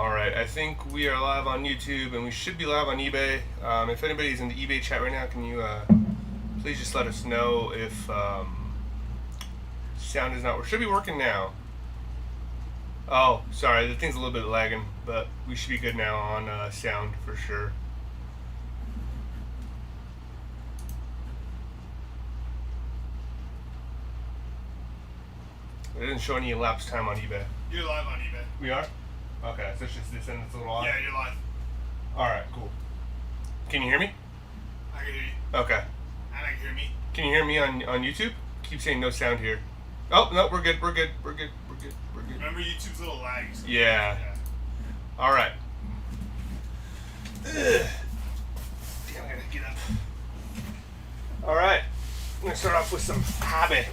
Alright, I think we are live on YouTube and we should be live on eBay. If anybody's in the eBay chat right now, can you please just let us know if sound is not, or should be working now. Oh, sorry, the thing's a little bit lagging, but we should be good now on sound for sure. It didn't show any elapsed time on eBay. You're live on eBay. We are? Okay, so it's just this end that's a little off? Yeah, you're live. Alright, cool. Can you hear me? I can hear you. Okay. And I can hear me. Can you hear me on YouTube? Keep saying no sound here. Oh, no, we're good. Remember YouTube's little lags. Yeah. Alright. Damn, I gotta get up. Alright. I'm gonna start off with some hobby.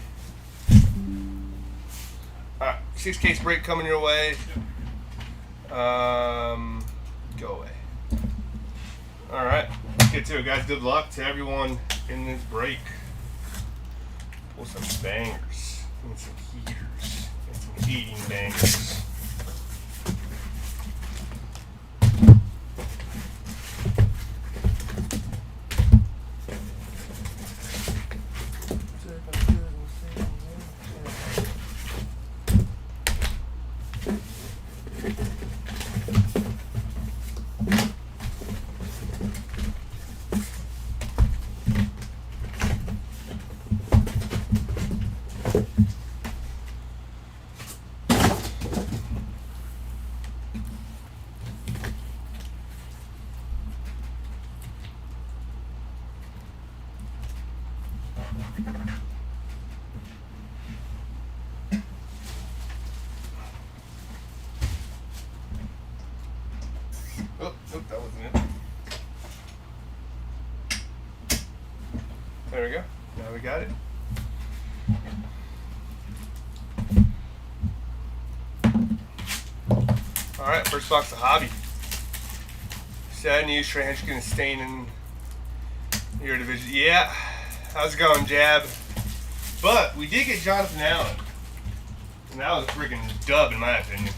Alright, 6 case break coming your way. Go away. Alright, let's get to it, guys. Good luck to everyone in this break. Pull some bangers and some heaters and some heating bangers. Oh, nope, that wasn't it. There we go. Now we got it. Alright, first box of hobby. Sad news, Trey Hendrickson is staying in your division. Yeah, how's it going, Jab? But we did get Jonathan Allen. And that was a freaking dub in my opinion.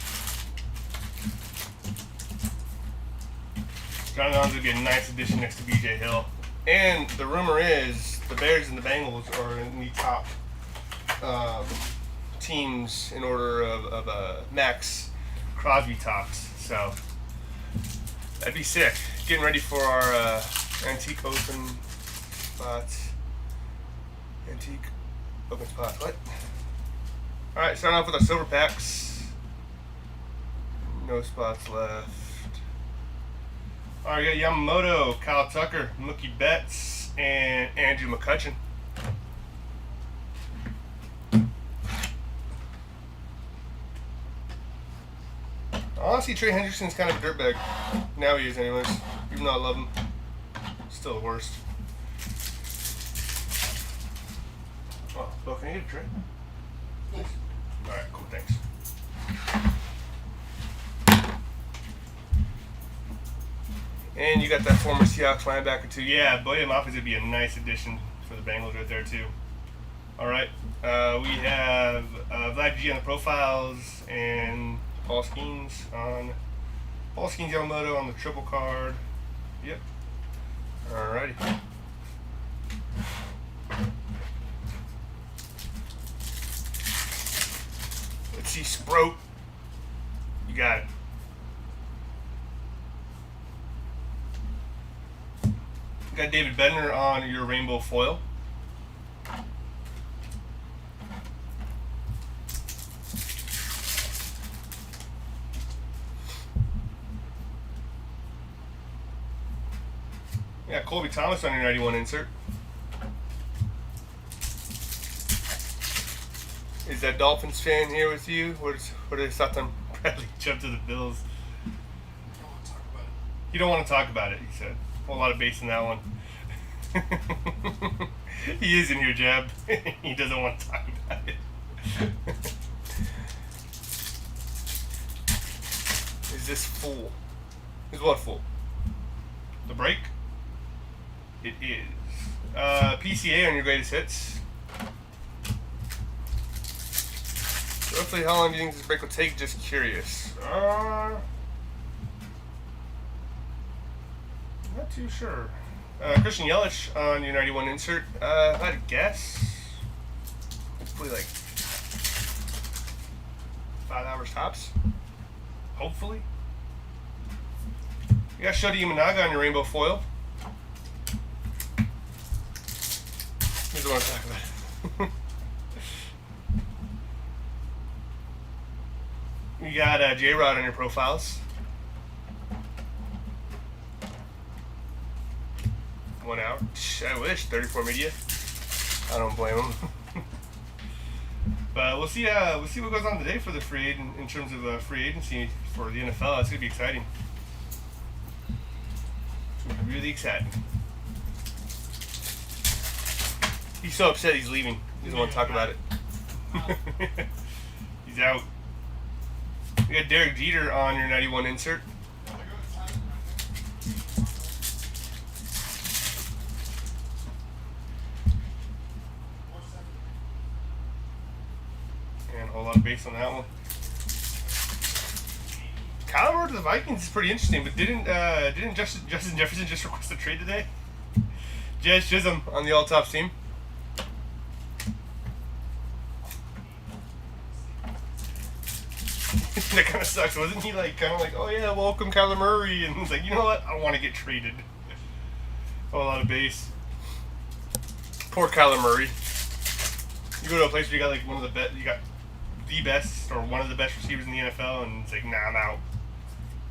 Jonathan Allen's would be a nice addition next to BJ Hill. And the rumor is the Bears and the Bengals are in the top teams in order of Max Crosby talks. So that'd be sick. Getting ready for our antique open spots. Antique open spots. What? Alright, starting off with our silver packs. No spots left. Alright, we got Yamamoto, Kyle Tucker, Mookie Betts, and Andrew McCutcheon. Honestly, Trey Hendrickson's kind of a dirtbag. Now he is anyways. Even though I love him. Still the worst. Oh, Bill, can I get a tray? Yes. Alright, cool, thanks. And you got that former Seahawks linebacker too. Yeah, Boya Mafe would be a nice addition for the Bengals right there too. Alright, we have Vlad G on the profiles and Paul Skeens Yamamoto on the triple card. Yep. Alrighty. Let's see, Sprout. You got it. Got David Bednar on your rainbow foil. Yeah, Colby Thomas on your 91 insert. Is that Dolphins fan here with you? What are his thoughts on Bradley Chubb to the Bills? You don't want to talk about it, he said. A whole lot of bass in that one. He is in here, Jab. He doesn't want to talk about it. Is this full? Is what full? The break? It is. PCA on your greatest hits. Roughly how long do you think this break will take? Just curious. Not too sure. Christian Yelich on your 91 insert. I'd guess. Hopefully, like 5 hours tops. Hopefully. You got Shota Imanaga on your rainbow foil. Here's what I'm talking about. You got J-Rod on your profiles. 1 hour. I wish. 34 media. I don't blame them. But we'll see what goes on today for the free agent in terms of free agency for the NFL. It's gonna be exciting. It's gonna be really exciting. He's so upset he's leaving. He doesn't want to talk about it. He's out. We got Derek Jeter on your 91 insert. And a whole lot of base on that one. Kyle Moore to the Vikings is pretty interesting, but didn't Justin Jefferson just request a trade today? Jazz Chisholm on the all-top team. That kind of sucks. Wasn't he like kind of like, oh yeah, welcome Kyler Murray, and he's like, you know what? I want to get traded. A lot of base. Poor Kyler Murray. You go to a place where you got like one of the best, you got the best or one of the best receivers in the NFL, and it's like, nah, I'm out.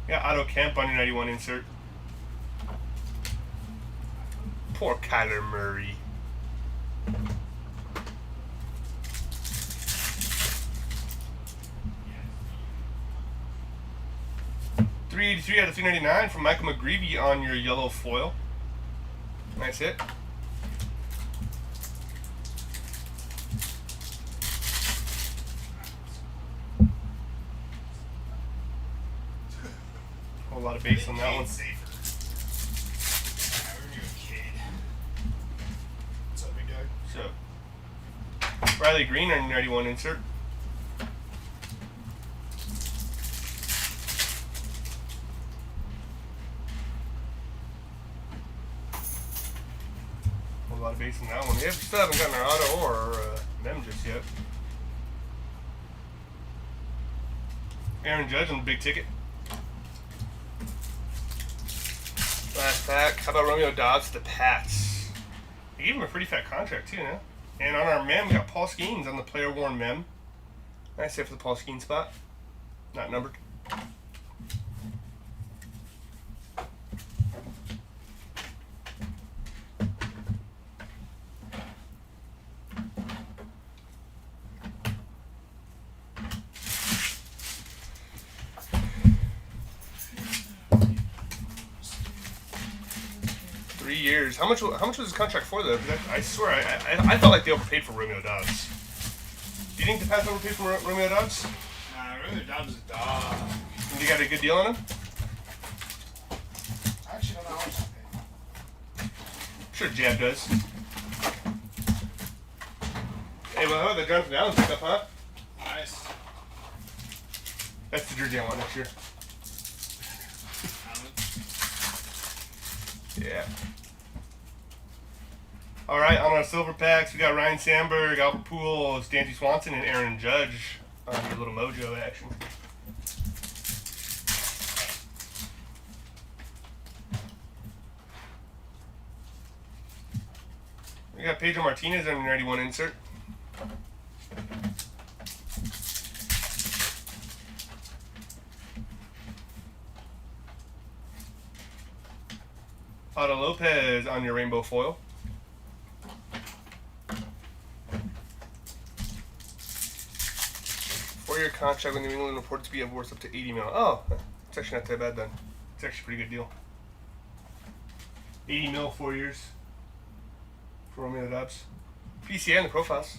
Yeah, Otto Kemp on your 91 insert. Poor Kyler Murray. .383 out of 399 from Michael McGreevy on your yellow foil. Nice hit. A lot of base on that one. So, Riley Green on your 91 insert. A lot of base on that one. Yeah, we still haven't gotten our auto or mem just yet. Aaron Judge on the big ticket. Last pack. How about Romeo Dobbs to the Pats? They gave him a pretty fat contract too, no? And on our mem, we got Paul Skeens on the player worn mem. Nice hit for the Paul Skeens spot. Not numbered. Years. How much was his contract for though? I swear I felt like they overpaid for Romeo Dobbs. Do you think the Pats overpaid for Romeo Dobbs? Nah, Romeo Dobbs is a dog. Think you got a good deal on him? I actually don't know how much to pay. Sure, Jab does. Hey, well, how about the Jonathan Allen pickup, huh? Nice. That's the jersey I want next year. Yeah. All right, on our silver packs, we got Ryan Sandberg, Albert Pujols, Dansby Swanson, and Aaron Judge on your little mojo action. We got Pedro Martinez on your 91 insert. Otto Lopez on your rainbow foil. Four-year contract with New England reported to be worth up to $80 million. Oh, it's actually not that bad then. It's actually a pretty good deal. $80 million, 4 years for Romeo Dobbs. PCA on the profiles.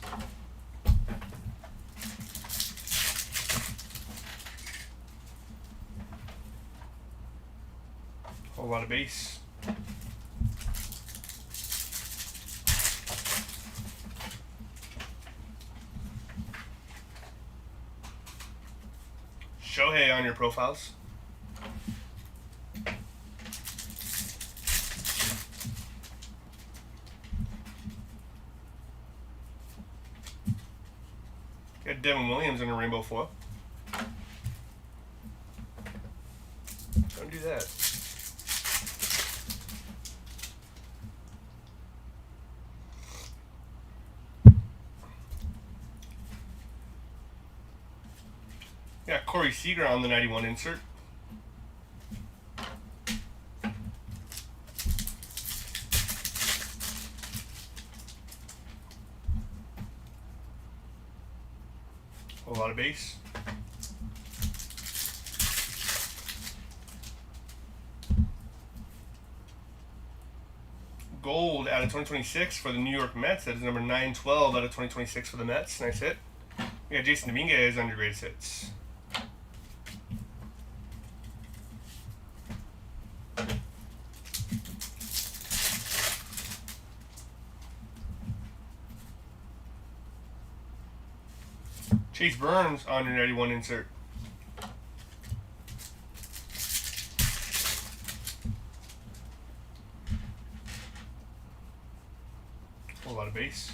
Whole lot of base. Shohei on your profiles. Devin Williams on a rainbow foil. Don't do that. Got Corey Seager on the 91 insert. A lot of base. Gold out of 2026 for the New York Mets. That is number 912 out of 2026 for the Mets. Nice hit. We got Jason Dominguez on your greatest hits. Chase Burns on your 91 insert. A lot of base.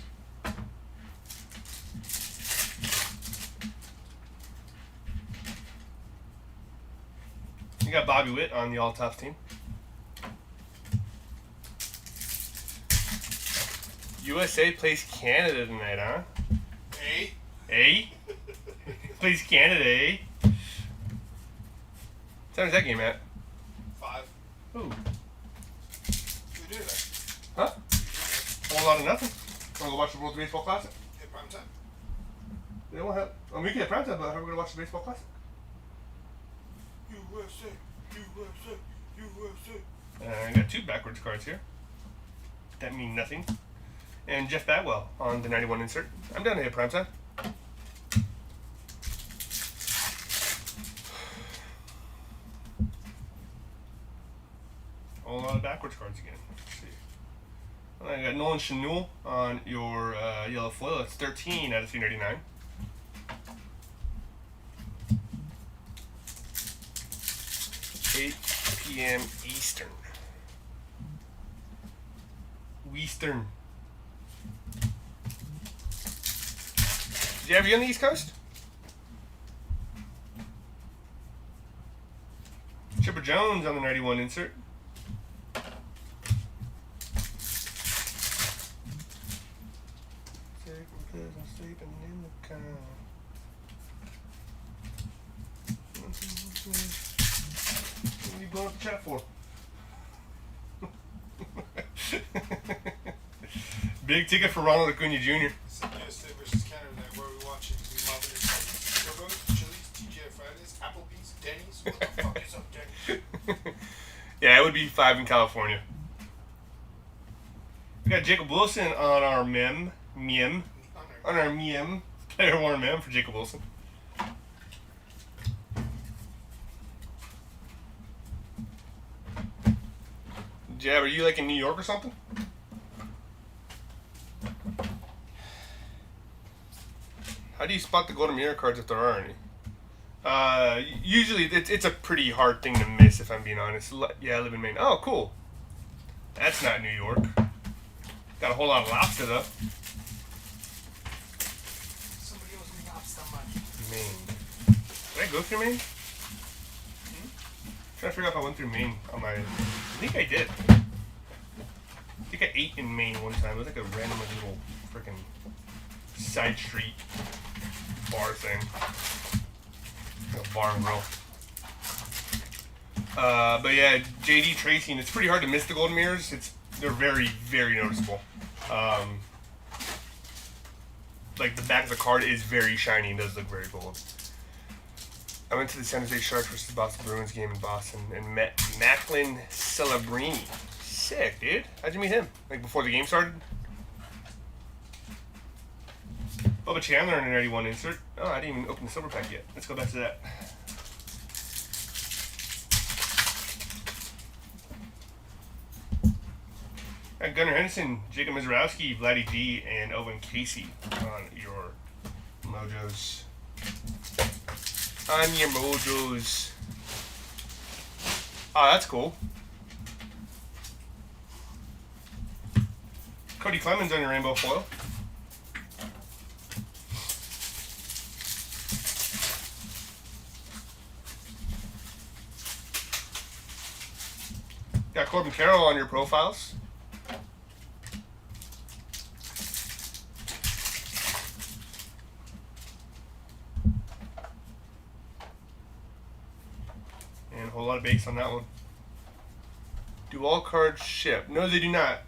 You got Bobby Witt on the all-tough team. USA plays Canada tonight, huh? Hey. Hey? Plays Canada, eh? What time is that game at? 5. Ooh. We do that. Huh? A whole lot of nothing. Wanna go watch the World Baseball Classic? Hit prime time. They won't have. I mean, we can have prime time, but how are we gonna watch the Baseball Classic? USA, USA, USA. I got 2 backwards cards here. That mean nothing. And Jeff Bagwell on the 91 insert. I'm down to hit prime time. A lot of backwards cards again. Let's see. I got Nolan Chanel on your yellow foil. It's 13 out of 399. $8 p.m. Eastern. Did you ever be on the East Coast? Chipper Jones on the 91 insert. Sleeping in the car. What are you blowing up the chat for? Big ticket for Ronald Acuna Jr. USA versus Canada tonight. Where are we watching? We mobbing it. Turbo's, Chili's, TGI Fridays, Applebee's, Denny's. What the fuck is up, Denny? Yeah, it would be 5 in California. We got Jacob Wilson on our mem. On our mem. Player worn mem for Jacob Wilson. Jab, are you like in New York or something? How do you spot the golden mirror cards if there are any? Usually it's a pretty hard thing to miss, if I'm being honest. Yeah, I live in Maine. Oh, cool. That's not New York. Got a whole lot of lobster though. Somebody owes me lobster money. Maine. Did I go through Maine? Trying to figure out if I went through Maine on my. I think I did. I think I ate in Maine one time. It was like a random little freaking side street bar thing. Like a bar and grill. But yeah, JD tracing. It's pretty hard to miss the golden mirrors. They're very, very noticeable. Like the back of the card is very shiny and does look very gold. I went to the San Jose Sharks versus Boston Bruins game in Boston and met Macklin Celebrini. Sick, dude. How'd you meet him? Like before the game started? Bubba Chandler in an 81 insert. Oh, I didn't even open the silver pack yet. Let's go back to that. Got Gunnar Henderson, Jacob Mizorowski, Vladdy G, and Owen Casey on your mojos. On your mojos. Oh, that's cool. Cody Clemens on your rainbow foil. Got Corbin Carroll on your profiles. And a whole lot of base on that one. Do all cards ship? No, they do not.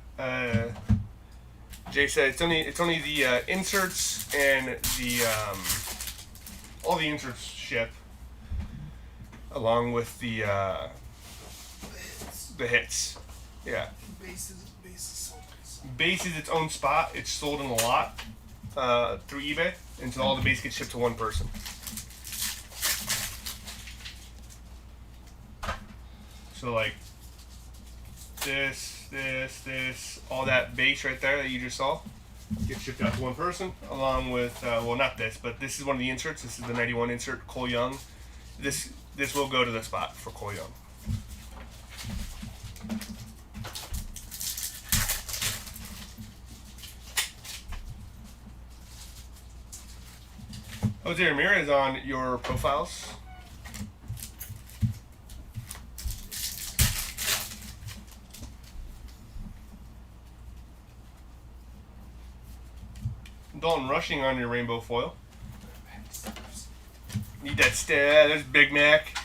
Jay said it's only the inserts and the all the inserts ship, along with the hits. Yeah. Base is sold. Base is its own spot. It's sold in a lot through eBay, and so all the base gets shipped to one person. So like this, all that base right there that you just saw gets shipped out to one person, along with well, not this, but this is one of the inserts. This is the 91 insert, Cole Young. This will go to the spot for Cole Young. Jose Ramirez on your profiles. Dalton Rushing on your rainbow foil. Need that there's Big Mac.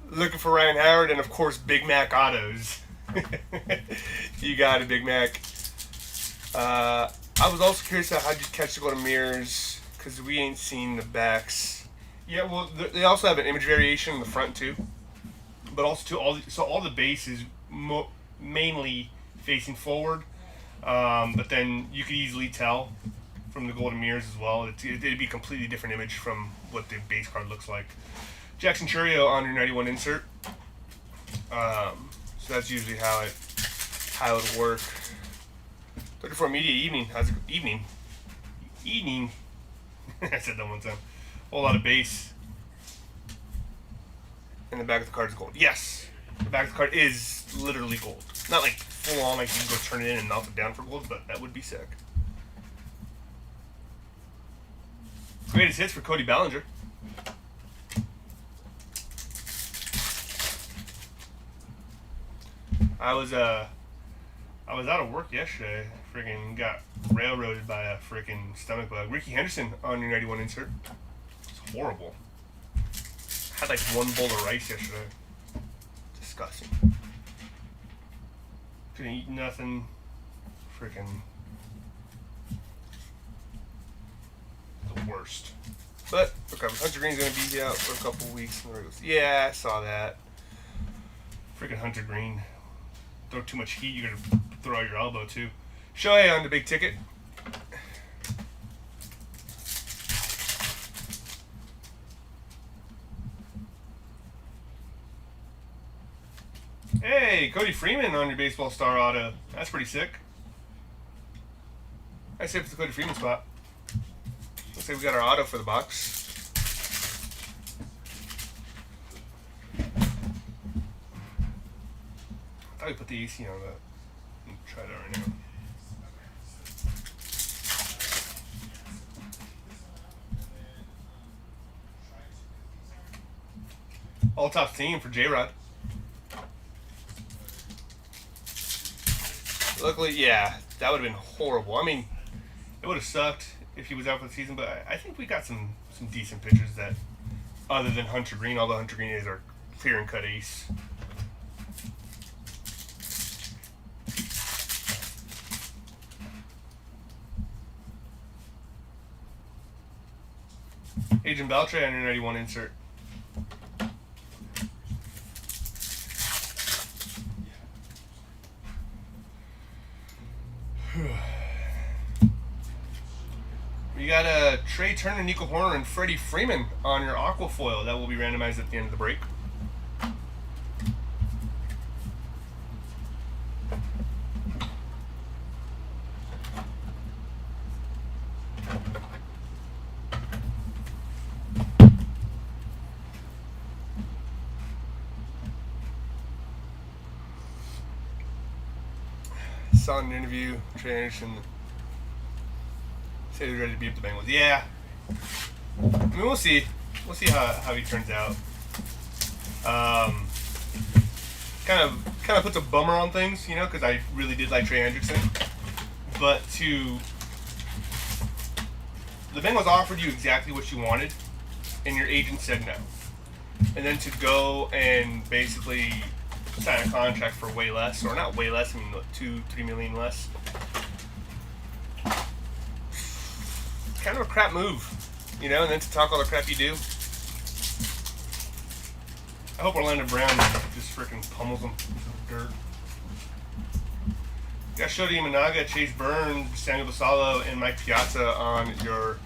Looking for Ryan Howard, and of course Big Mac autos. You got it, Big Mac. I was also curious about how you catch the golden mirrors, because we ain't seen the backs. Yeah, well, they also have an image variation in the front too, but also too all the base is mainly facing forward. But then you could easily tell from the golden mirrors as well. It'd be a completely different image from what the base card looks like. Jackson Churio on your 91 insert. So that's usually how it would work. 34 Media Evening. How's it evening? I said that one time. A whole lot of base. And the back of the card is gold. Yes, the back of the card is literally gold. Not like full on, like you can go turn it in and melt it down for gold, but that would be sick. Greatest hits for Cody Ballinger. I was out of work yesterday. Freaking got railroaded by a freaking stomach bug. Ricky Henderson on your 91 insert. It's horrible. Had like one bowl of rice yesterday. Disgusting. Couldn't eat nothing. Freaking the worst. But okay, Hunter Green's gonna be out for a couple weeks. Yeah, I saw that. Freaking Hunter Green. Throw too much heat, you're gonna throw out your elbow too. Shohei on the big ticket. Hey, Cody Freeman on your baseball star auto. That's pretty sick. I saved for the Cody Freeman spot. Looks like we got our auto for the box. I thought we put the AC on that. Let me try that right now. All top team for J-Rod. Luckily, yeah, that would have been horrible. I mean, it would have sucked if he was out for the season, but I think we got some decent pitchers that, other than Hunter Green, although Hunter Green is our clear and cut ace. Agent Beltre on your 91 insert. We got Trey Turner, Nico Horner, and Freddie Freeman on your aqua foil. That will be randomized at the end of the break. Saw an interview, Trey Anderson said he was ready to beat up the Bengals. Yeah. I mean, we'll see. We'll see how he turns out. kind of puts a bummer on things, you know, because I really did like Trey Hendrickson. But the Bengals offered you exactly what you wanted, and your agent said no. And then to go and basically sign a contract for way less, or not way less, I mean $2-3 million less. Kind of a crap move, you know. And then to talk all the crap you do. I hope Orlando Brown just freaking pummels them with dirt. You got Shodi Imanaga, Chase Burns, Samuel Vassallo, and Mike Piazza on your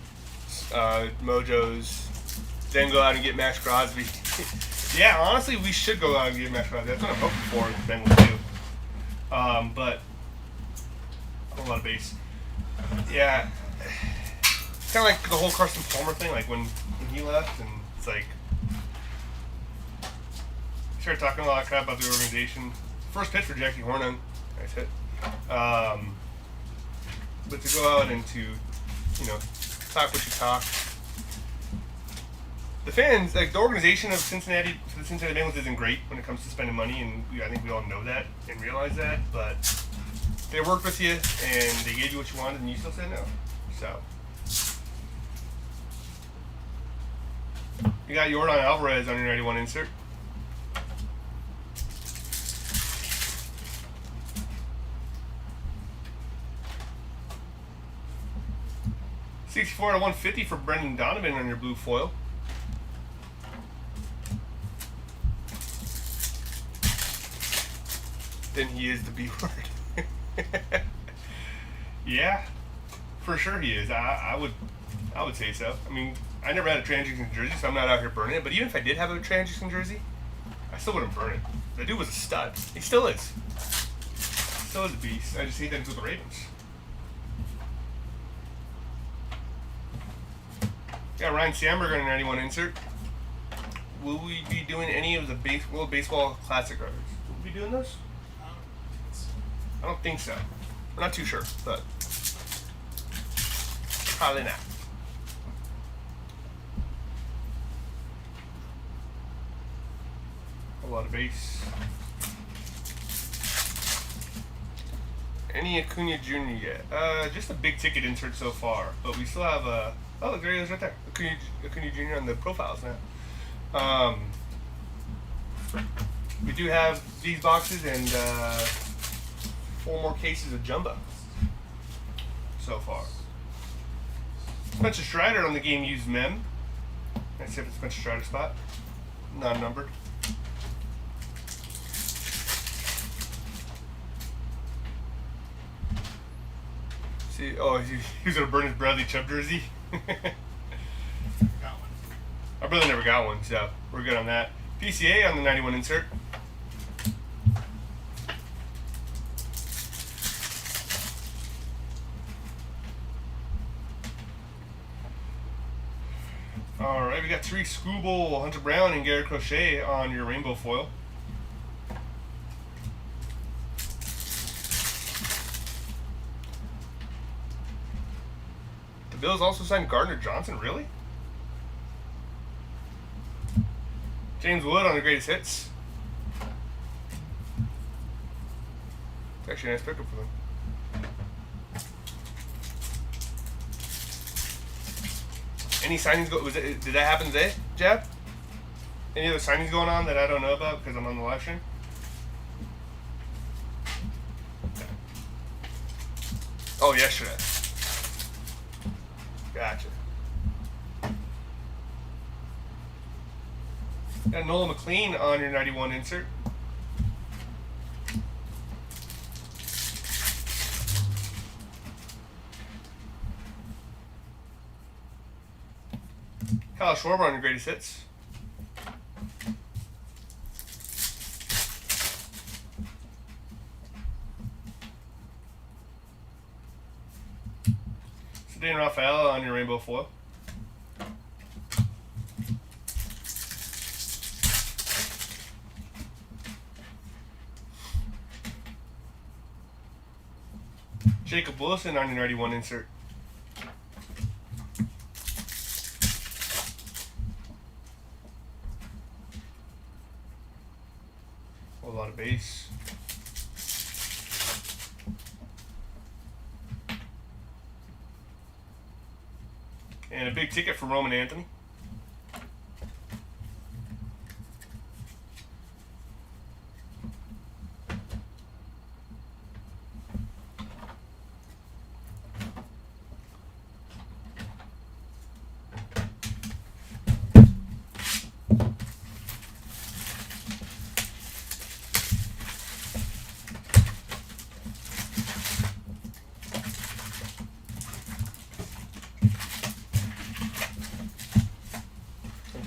mojos. Then go out and get Max Crosby. Yeah, honestly, we should go out and get Max Crosby. That's what I'm hoping for if the Bengals do. But a whole lot of base. Yeah, it's kind of like the whole Carson Palmer thing. Like when he left, and it's like started talking a lot of crap about the organization. First pitch for Jackie Hornung. Nice hit. But to go out and to, you know, talk what you talk. The fans, like the organization of Cincinnati, the Cincinnati Bengals isn't great when it comes to spending money, and I think we all know that and realize that. But they worked with you and they gave you what you wanted, and you still said no. So you got Yordan Alvarez on your 91 insert. $64/150 for Brendan Donovan on your blue foil. Then he is the B word. Yeah, for sure he is. I would say so. I mean, I never had a Trey Hendrickson jersey, so I'm not out here burning it. But even if I did have a Trey Hendrickson jersey, I still wouldn't burn it. The dude was a stud. He still is. Still is a beast. I just hate that he's with the Ravens. Got Ryan Sandberg on a 91 insert. Will we be doing any of the World Baseball Classic cards? Will we be doing those? I don't think so. We're not too sure, but probably not. A lot of base. Any Acuna Jr. yet? Just a big ticket insert so far, but we still have oh, look, there he is right there. Acuna Jr. on the profiles now. We do have these boxes and 4 more cases of jumbo so far. Spencer Strider on the game used mem. Let's see if it's Spencer Strider spot. Non-numbered. See, oh, he's gonna burn his Bradley Chubb jersey. Got one. Our brother never got one, so we're good on that. PCA on the 91 insert. Alright, we got Tariq Skubal, Hunter Brown, and Garrett Crochet on your rainbow foil. The Bills also signed Gardner Johnson, really? James Wood on the greatest hits. It's actually a nice pickup for them. Any signings did that happen today, Jab? Any other signings going on that I don't know about because I'm on the live stream? Okay. Oh, yesterday. Gotcha. Got Nolan McLean on your 91 insert. Kyle Schwarber on your greatest hits. Sedan Raphael on your rainbow foil. Jacob Wilson on your 91 insert. lot of base. And a big ticket for Roman Anthony.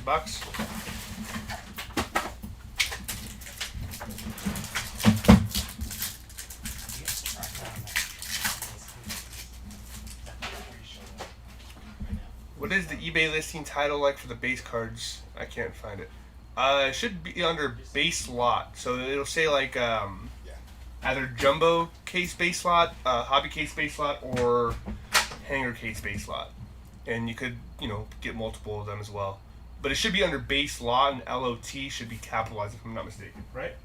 $20. What is the eBay listing title like for the base cards? I can't find it. It should be under base lot. So it'll say like either jumbo case base lot, hobby case base lot, or hanger case base lot. And you could, get multiple of them as well. But it should be under base lot, and LOT should be capitalized if I'm not mistaken, right?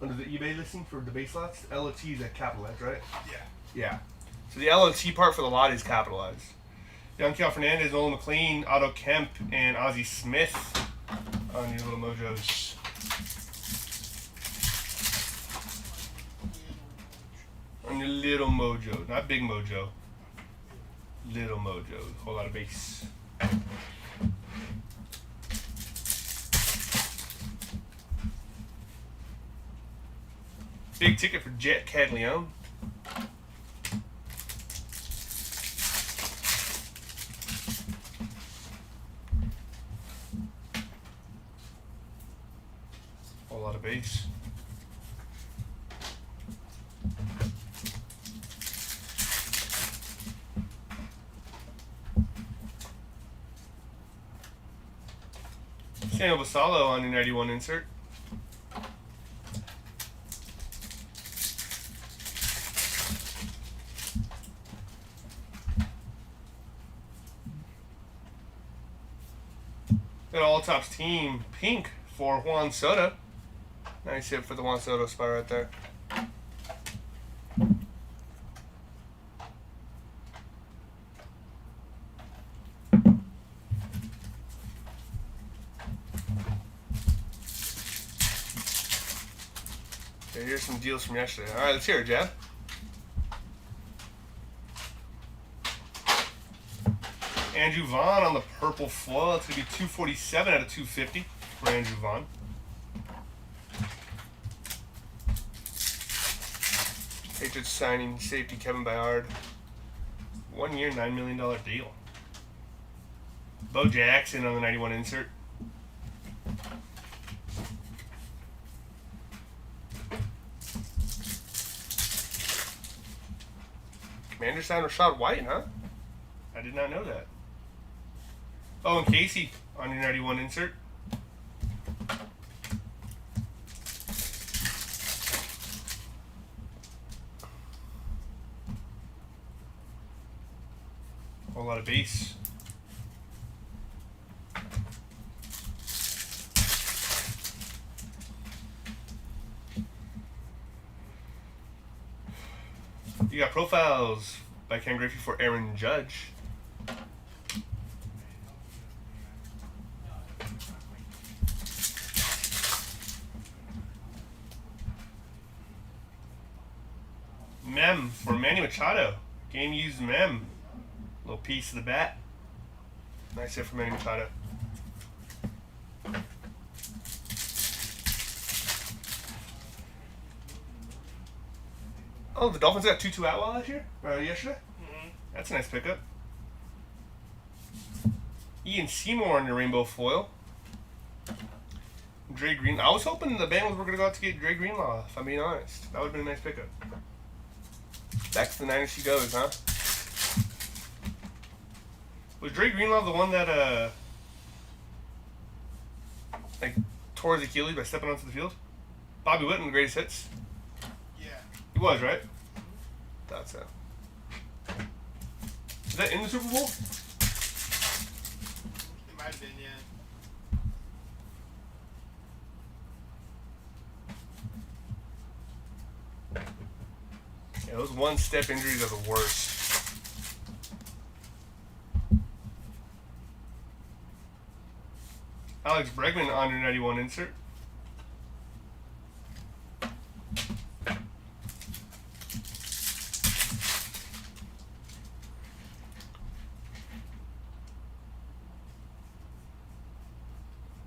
Under the eBay listing for the base lots, LOT is capitalized, right? Yeah. Yeah. So the LOT part for the lot is capitalized. Young Cal Fernandez, Nolan McLean, Otto Kemp, and Ozzie Smith on your little mojos. On your little mojo. Not big mojo. Little mojo. Whole lot of base. Big ticket for Jet Cadleon. Whole lot of base. Samuel Basalo on your 91 insert. Got all tops team pink for Juan Soto. Nice hit for the Juan Soto spot right there. Okay, here's some deals from yesterday. All right, let's hear it, Jab. Andrew Vaughn on the purple foil. It's going to be 247 out of 250 for Andrew Vaughn. Patriots signing safety Kevin Byard. 1 year, $9 million deal. Bo Jackson on the 91 insert. Commander signed Rashad White, huh? I did not know that. Oh, and Casey on your 91 insert. Whole lot of base. You got profiles by Ken Griffey for Aaron Judge. Mem for Manny Machado. Game used Mem. Little piece of the bat. Nice hit for Manny Machado. Oh, the Dolphins got 2-2 Atwell last year? Yesterday? Mm-hmm. That's a nice pickup. Ian Seymour on your rainbow foil. Dre Green. I was hoping the Bengals were going to go out to get Dre Greenlaw, if I'm being honest. That would have been a nice pickup. Back to the Niners she goes, huh? Was Dre Greenlaw the one that, tore his Achilles by stepping onto the field? Bobby Witten, the greatest hits? Yeah. He was, right? Thought so. Is that in the Super Bowl? It might have been, yeah. those one-step injuries are the worst. Alex Bregman on your 91 insert.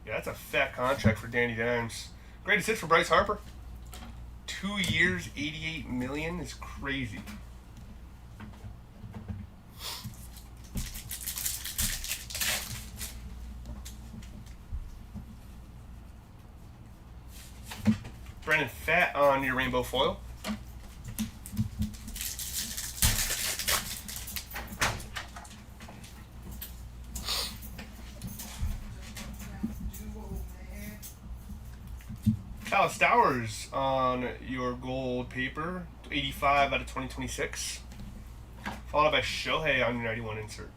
Yeah, that's a fat contract for Danny Dimes. Greatest hit for Bryce Harper. 2 years, $88 million is crazy. Brandon Fat on your rainbow foil. Kyle Stowers on your gold paper, 85 out of 2026. Followed by Shohei on your 91 insert.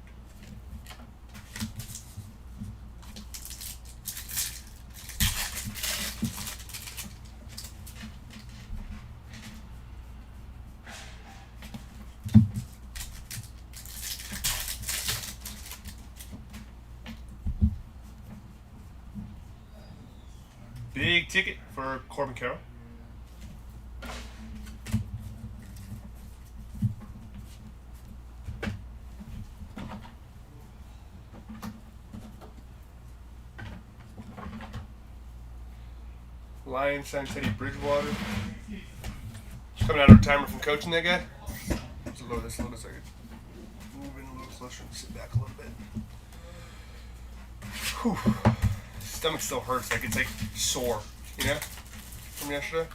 Big ticket for Corbin Carroll. Lions signed Teddy Bridgewater. Coming out of retirement from coaching, that guy. Let's load this a little second. Move in a little closer and sit back a little bit. Whew. Stomach still hurts, like it's like sore, you know, from yesterday.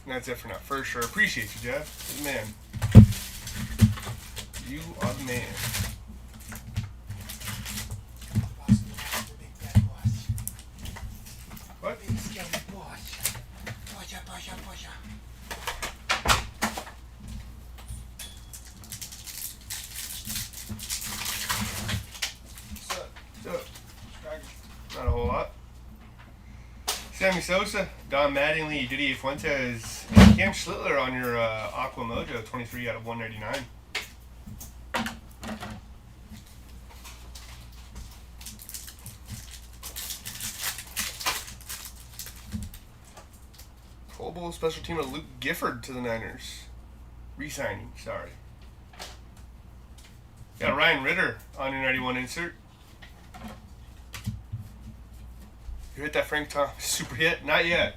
And that's it for now, for sure. Appreciate you, Jeff. You're the man. You are the man. What? What's up? Not a whole lot. Sammy Sosa, Don Mattingly, Didier Fuentes, and Cam Schlittler on your Aqua Mojo, 23 out of 199. Pro Bowl special team of Luke Gifford to the Niners. Re-signing, sorry. Got Ryan Ritter on your 91 insert. You hit that Frank Thomas super hit? Not yet.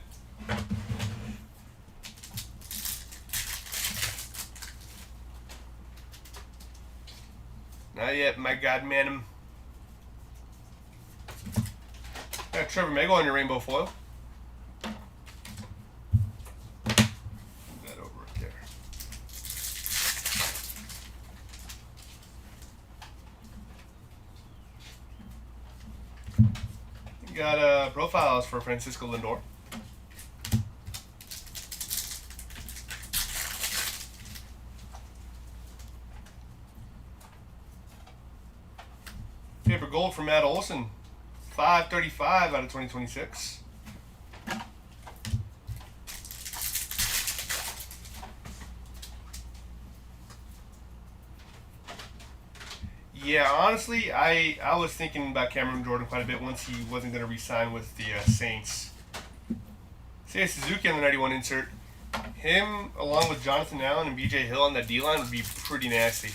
Not yet, my God, man. Got Trevor Mego on your rainbow foil. Move that over right there. Got profiles for Francisco Lindor. Paper gold for Matt Olson, 535 out of 2026. Yeah, honestly, I was thinking about Cameron Jordan quite a bit once he wasn't going to re-sign with the Saints. Seiya Suzuki on the 91 insert. Him, along with Jonathan Allen and B.J. Hill on that D-line would be pretty nasty.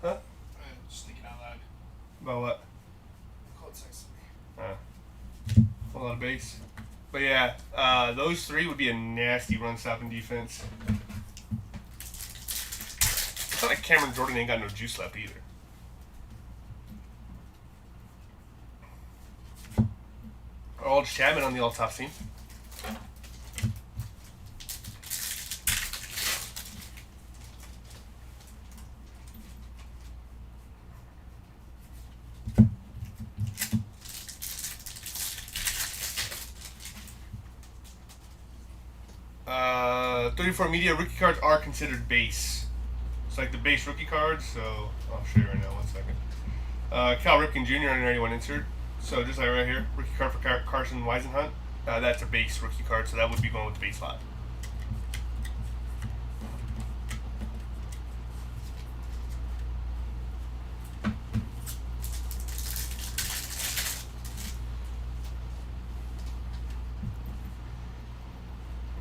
Huh? Just thinking out loud. About what? Call it sex A lot of base. But yeah, those three would be a nasty run-stopping defense. It's not like Cameron Jordan ain't got no juice left either. Aldridge Chapman on the all-top team. Uh, 34 media rookie cards are considered base. It's like the base rookie cards, so I'll show you right now, 1 second. Cal Ripken Jr. on 91 insert. So just like right here, rookie card for Carson Weisenhunt. That's a base rookie card, so that would be going with the base 5.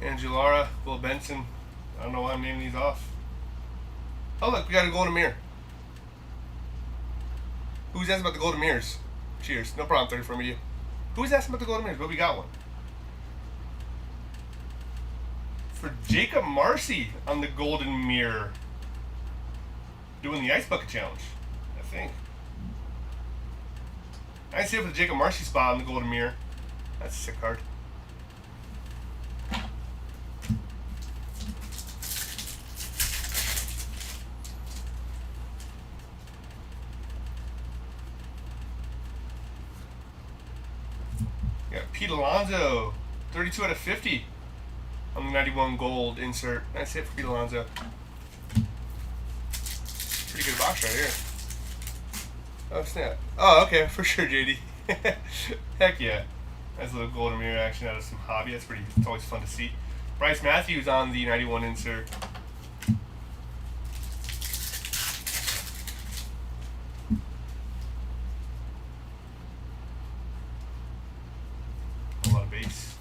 Angelara, Will Benson. I don't know why I'm naming these off. Oh look, we got a golden mirror. Who's asking about the golden mirrors? Cheers. No problem, 34 media. Who's asking about the golden mirrors? But we got one. For Jacob Marcy on the golden mirror. Doing the ice bucket challenge, I think. I see it for the Jacob Marcy spot on the golden mirror. That's a sick card. Got Pete Alonso, 32 out of 50 on the 91 gold insert. Nice hit for Pete Alonso. Pretty good box right here. Oh snap. Oh okay, for sure, JD. Heck yeah. Nice little golden mirror action out of some hobby. That's pretty, it's always fun to see. Bryce Matthews on the 91 insert. A lot of base.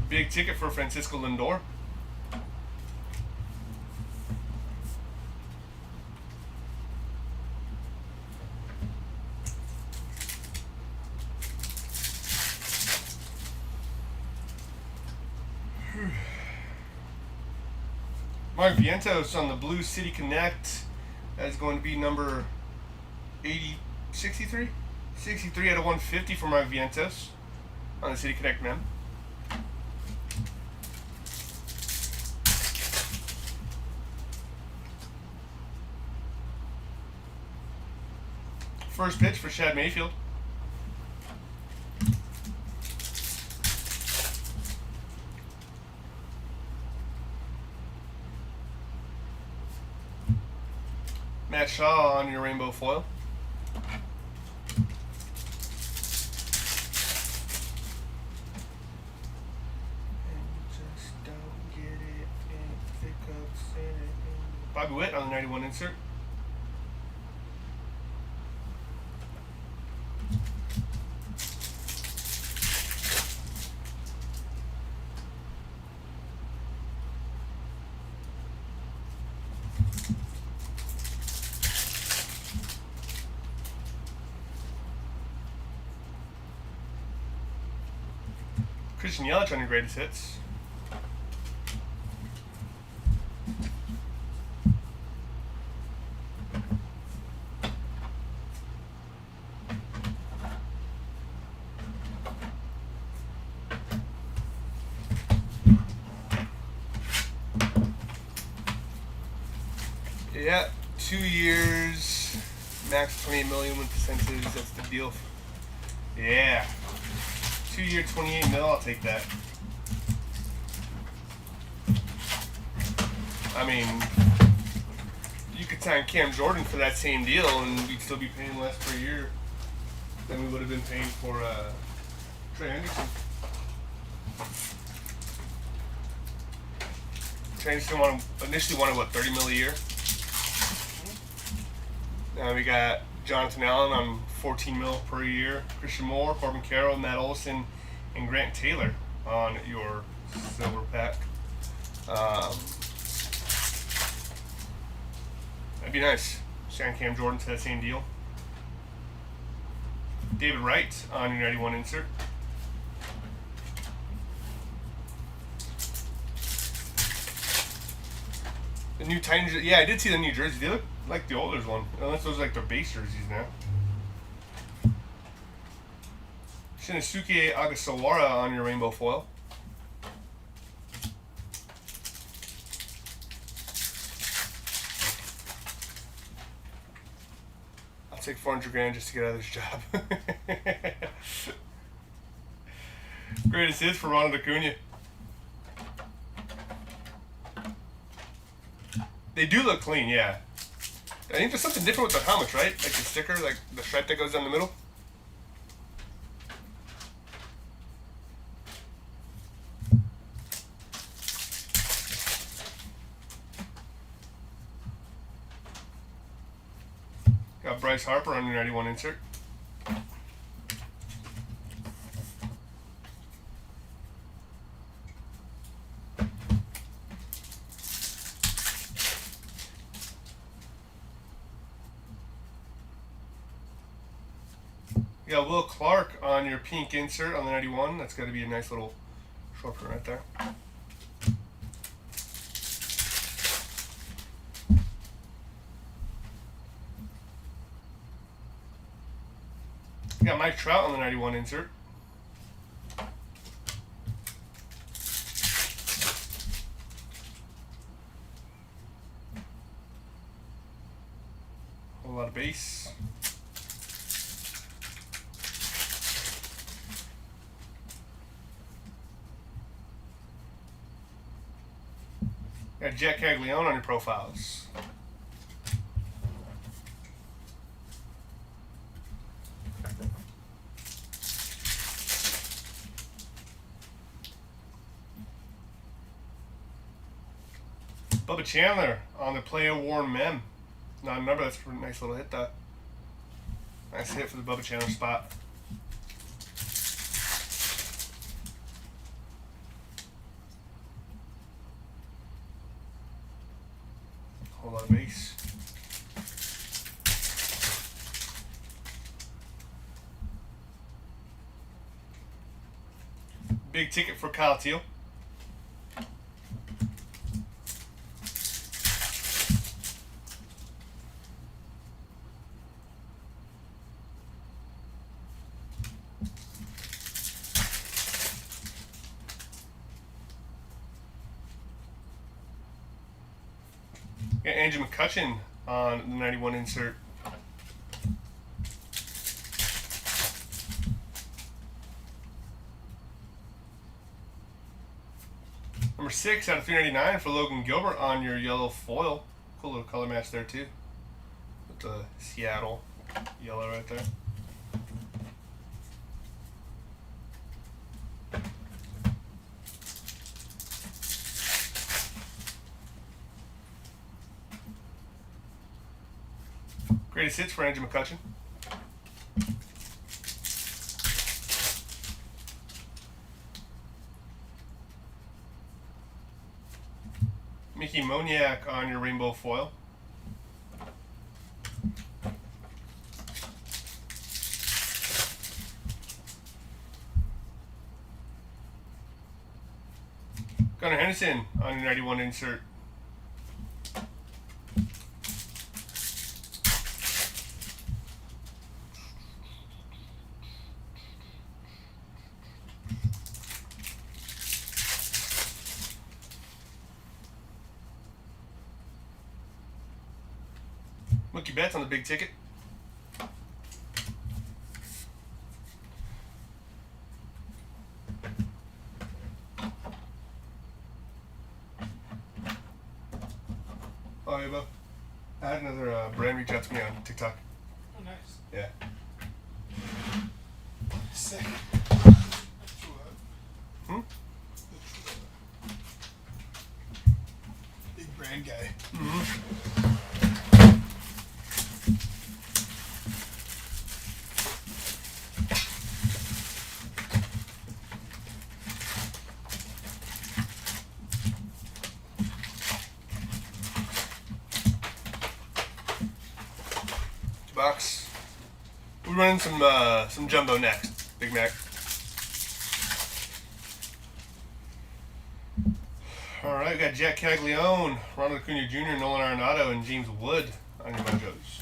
Big ticket for Francisco Lindor. Mark Vientos on the Blue City Connect. That is going to be number 63? 63 out of 150 for Mark Vientos on the City Connect mem. First pitch for Shad Mayfield. Matt Shaw on your rainbow foil. Bobby Witt on the 91 insert. Christian Yelich on your greatest hits. Yeah, 2 years, max 28 million with percentage. That's the deal. Yeah. 2 year, 28 mil, I'll take that. I mean, you could sign Cam Jordan for that same deal and we'd still be paying less per year than we would have been paying for Trey Anderson. Trey Anderson initially wanted, what, 30 mil a year? Now we got Jonathan Allen on 14 mil per year. Christian Moore, Corbin Carroll, Matt Olson, and Grant Taylor on your silver pack. That'd be nice. Sign Cam Jordan to that same deal. David Wright on your 91 insert. The new Titans, yeah, I did see the new jerseys. They look like the Oilers one, unless those are like their base jerseys now. Shinosuke Agasawara on your rainbow foil. I'll take 400 grand just to get out of this job. Greatest hits for Ronald Acuna. They do look clean, yeah. I think there's something different with the helmets, right? Like the sticker, like the stripe that goes down the middle. Got Bryce Harper on your 91 insert. You got Will Clark on your pink insert on the 91. That's got to be a nice little short print right there. You got Mike Trout on the 91 insert. A lot of base. Got Jack Caglione on your profiles. Bubba Chandler on the player worn mem. Not a number, that's a nice little hit though. Nice hit for the Bubba Chandler spot. Whole lot of base. Big ticket for Kyle Teal. Got Andrew McCutchen on the 91 insert. Number 6 out of 399 for Logan Gilbert on your yellow foil. Cool little color match there too. With the Seattle yellow right there. Greatest hits for Andrew McCutchen. Mickey Moniak on your rainbow foil. Gunnar Henderson on your 91 insert. Mookie Betts on the big ticket. Oh, yeah, Bo. I had another brand reach out to me on TikTok. Oh, nice. Yeah. Sick. Hmm? Big brand guy. Mm-hmm. Box. We're running some jumbo next. Big Mac. All right, we got Jack Caglione, Ronald Acuna Jr., Nolan Arenado, and James Wood on your mojos.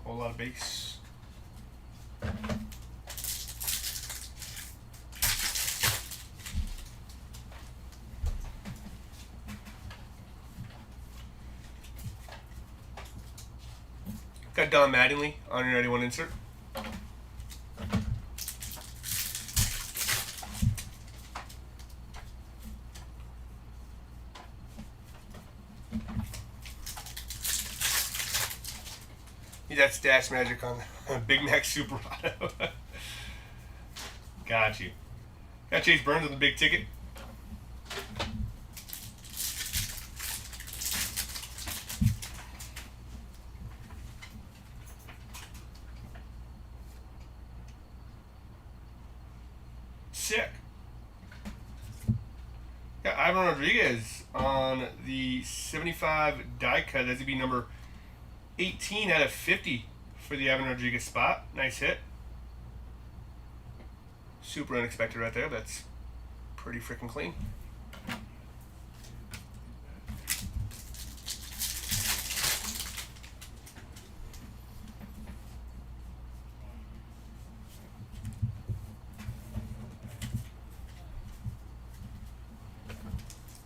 Whole lot of base. Got Don Mattingly on your 91 insert. Need that stash magic on Big Mac Super Auto. Got you. Got Chase Burns on the big ticket. sick. Got Ivan Rodriguez on the 75 die cut. That's going to be number 18 out of 50 for the Ivan Rodriguez spot. Nice hit. Super unexpected right there. That's pretty freaking clean.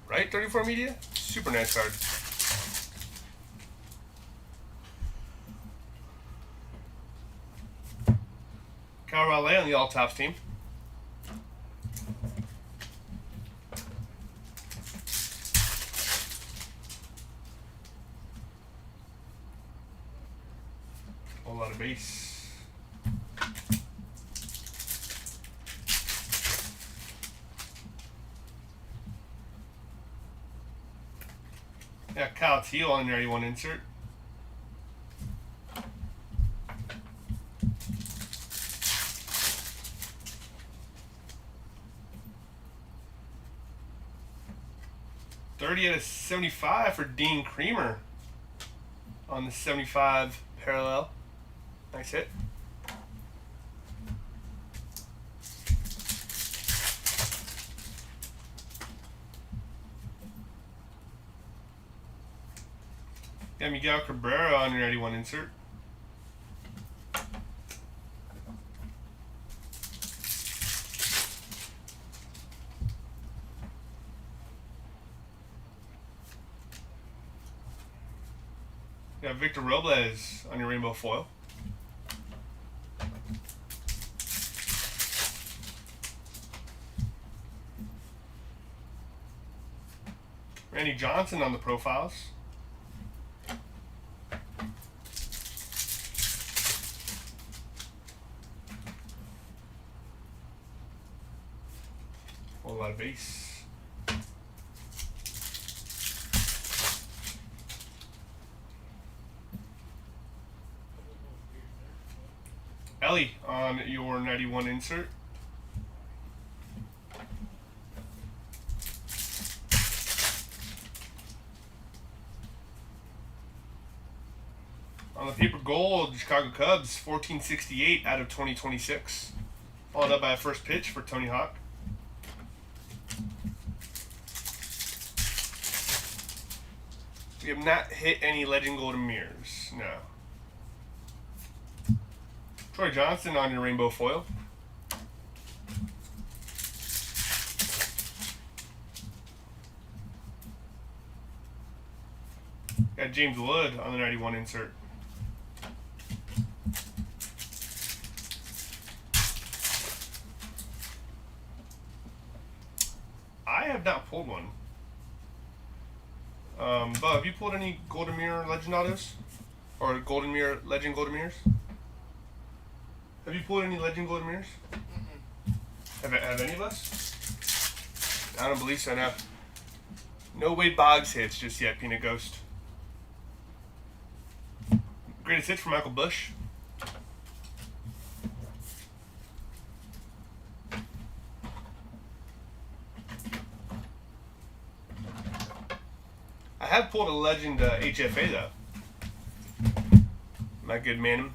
Right, 34 media? Super nice card. Kyle Raleigh on the all tops team. A lot of base. Yeah, Kyle Teal on there, you want to insert. .30 out of 75 for Dean Creamer on the 75 parallel. Nice hit. Got Miguel Cabrera on your 81 insert. Got Victor Robles on your rainbow foil. Randy Johnson on the profiles. A lot of base. Ellie on your 91 insert. On the paper gold, Chicago Cubs, 1468 out of 2026. Followed up by a first pitch for Tony Hawk. We have not hit any Legend Golden Mirrors, no. Troy Johnson on your rainbow foil. Got James Wood on the 91 insert. I have not pulled one. Bo, have you pulled any Golden Mirror Legend Autos? Or Golden Mirror, Legend Golden Mirrors? Have you pulled any Legend Golden Mirrors? Mm-hmm. Have any of us? I don't believe so, no. No Wade Boggs hits just yet, Peanut Ghost. Greatest hits for Michael Bush. I have pulled a Legend HFA though. My good man.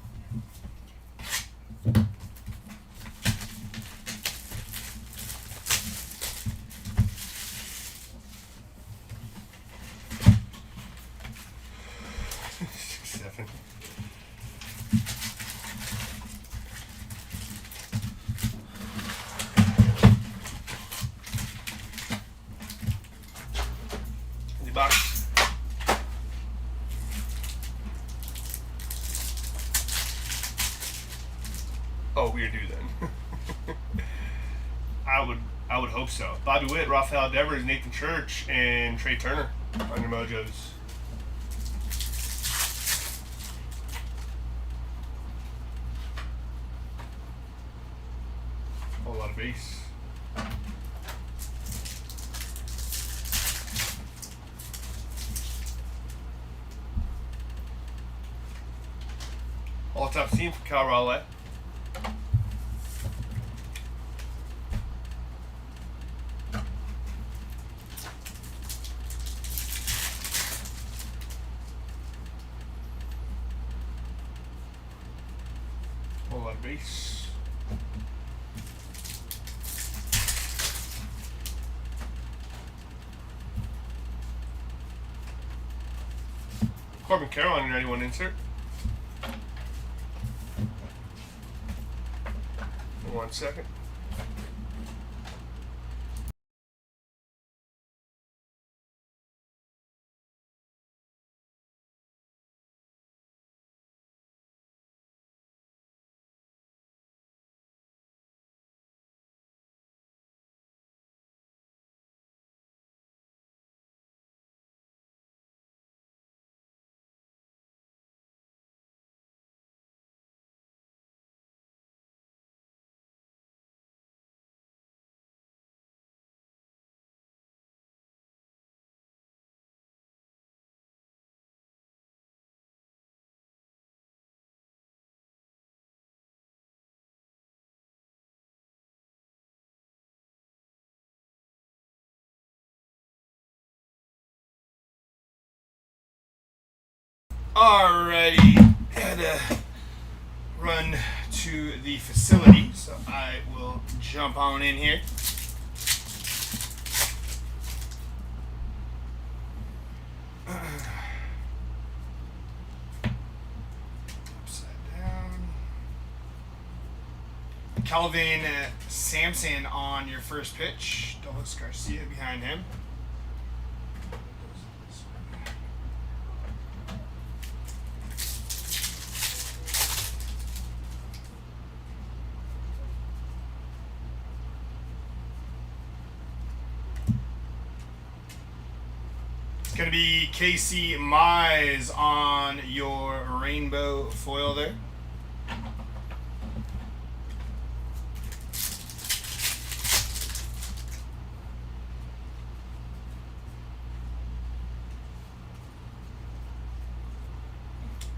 Box. Oh, we're due then. I would hope so. Bobby Witt, Rafael Devers, Nathan Church, and Trey Turner on your mojos. A lot of base. All top team for Kyle Raleigh. Solid base. Corbin Carroll on your 91 insert. 1 second. Alrighty, had to run to the facility, so I will jump on in here. Upside down. Calvin Sampson on your first pitch. Dulles Garcia behind him. It's going to be Casey Mize on your rainbow foil there.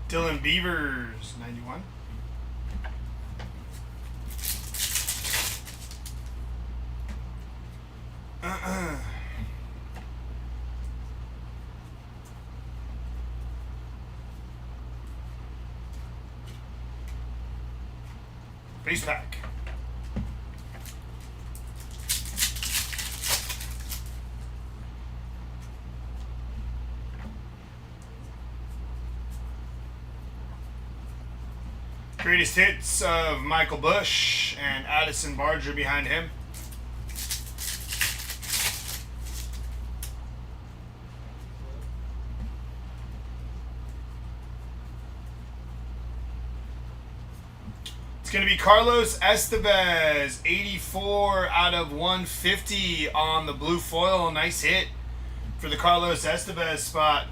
Dylan Beavers, 91. Base pack. Greatest hits of Michael Bush and Addison Barger behind him. It's going to be Carlos Estevez, 84 out of 150 on the blue foil. Nice hit for the Carlos Estevez spot.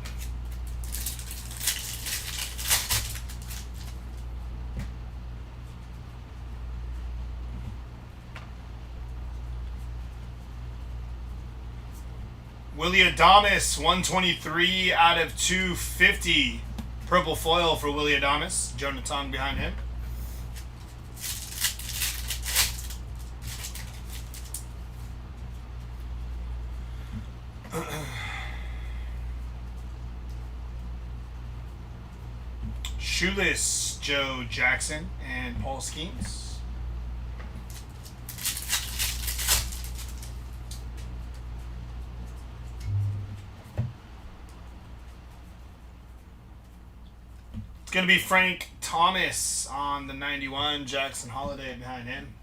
Willie Adames, 123 out of 250. Purple foil for Willie Adames. Jonathan behind him. Shoeless Joe Jackson and Paul Skeens. It's going to be Frank Thomas on the 91. Jackson Holiday behind him.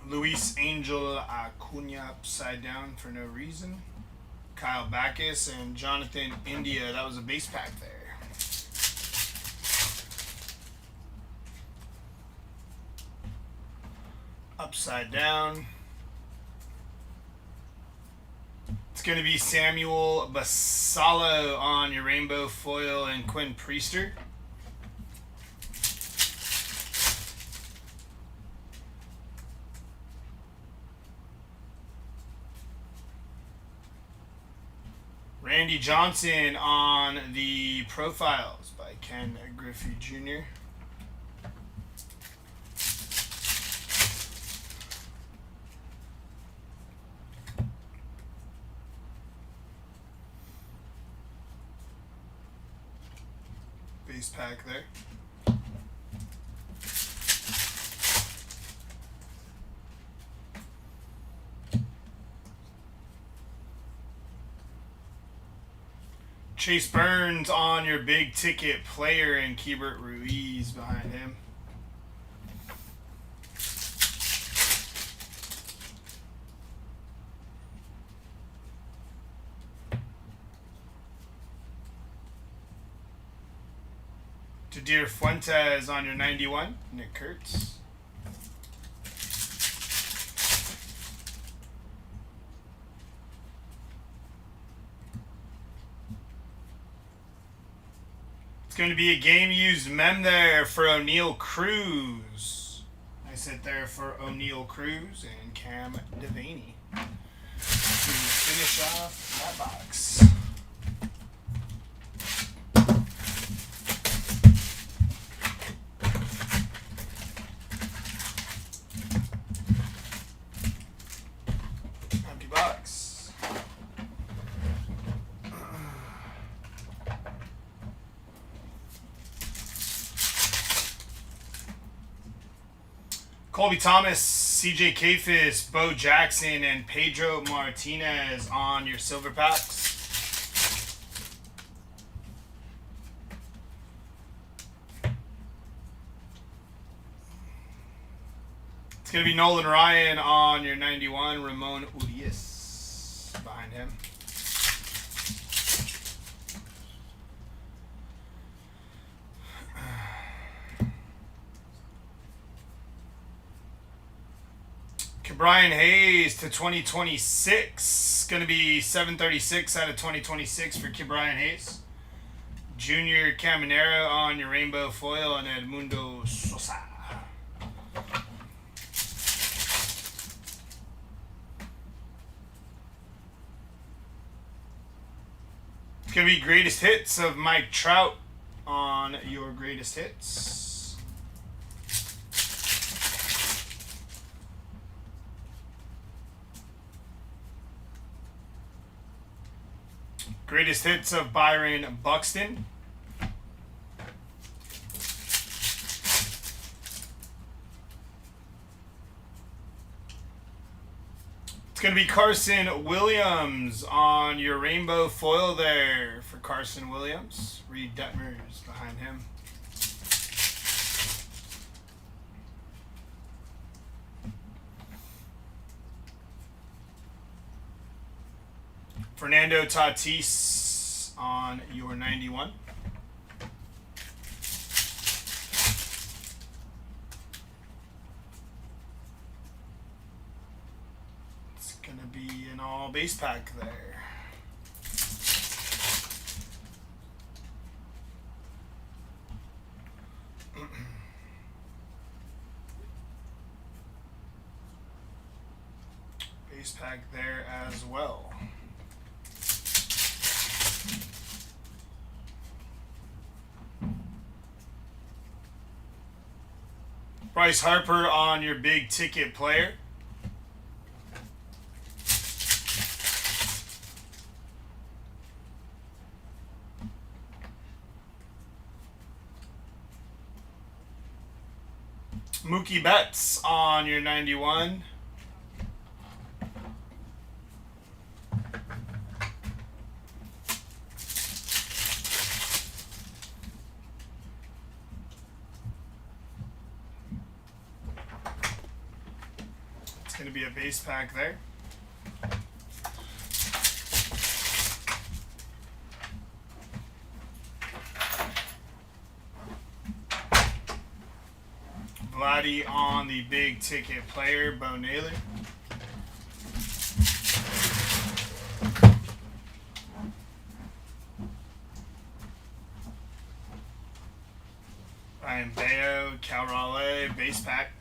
Luis Angel Acuna upside down for no reason. Kyle Backus and Jonathan India. That was a base pack there. Upside down. It's going to be Samuel Basallo on your rainbow foil and Quinn Priester. Randy Johnson on the profiles by Ken Griffey Jr. base pack there. Chase Burns on your big ticket player and Keibert Ruiz behind him. Jadir Fuentes on your 91, Nick Kurtz. It's going to be a game-used mem there for O'Neal Cruz. Nice hit there for O'Neal Cruz and Cam Devaney to finish off that box. Empty box. Colby Thomas, CJ Kafis, Bo Jackson, and Pedro Martinez on your silver packs. It's going to be Nolan Ryan on your 91, Ramon Urias behind him. Brian Hayes to 2026. Going to be 736 out of 2026 for Brian Hayes. Junior Caminero on your rainbow foil and Edmundo Sosa. It's going to be greatest hits of Mike Trout on your greatest hits. Greatest hits of Byron Buxton. It's going to be Carson Williams on your rainbow foil there for Carson Williams. Reed Detmers behind him. Fernando Tatis on your 91. It's going to be an all base pack there. Base pack there as well. Bryce Harper on your big ticket player. Mookie Betts on your 91. Going to be a base pack there. Vladdy on the big ticket player, Bo Naylor. Ryan Bayo, Cal Raleigh, base pack.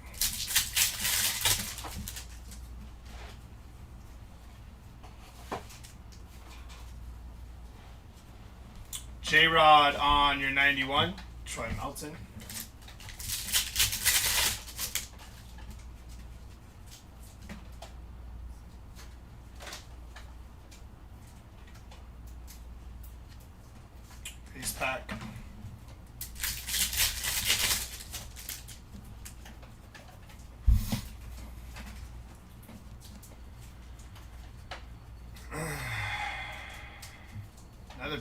J-Rod on your 91, Troy Melton. Base pack.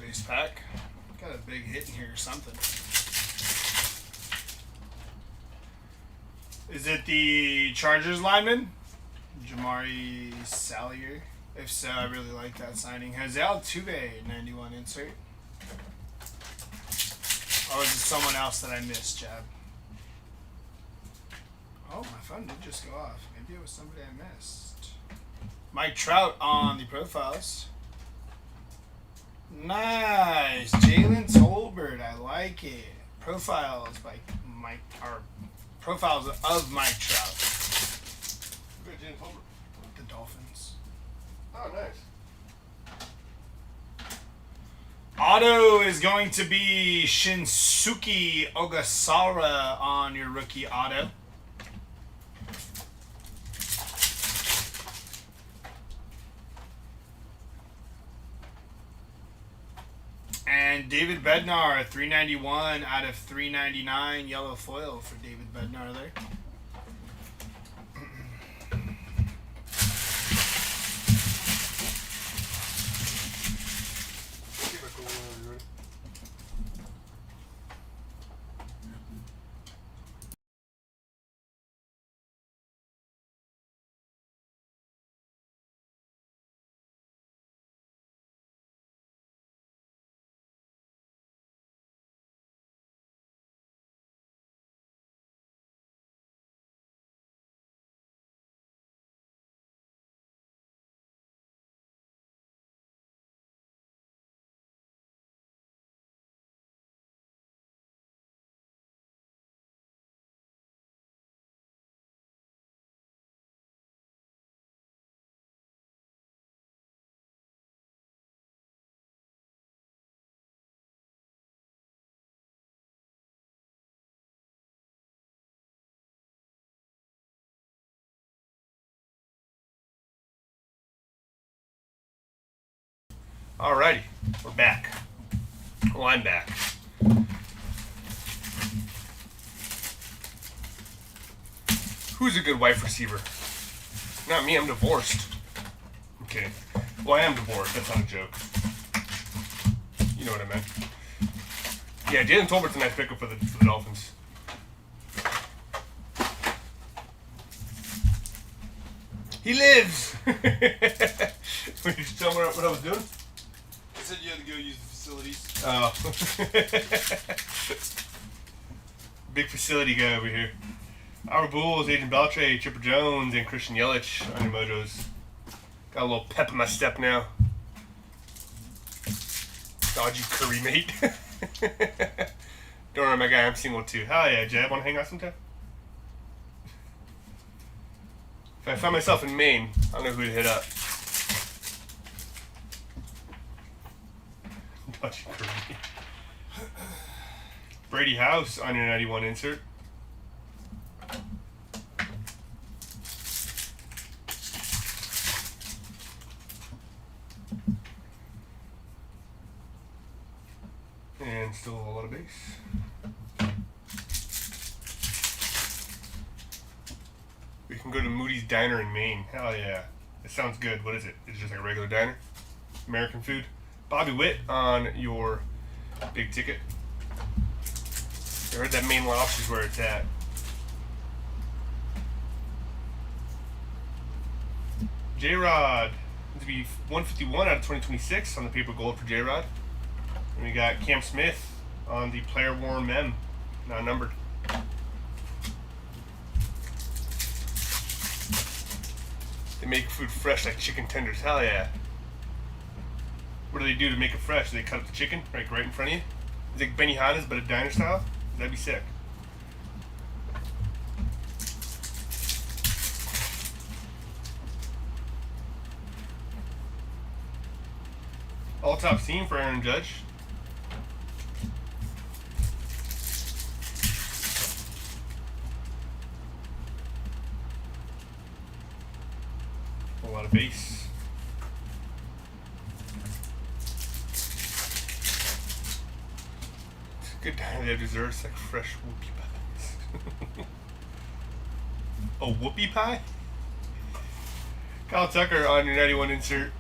base pack. Got a big hit in here or something. Is it the Chargers lineman? Jamari Salyer? If so, I really like that signing. Jose Altuve, 91 insert. Or is it someone else that I missed, Jab? Oh, my phone did just go off. Maybe it was somebody I missed. Mike Trout on the profiles. Nice. Jalen Tolbert. I like it. Profiles by Mike, or profiles of Mike Trout. Good, Jalen Tolbert. The Dolphins. Oh, nice. Auto is going to be Shinsuke Ogasawara on your rookie auto. And David Bednar, 391 out of 399, yellow foil for David Bednar there. Alrighty, we're back. Well, I'm back. Who's a good wife receiver? Not me, I'm divorced. I'm kidding. Well, I am divorced, that's not a joke. You know what I meant. Yeah, Jalen Tolbert's a nice pickup for the Dolphins. He lives! Did you tell me what I was doing? I said you had to go use the facilities. Oh. Big facility guy over here. Our Bulls, Agent Beltre, Chipper Jones, and Christian Yelich on your mojos. Got a little pep in my step now. Dodgy Curry, mate. Don't worry, my guy, I'm single too. Hell yeah, Jab, wanna hang out sometime? If I find myself in Maine, I don't know who to hit up. Dodgy Curry. Brady House on your 91 insert. And still a lot of base. We can go to Moody's Diner in Maine. Hell yeah. It sounds good. What is it? It's just like a regular diner? American food? Bobby Witt on your big ticket. I heard that Maine Lobster's where it's at. J-Rod. It's going to be 151 out of 2026 on the paper gold for J-Rod. And we got Cam Smith on the player worn mem, not numbered. They make food fresh like chicken tenders. Hell yeah. What do they do to make it fresh? Do they cut up the chicken right in front of you? It's like Benihana's but a diner style? That'd be sick. All top team for Aaron Judge. A lot of base. It's a good diner. They have desserts like fresh whoopie pies. Oh, whoopie pie? Kyle Tucker on your 91 insert.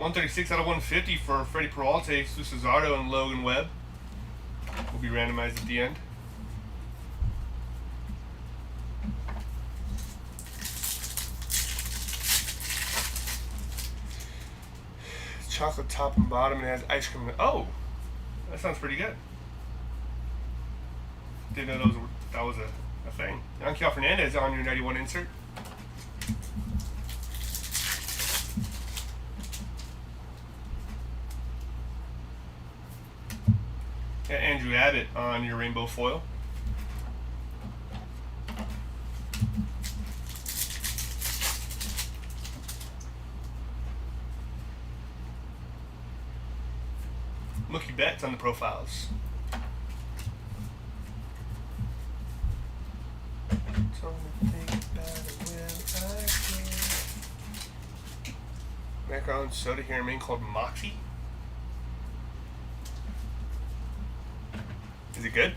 136 out of 150 for Freddie Peralta, Susizardo, and Logan Webb. Will be randomized at the end. It's chocolate top and bottom and it has ice cream. Oh, that sounds pretty good. Didn't know that was a thing. Angel Fernandez on your 91 insert. Andrew Abbott on your rainbow foil. Mookie Betts on the profiles. Macaron soda here in Maine called Moxie. Is it good?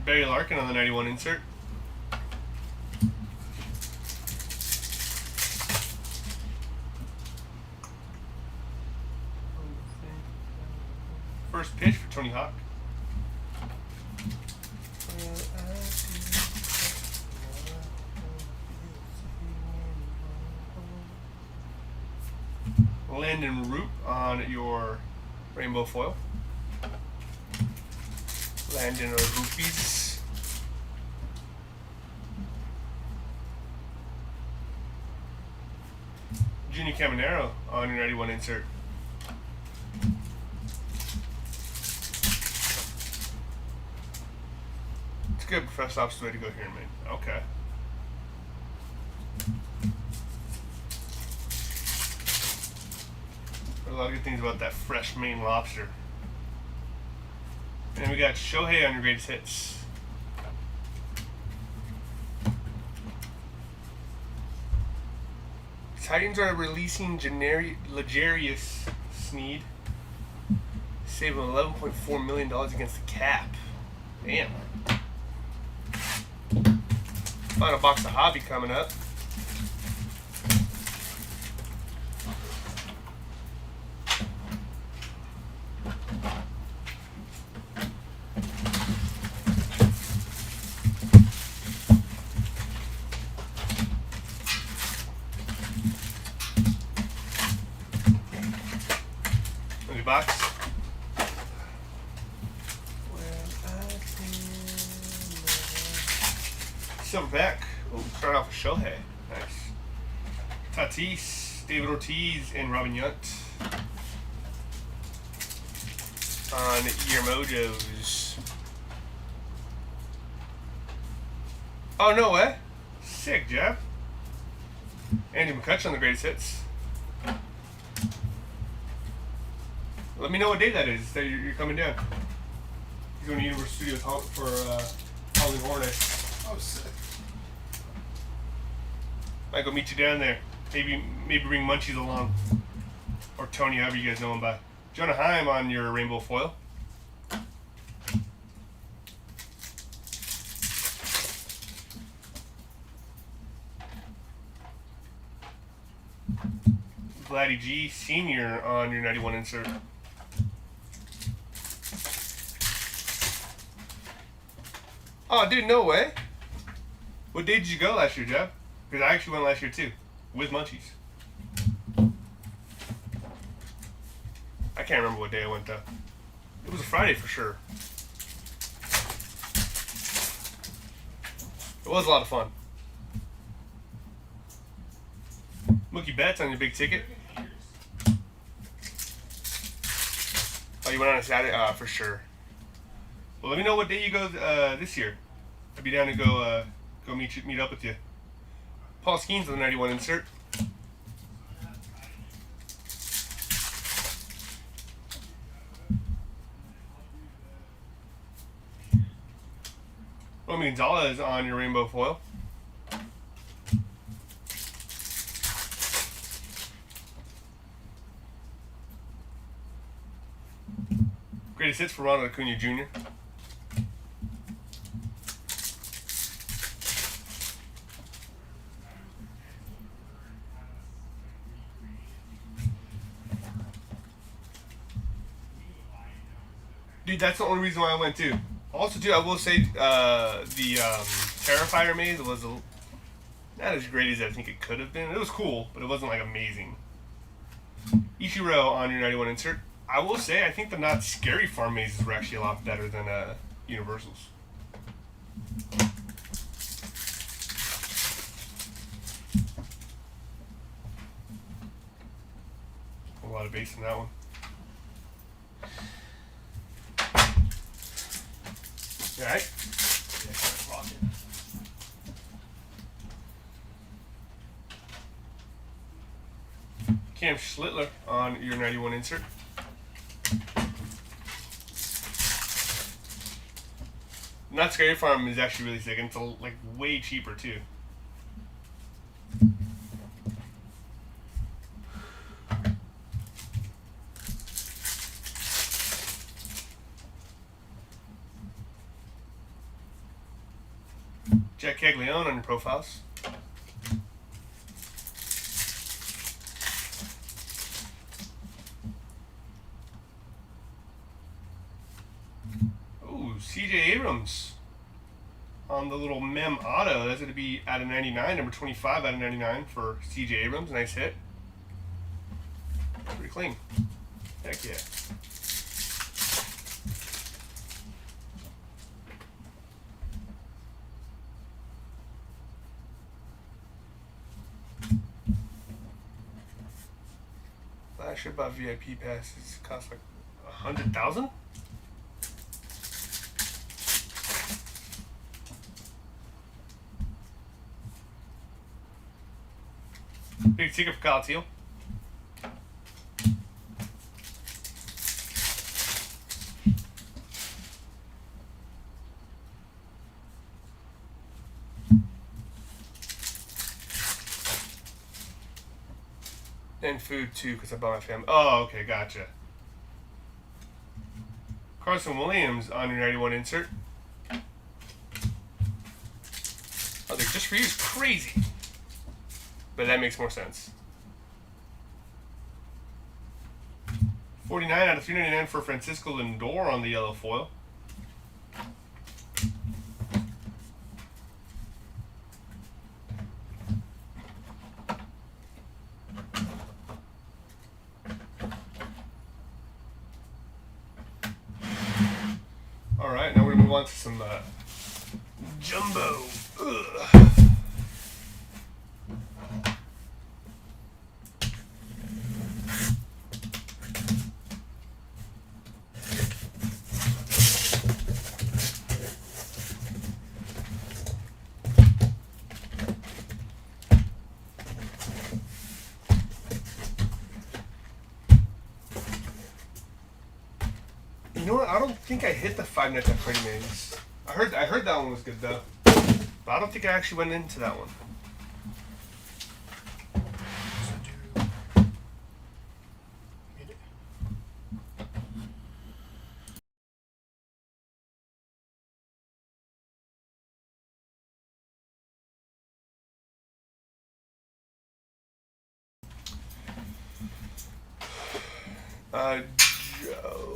Barry Larkin on the 91 insert. First pitch for Tony Hawk. Landon Root on your rainbow foil. Landon Roopies. Junior Caminero on your 91 insert. It's good. Fresh op's the way to go here, man. Okay. A lot of good things about that fresh Maine lobster. And we got Shohei on your greatest hits. Titans are releasing Legarius Sneed. Save him $11.4 million against the cap. Damn. Final box of Hobby coming up. Box. Silverback. Oh, start off with Shohei. Nice. Tatis, David Ortiz, and Robin Yount on your mojos. Oh, no way. Sick, Jeff. Andy McCutcheon on the greatest hits. Let me know what day that is that you're coming down. He's going to Universal Studios for Halloween Horror Nights. Oh, sick. Might go meet you down there. Maybe bring Munchies along. Or Tony, however you guys know him by. Jonah Heim on your rainbow foil. Vladdy G Sr. on your 91 insert. Oh, dude, no way. What day did you go last year, Jeff? Because I actually went last year, too. With Munchies. I can't remember what day I went, though. It was a Friday for sure. It was a lot of fun. Mookie Betts on your big ticket. Oh, you went on a Saturday? For sure. Well, let me know what day you go this year. I'd be down to go meet up with you. Paul Skeens on the 91 insert. Romy Gonzalez on your rainbow foil. Greatest hits for Ronald Acuna Jr. Dude, that's the only reason why I went too. Also, too, I will say the Terrifier maze was not as great as I think it could have been. It was cool, but it wasn't like amazing. Ichiro on your 91 insert. I will say I think the Not Scary Farm mazes were actually a lot better than Universal's. A lot of bass in that one. Alright. Cam Schlittler on your 91 insert. Not Scary Farm is actually really sick, and it's like way cheaper too. Jack Caglione on your profiles. Ooh, CJ Abrams on the little Mem Auto. That's going to be out of 99, number 25 out of 99 for CJ Abrams. Nice hit. Pretty clean. Heck yeah. I should buy VIP passes. Cost like 100,000. Big ticket for Kyle Teal. And food too, because I bought my family. Oh, okay, gotcha. Carson Williams on your 91 insert. Oh, they're just for you is crazy. But that makes more sense. 49 out of 399 for Francisco Lindor on the yellow foil. Alright, now we're going to move on to some jumbo. Ugh. You know what? I don't think I hit the Five Nights at Freddy's maze. I heard that one was good though, but I don't think I actually went into that one. Joe.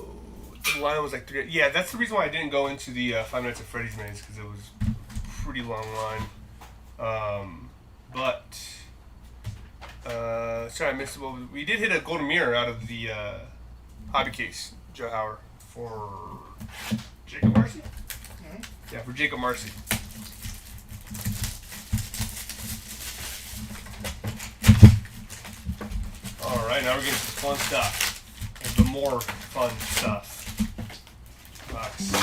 The line was like 3. Yeah, that's the reason why I didn't go into the Five Nights at Freddy's maze, because it was a pretty long line. Sorry, I missed it. Well, we did hit a golden mirror out of the hobby case, Joe Hauer, for Jacob Marcy? Mm-hmm. Yeah, for Jacob Marcy. Alright, now we're getting some fun stuff. And the more fun stuff. Box.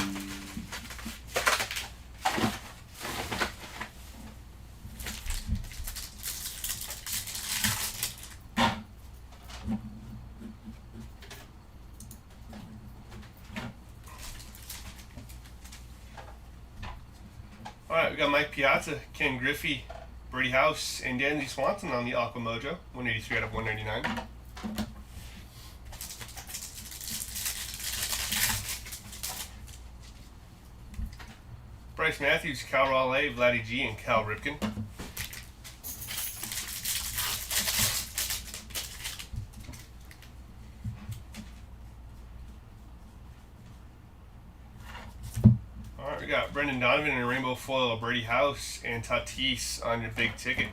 Alright, we got Mike Piazza, Ken Griffey, Brady House, and Danzy Swanson on the Aqua Mojo, 183 out of 199. Bryce Matthews, Cal Raleigh, Vladdy G, and Cal Ripken. got Brendan Donovan in a rainbow foil, Brady House, and Tatis on your big ticket.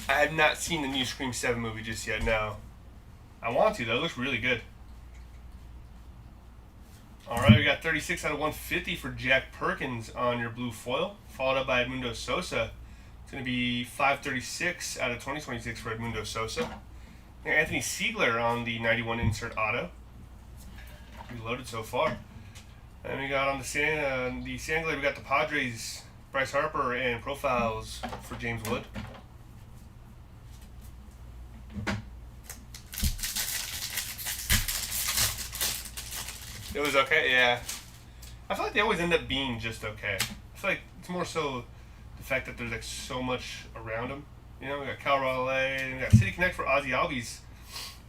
I have not seen the new Scream 7 movie just yet, no. I want to, though. It looks really good. Alright, we got 36 out of 150 for Jack Perkins on your blue foil, followed up by Edmundo Sosa. It's going to be 536 out of 2026 for Edmundo Sosa. And Anthony Siegler on the 91 insert auto. Reloaded so far. And we got on the Sangler, we got the Padres, Bryce Harper, and profiles for James Wood. It was okay, yeah. I feel like they always end up being just okay. I feel like it's more so the fact that there's like so much around them. You know, we got Cal Raleigh, we got City Connect for Ozzy Albies.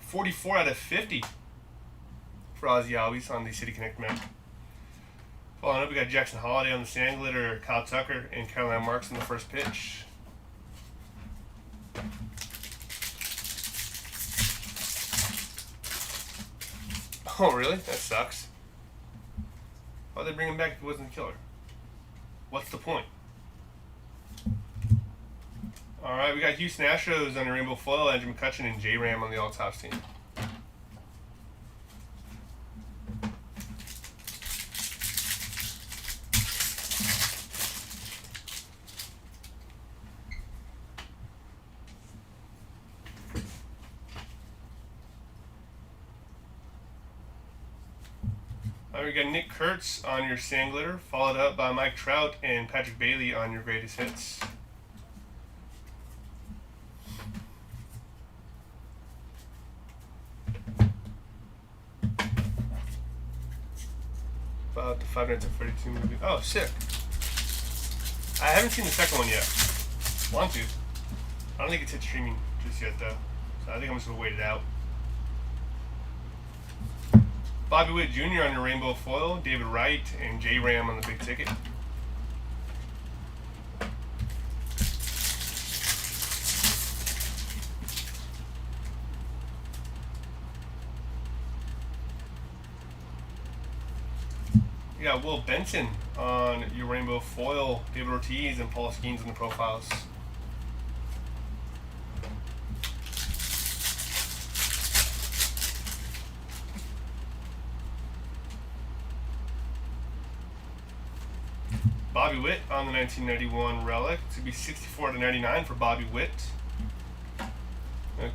44 out of 50 for Ozzy Albies on the City Connect map. Following up, we got Jackson Holiday on the Sand Glitter, Kyle Tucker, and Caroline Marks in the first pitch. Oh, really? That sucks. Why'd they bring him back if he wasn't the killer? What's the point? Alright, we got Houston Astros on the rainbow foil, Andrew McCutcheon and J-Ram on the all-tops team. We got Nick Kurtz on your Sand Glitter, followed up by Mike Trout and Patrick Bailey on your greatest hits. About the 5 Nights at Freddy 2 movie. Oh, sick. I haven't seen the second one yet. Want to. I don't think it's hit streaming just yet, though. So I think I'm just going to wait it out. Bobby Witt Jr. on your rainbow foil, David Wright, and J-Ram on the big ticket. You got Will Benson on your rainbow foil, David Ortiz, and Paul Skeens in the profiles. Bobby Witt on the 1991 relic. It's going to be 64 to 99 for Bobby Witt.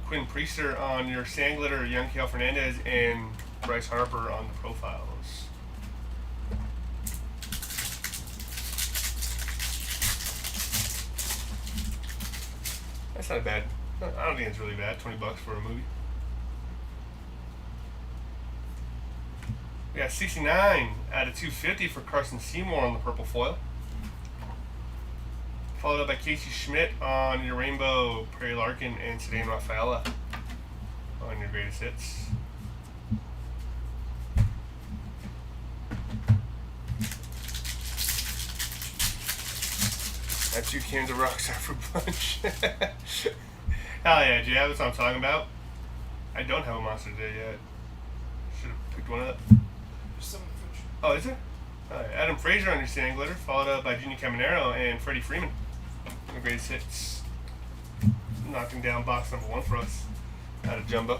Quinn Priester on your Sand Glitter, Yanquiel Fernandez, and Bryce Harper on the profiles. That's not bad. I don't think it's really bad. $20 for a movie. We got 69 out of 250 for Carson Seymour on the purple foil. Followed up by Casey Schmidt on your rainbow, Perry Larkin, and Ceddanne Rafaela on your greatest hits. Got 2 cans of Rockstar for lunch. Hell yeah, Jay, that's what I'm talking about. I don't have a Monster Day yet. Should have picked one up. Oh, is there? Adam Frazier on your Sand Glitter, followed up by Junior Caminero and Freddie Freeman. The greatest hits. Knocking down box number 1 for us out of Jumbo.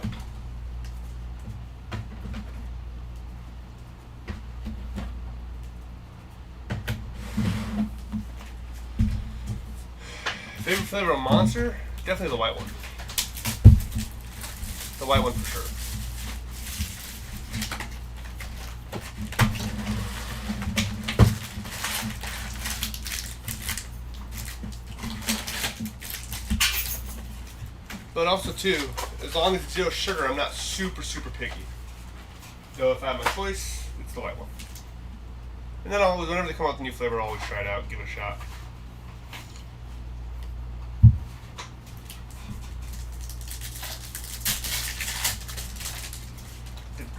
Favorite flavor of Monster? Definitely the white one. The white one for sure. But also too, as long as it's 0 sugar, I'm not super picky. So if I have my choice, it's the white one. And then always, whenever they come out with a new flavor, I'll always try it out, give it a shot.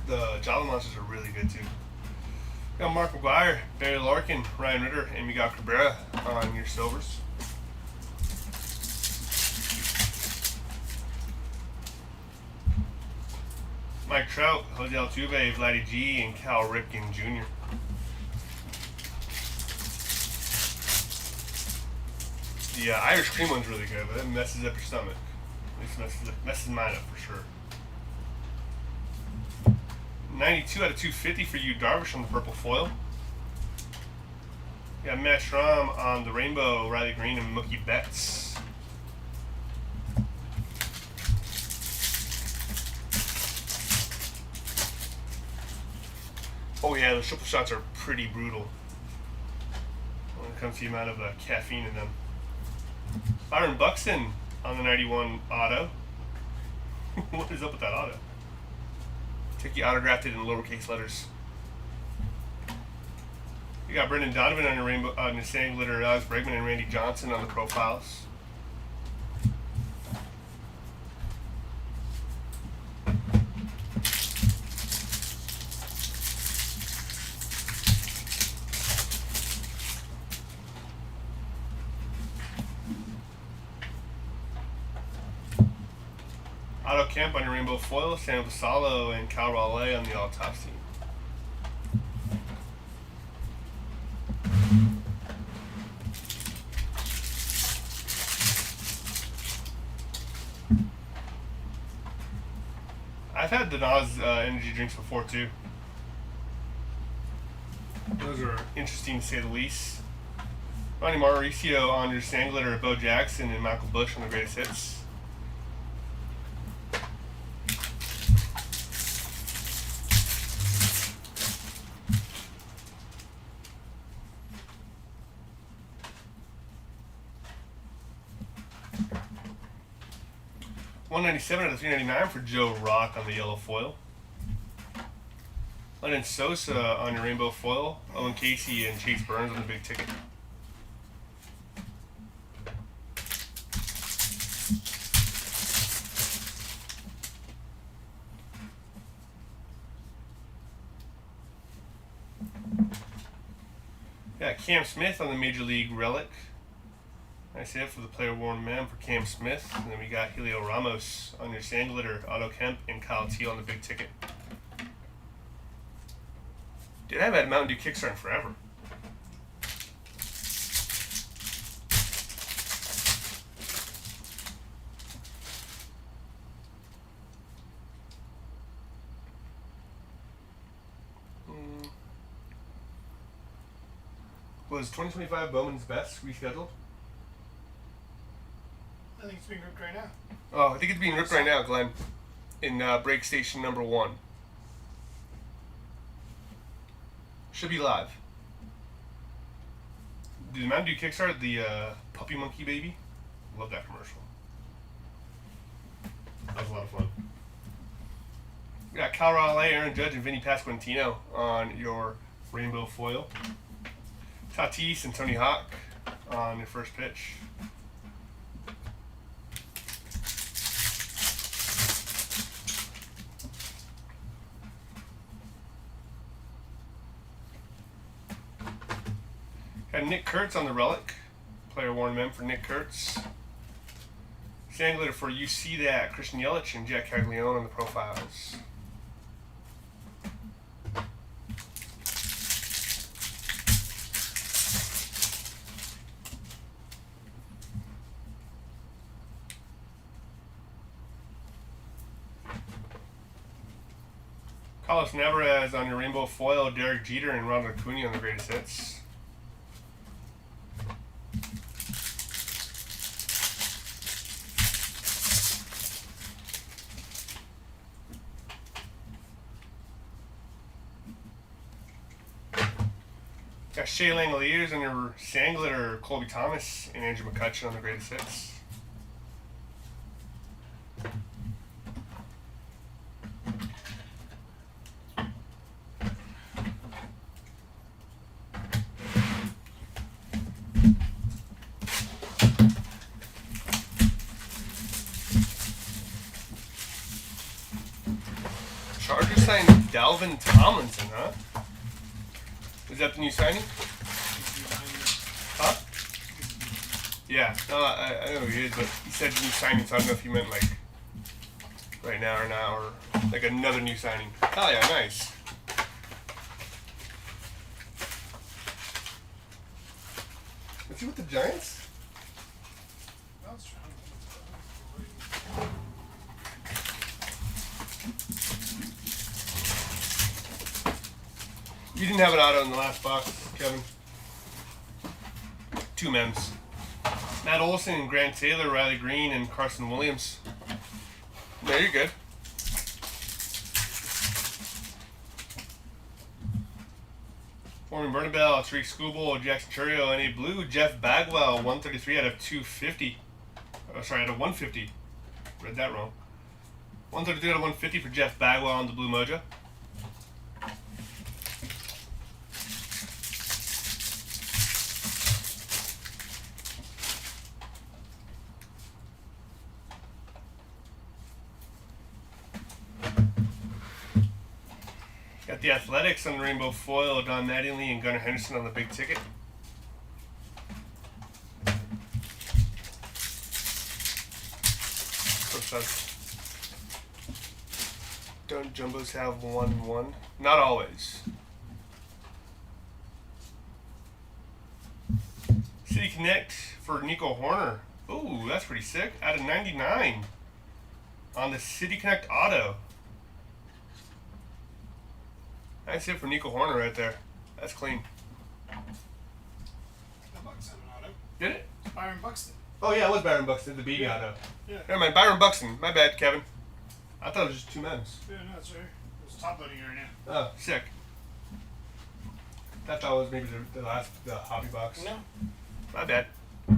The Java Monsters are really good too. We got Mark McGuire, Barry Larkin, Ryan Ritter, and Miguel Cabrera on your silvers. Mike Trout, Jose Altuve, Vladdy G, and Cal Ripken Jr. The Irish cream one's really good, but it messes up your stomach. At least messes mine up for sure. 92 out of 250 for you, Darvish, on the purple foil. You got Matt Strom on the rainbow, Riley Green, and Mookie Betts. Oh yeah, those triple shots are pretty brutal when it comes to the amount of caffeine in them. Byron Buxton on the 91 auto. What is up with that auto? Take you autographed it in lowercase letters. You got Brendan Donovan on your rainbow, your sand glitter, Alex Bregman and Randy Johnson on the profiles. Otto Kemp on your rainbow foil, Sam Vassallo and Cal Raleigh on the all-tops team. I've had the Nas energy drinks before too. Those are interesting to say the least. Ronnie Mauricio on your sand glitter, Bo Jackson and Michael Bush on the greatest hits. $197 out of $399 for Joe Rock on the yellow foil. Lennon Sosa on your rainbow foil. Owen Casey and Chase Burns on the big ticket. Got Cam Smith on the Major League Relic. Nice hit for the player worn mem for Cam Smith. And then we got Helio Ramos on your sand glitter, Otto Kemp, and Kyle Teal on the big ticket. Dude, I haven't had Mountain Dew Kickstart in forever. Was 2025 Bowman's Best rescheduled? I think it's being ripped right now. Oh, I think it's being ripped right now, Glenn. In break station number 1. Should be live. Did Mountain Dew Kickstart the Puppy Monkey Baby? Love that commercial. That was a lot of fun. We got Cal Raleigh, Aaron Judge, and Vinny Pasquantino on your rainbow foil. Tatis and Tony Hawk on your first pitch. Got Nick Kurtz on the relic. Player worn mem for Nick Kurtz. Sand glitter for You See That, Christian Yelich and Jack Caglione on the profiles. Carlos Nevarez on your rainbow foil, Derek Jeter and Ronald Acuna on the greatest hits. Got Shea Langoliers on your sand glitter, Colby Thomas and Andrew McCutcheon on the greatest hits. Chargers signed Dalvin Tomlinson, huh? Is that the new signing? Huh? Yeah, no, I know who he is, but he said new signing, so I don't know if he meant like right now or now or Like another new signing. Oh yeah, nice. Is he with the Giants? You didn't have an auto in the last box, Kevin. 2 mems. Matt Olson, Grant Taylor, Riley Green, and Carson Williams. No, you're good. Warren Bernabell, Tariq Skubal, Jackson Churio, and a blue Jeff Bagwell, 133 out of 250. Oh, sorry, out of 150. Read that wrong. 133 out of 150 for Jeff Bagwell on the Blue Mojo. Got the Athletics on the Rainbow Foil, Don Mattingly and Gunnar Henderson on the big ticket. Don't jumbos have 1-1? Not always. City Connect for Nico Horner. Ooh, that's pretty sick. Out of 99 on the City Connect Auto. Nice hit for Nico Horner right there. That's clean. Did it? Byron Buxton. Oh yeah, it was Byron Buxton, the BB auto. Yeah. Never mind, Byron Buxton. My bad, Kevin. I thought it was just 2 mems. Yeah, no, that's right. It's top loading right now. Oh, sick. I thought that was maybe the hobby box. No. My bad.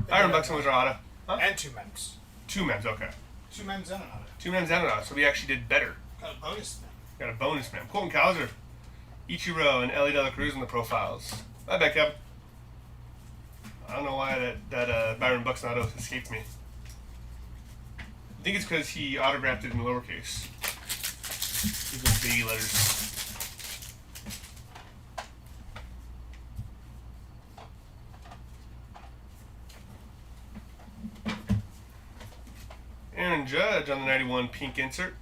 Byron Buxton was our auto. Huh? And 2 mems. 2 mems, okay. 2 mems and an auto. 2 mems and an auto, so we actually did better. Got a bonus mem. Got a bonus mem. Colton Cowser, Ichiro, and Ellie De La Cruz in the profiles. My bad, Kevin. I don't know why that Byron Buxton auto escaped me. I think it's because he autographed it in lowercase. These little baby letters. Aaron Judge on the 91 pink insert.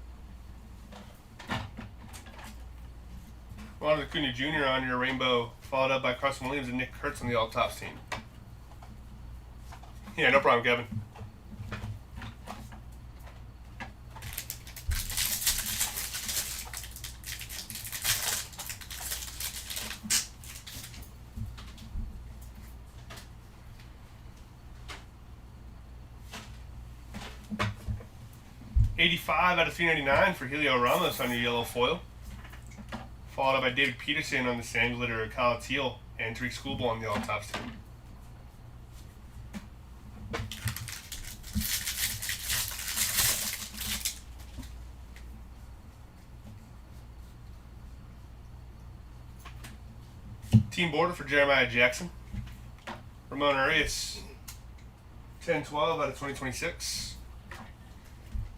Ronald Acuna Jr. on your rainbow, followed up by Carson Williams and Nick Kurtz on the all tops team. Yeah, no problem, Kevin. $85 out of $399 for Helio Ramos on your yellow foil. Followed up by David Peterson on the sand glitter, Kyle Teal, and Tariq Skubal on the all tops team. Team border for Jeremiah Jackson. Ramon Arias, 10-12 out of 2026.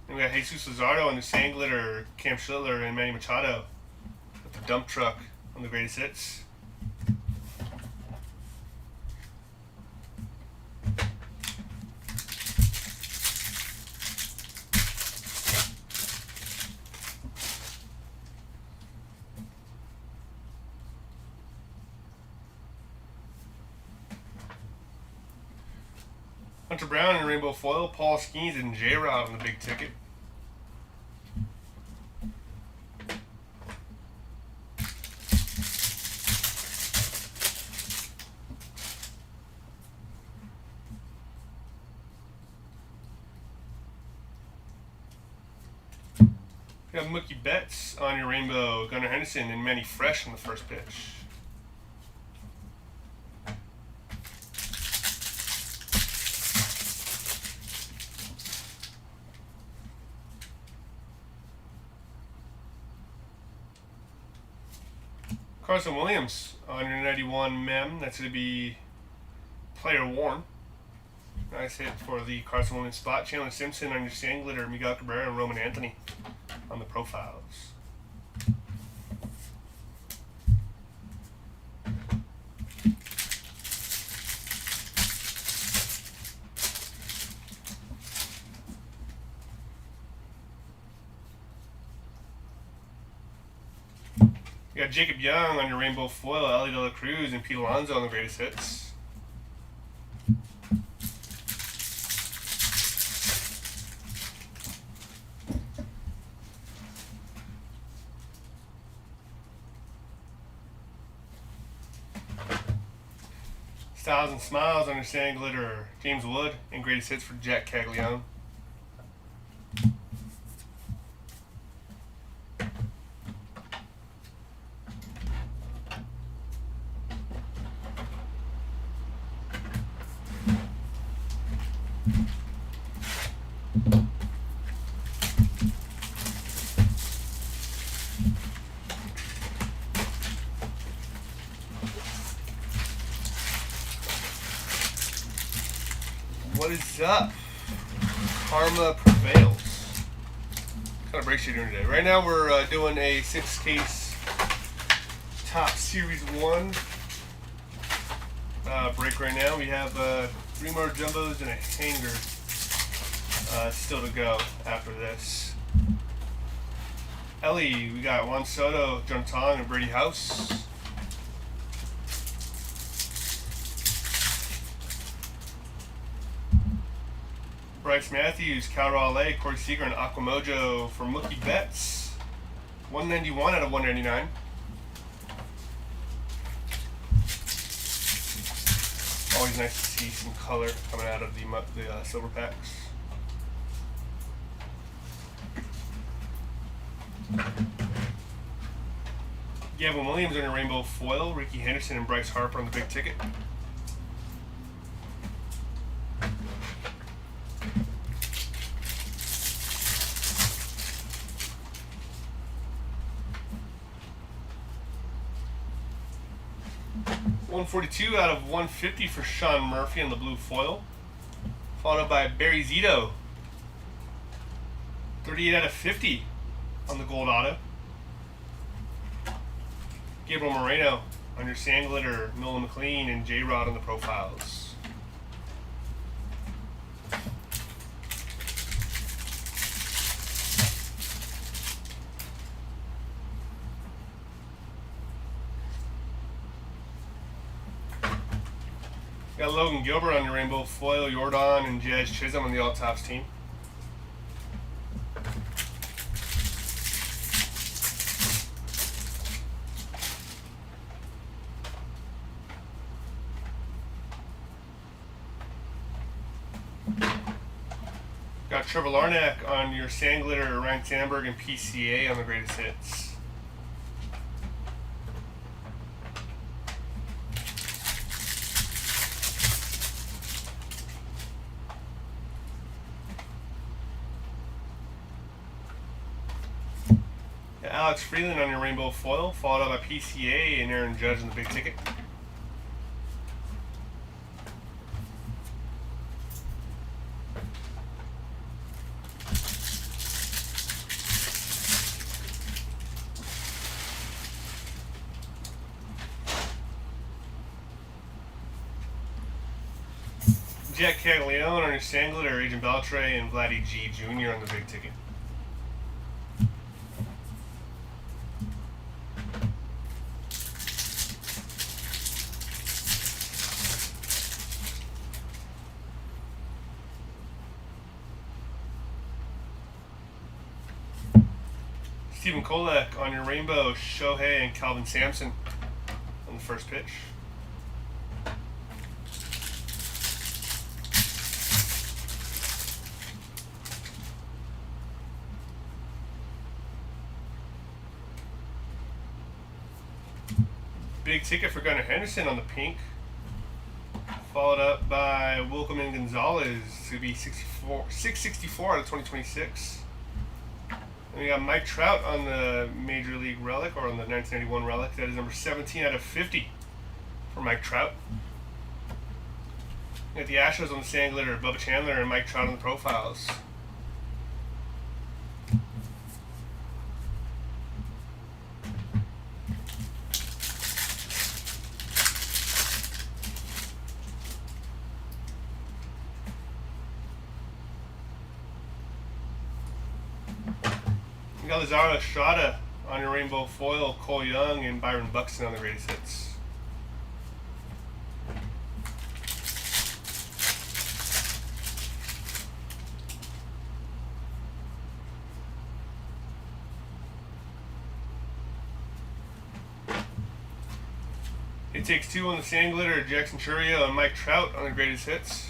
And we got Jesus Luzardo on the sand glitter, Cam Schlittler, and Manny Machado with the dump truck on the greatest hits. Hunter Brown in rainbow foil, Paul Skeens and J-Rod on the big ticket. We have Mookie Betts on your rainbow, Gunnar Henderson and Manny Fresh on the first pitch. Carson Williams on your 91 mem. That's going to be player worn. Nice hit for the Carson Williams spot. Chandler Simpson on your sand glitter. Miguel Cabrera and Roman Anthony on the profiles. We got Jacob Young on your rainbow foil, Ellie De La Cruz, and Pete Alonso on the greatest hits. Styles and Smiles on your sand glitter, James Wood, and greatest hits for Jack Caglione. What is up? Karma prevails. What kind of breaks you doing today? Right now we're doing a 6-case top series 1 break right now. We have 3 more jumbos and a hanger still to go after this. Ellie, we got Juan Soto, John Tong, and Brady House. Bryce Matthews, Cal Raleigh, Corey Seager, and Aquamojo for Mookie Betts. 191 out of 199. Always nice to see some color coming out of the silver packs. Gavin Williams on your rainbow foil, Ricky Henderson and Bryce Harper on the big ticket. $142 out of 150 for Sean Murphy on the blue foil, followed by Barry Zito. 38 out of 50 on the gold auto. Gabriel Moreno on your sand glitter, Nolan McLean, and J-Rod on the profiles. Got Logan Gilbert on your rainbow foil, Jordan and Jazz Chisholm on the All Tops team. Got Trevor Larnack on your sand glitter, Ryan Sandberg and PCA on the greatest hits. Alex Freeland on your rainbow foil, followed up by PCA and Aaron Judge on the big ticket. Jack Caglione on your sand glitter, Agent Beltre and Vladdy G Jr. on the big ticket. Stephen Kolek on your rainbow, Shohei and Calvin Sampson on the first pitch. Big ticket for Gunnar Henderson on the pink, followed up by Wilkeman Gonzalez to be 664 out of 2026. And we got Mike Trout on the Major League relic, or on the 1991 relic. That is number 17 out of 50 for Mike Trout. We got the Astros on the sand glitter, Bubba Chandler and Mike Trout on the profiles. We got Lazaro Estrada on your rainbow foil, Cole Young and Byron Buxton on the greatest hits. It Takes Two on the sand glitter, Jackson Churio and Mike Trout on the greatest hits.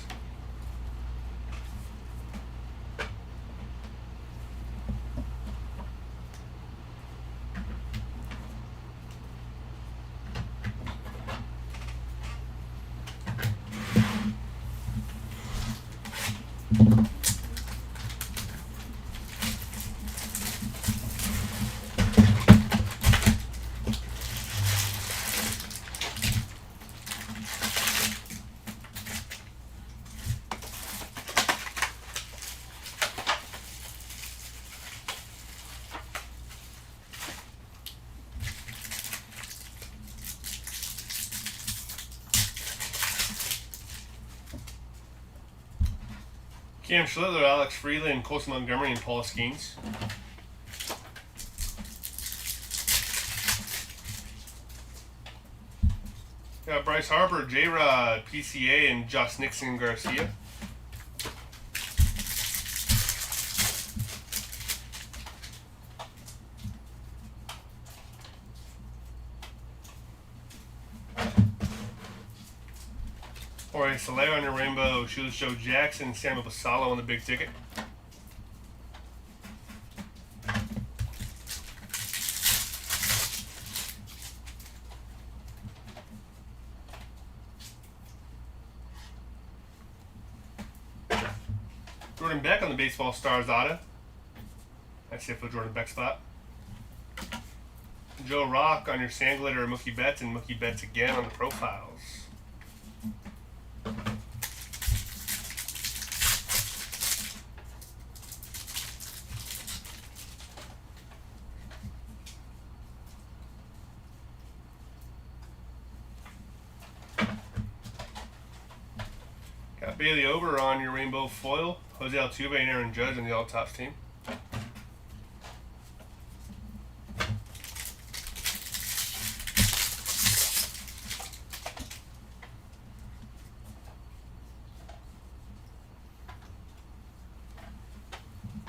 Cam Schlittler, Alex Freeland, Colson Montgomery, and Paul Skeens. Got Bryce Harper, J-Rod, PCA, and Josh Nixon Garcia. Jorge Soler on your rainbow, Shoeless Joe Jackson, Samuel Basalo on the big ticket. Jordan Beck on the Baseball Stars auto. That's it for Jordan Beck spot. Joe Rock on your sand glitter, Mookie Betts, and Mookie Betts again on the profiles. Got Bailey Ober on your rainbow foil, Jose Altuve and Aaron Judge on the All Tops team.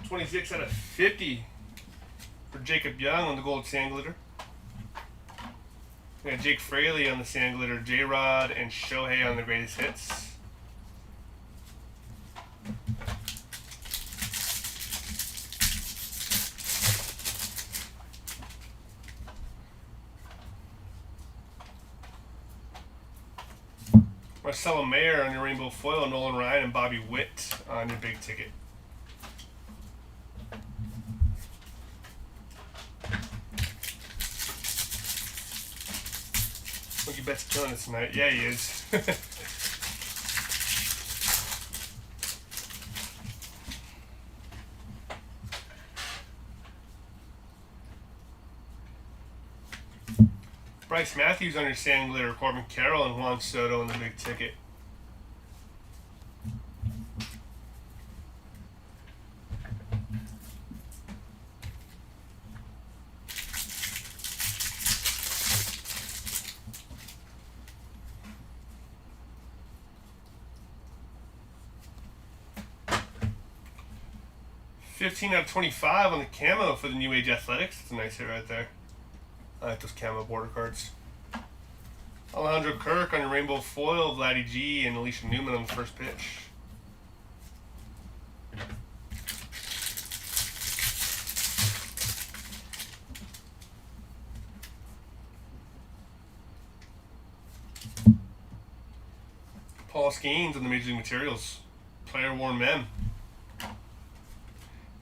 $26 out of $50 for Jacob Young on the gold sand glitter. We got Jake Fraley on the sand glitter, J-Rod and Shohei on the greatest hits. Marcelo Mayer on your rainbow foil, Nolan Ryan and Bobby Witt on your big ticket. Mookie Betts killing us tonight. Yeah, he is. Bryce Matthews on your sand glitter, Corbin Carroll and Juan Soto on the big ticket. $15 out of $25 on the camo for the New Age Athletics. That's a nice hit right there. I like those camo border cards. Alejandro Kirk on your rainbow foil, Vladdy G and Alicia Newman on the first pitch. Paul Skeens on the Major League Materials, player worn mem.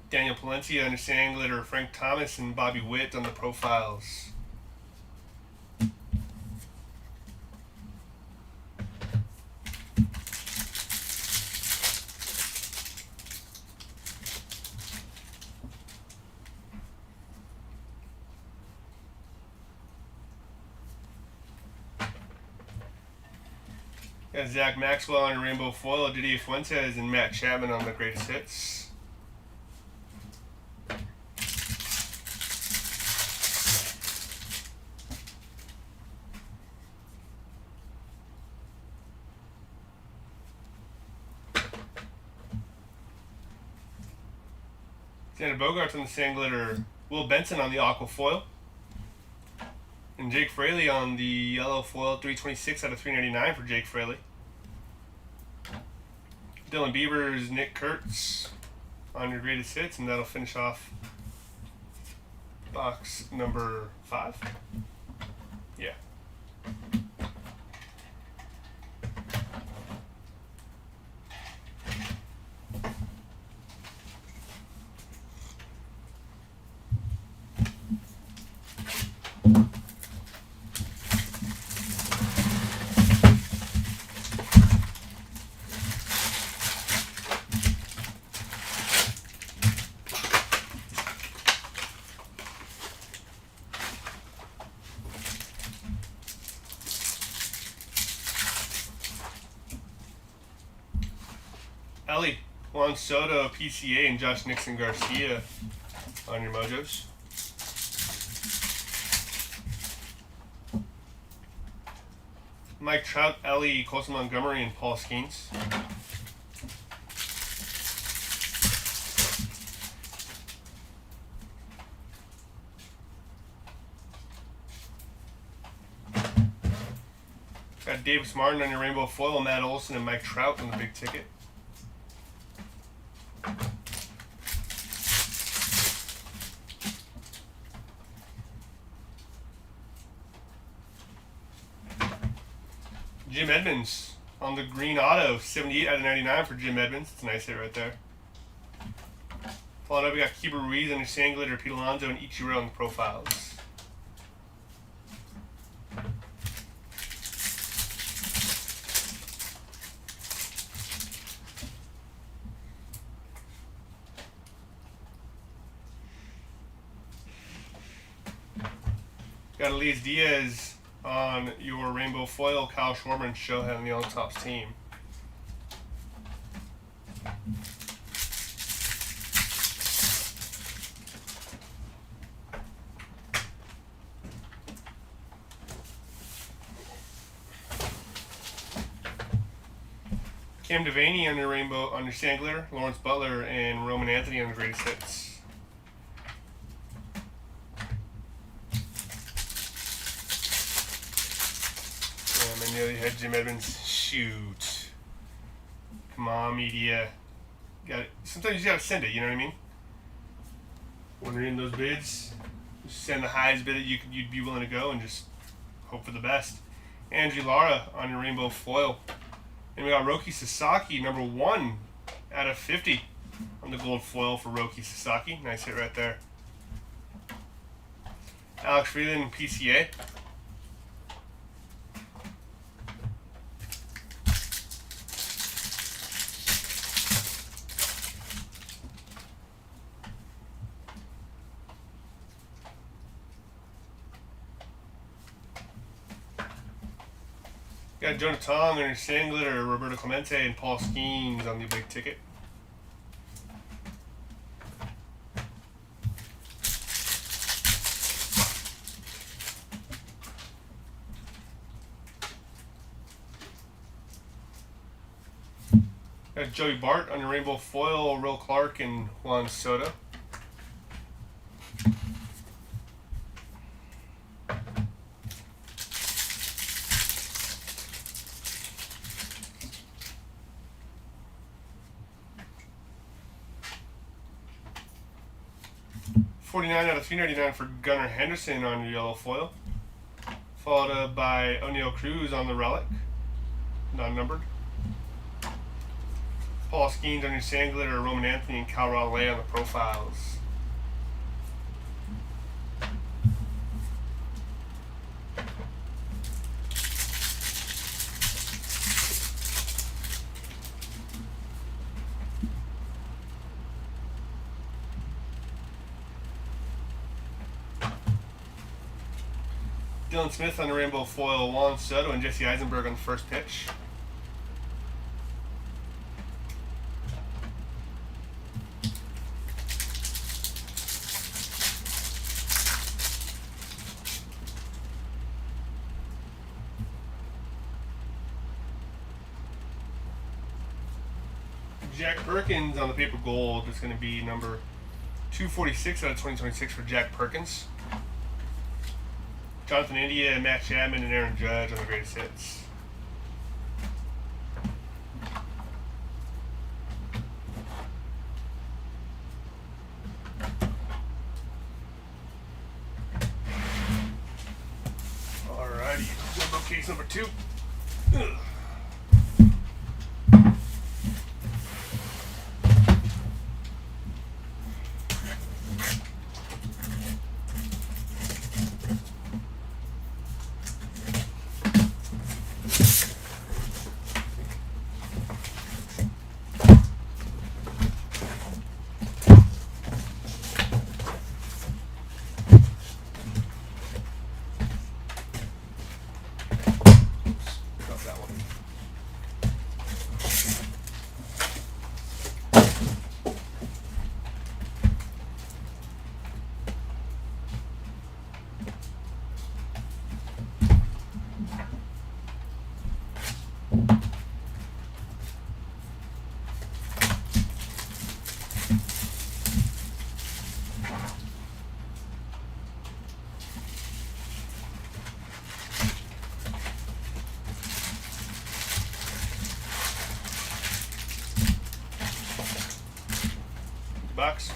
Daniel Palencia on your sand glitter, Frank Thomas and Bobby Witt on the profiles. Got Zach Maxwell on your rainbow foil, Didier Fuentes and Matt Chapman on the greatest hits. Xander Bogaerts on the sand glitter. Will Benson on the aqua foil. And Jake Fraley on the yellow foil, 326 out of 399 for Jake Fraley. Dylan Bieber's Nick Kurtz on your greatest hits, and that'll finish off box number 5. Yeah. Ellie, Juan Soto, PCA, and Josh Nixon Garcia on your mojos. Mike Trout, Ellie, Colson Montgomery, and Paul Skeens. Got Davis Martin on your rainbow foil, Matt Olson, and Mike Trout on the big ticket. Jim Edmonds on the green auto, 78 out of 99 for Jim Edmonds. It's a nice hit right there. Followed up, we got Keeper Ruiz on your sand glitter, Pete Alonso, and Ichiro on the profiles. Got Elias Diaz on your rainbow foil, Kyle Schwarber and Shohei on the On Top's team. Cam Devaney on your rainbow, on your sand glitter, Lawrence Butler and Roman Anthony on the greatest hits. And then you had Jim Edmonds. Shoot. Come on, media. Got it. Sometimes you gotta send it, you know what I mean? When you're in those bids, just send the highest bid that you'd be willing to go and just hope for the best. Angie Lara on your rainbow foil. And we got Roki Sasaki, number 1 out of 50 on the gold foil for Roki Sasaki. Nice hit right there. Alex Freeland, PCA. Got Jonah Tong on your sand glitter, Roberto Clemente, and Paul Skeens on the big ticket. Got Joey Bart on your rainbow foil, Will Clark, and Juan Soto. $49 out of $3.99 for Gunnar Henderson on your yellow foil. Followed up by O'Neal Cruz on the relic, non-numbered. Paul Skeens on your sand glitter, Roman Anthony, and Cal Raleigh on the profiles. Dylan Smith on the rainbow foil, Juan Soto, and Jesse Eisenberg on the first pitch. Jack Perkins on the paper gold is going to be number 246 out of 2026 for Jack Perkins. Jonathan India, Matt Chapman, and Aaron Judge on the greatest hits. Alrighty, jumbo case number 2. Ugh. Box.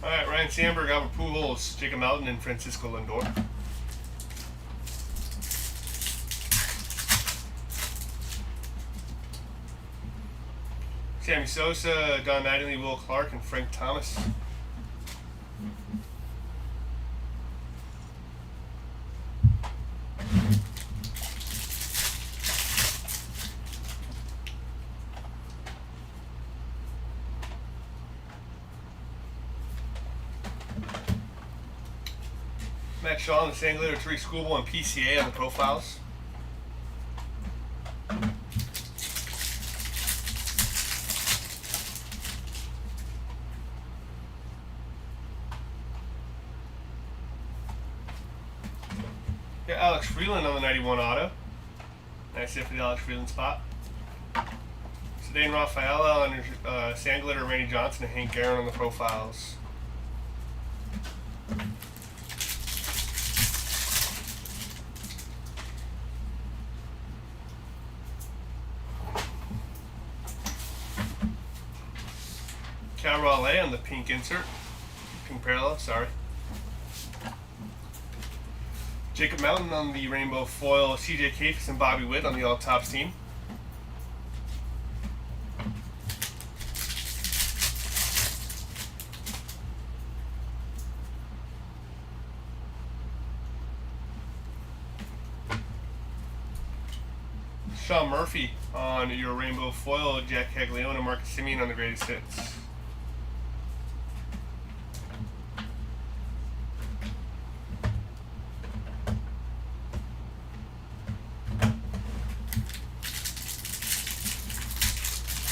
Alright, Ryan Sandberg, Albert Pujols, Jacob Melton, and Francisco Lindor. Sammy Sosa, Don Mattingly, Will Clark, and Frank Thomas. Matt Shaw on the Sangler, Tariq Schoolboy, and PCA on the profiles. Got Alex Freeland on the 91 auto. Nice hit for the Alex Freeland spot. Sedan Rafaela on Sandler, Randy Johnson, and Hank Aaron on the profiles. Cal Raleigh on the pink insert. Pink parallel, sorry. Jacob Melton on the rainbow foil. CJ Kafis and Bobby Witt on the all tops team. Sean Murphy on your rainbow foil. Jack Caglione and Marcus Semien on the greatest hits.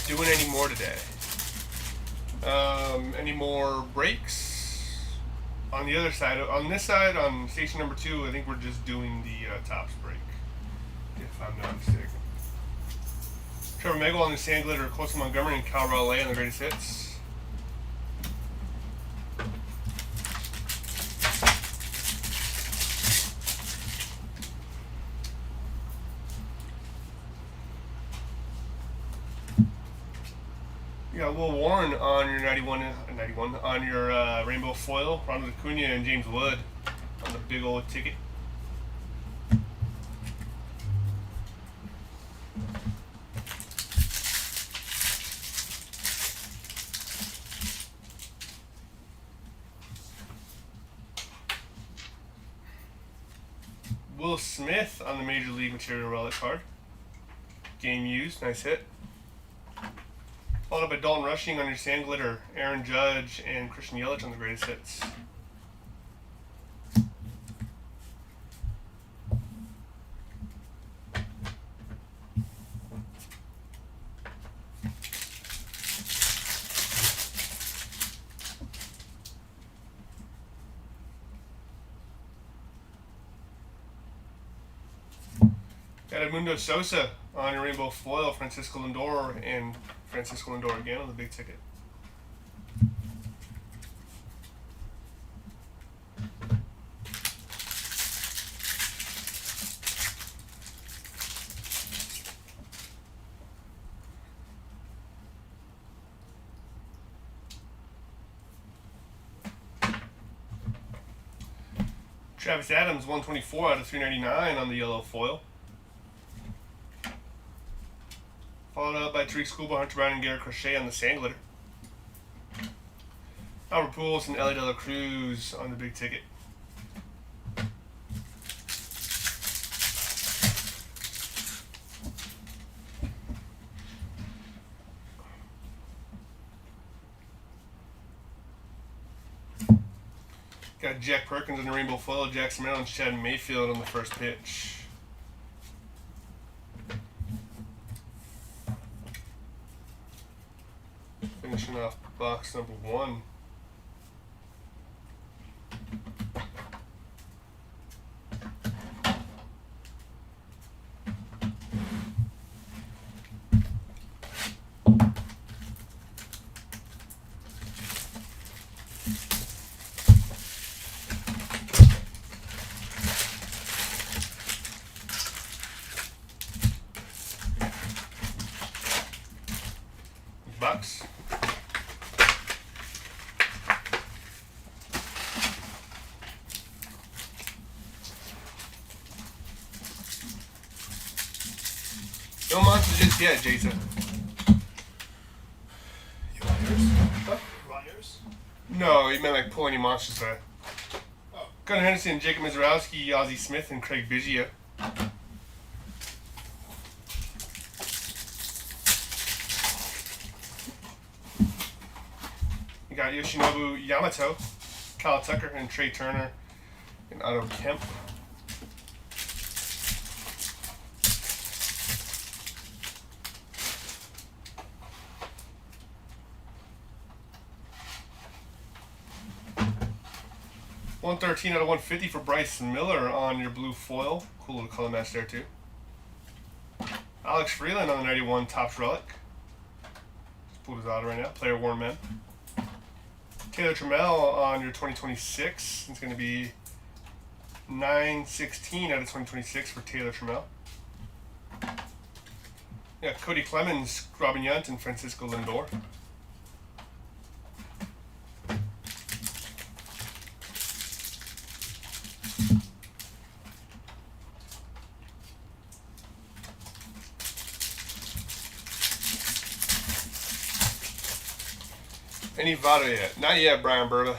Doing any more today? Any more breaks? On the other side, on this side, on station number 2, I think we're just doing the tops break, if I'm not mistaken. Trevor Megal on the Sand Glitter, Close Montgomery, and Cal Raleigh on the greatest hits. You got Will Warren on your 91 on your rainbow foil. Ronald Acuna and James Wood on the big old ticket. Will Smith on the Major League Material Relic card. Game used, nice hit. Followed up by Dalton Rushing on your Sand Glitter, Aaron Judge, and Christian Yelich on the greatest hits. Edmundo Sosa on your rainbow foil, Francisco Lindor, and Francisco Lindor again on the big ticket. Travis Adams, 124 out of 399 on the yellow foil. Followed up by Tariq Schoolboy, Hunter Brown, and Garrett Crochet on the sand glitter. Albert Pujols and Ellie De La Cruz on the big ticket. Got Jack Perkins on the rainbow foil, Jackson Merrill, and Chad Mayfield on the first pitch. Finishing off box number 1. Box. No monsters just yet, Jason. You want yours? Huh? You want yours? No, he meant like pull any monsters there. Oh. Gunnar Henderson, Jacob Mizorowski, Ozzie Smith, and Craig Biggio. You got Yoshinobu Yamato, Kyle Tucker, and Trey Turner, and Otto Kemp. $113 out of $150 for Bryce Miller on your blue foil. Cool little color match there too. Alex Freeland on the 91 Topps Relic. Just pulled his auto right now. Player worn man. Taylor Trammell on your 2026. It's going to be $916 out of 2026 for Taylor Trammell. Yeah, Cody Clemens, Robin Yount, and Francisco Lindor. Any Votto yet? Not yet, Brian Burba.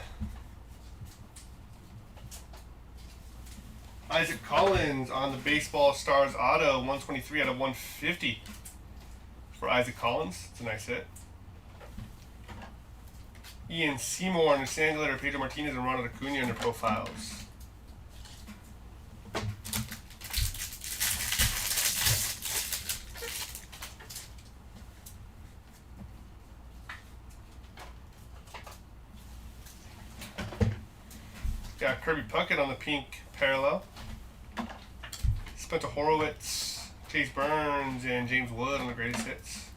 Isaac Collins on the Baseball Stars auto, 123 out of 150 for Isaac Collins. It's a nice hit. Ian Seymour on the sand glitter, Pedro Martinez, and Ronald Acuna in their profiles. Got Kirby Puckett on the pink parallel. Spencer Horowitz, Chase Burns, and James Wood on the greatest hits.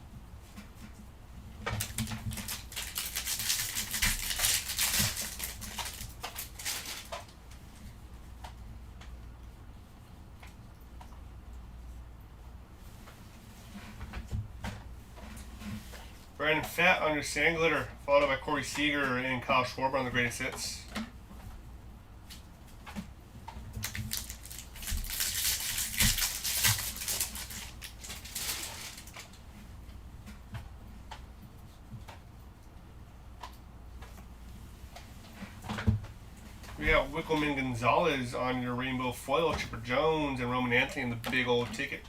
Brandon Pfaadt on your sand glitter, followed by Corey Seager and Kyle Schwarber on the greatest hits. We got Wickelman Gonzalez on your rainbow foil, Chipper Jones, and Roman Anthony in the big old ticket.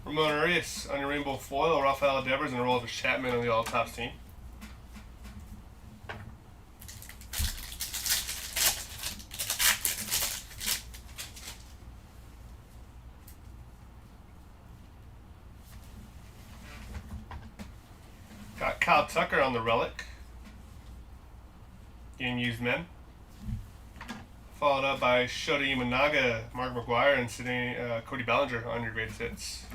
Ramon Arias on your rainbow foil, Rafael Devers, and a roll of Chapman on the all-tops team. Kyle Tucker on the relic. Getting used men. Followed up by Shota Imanaga, Mark McGuire, and sitting Cody Bellinger on your greatest hits.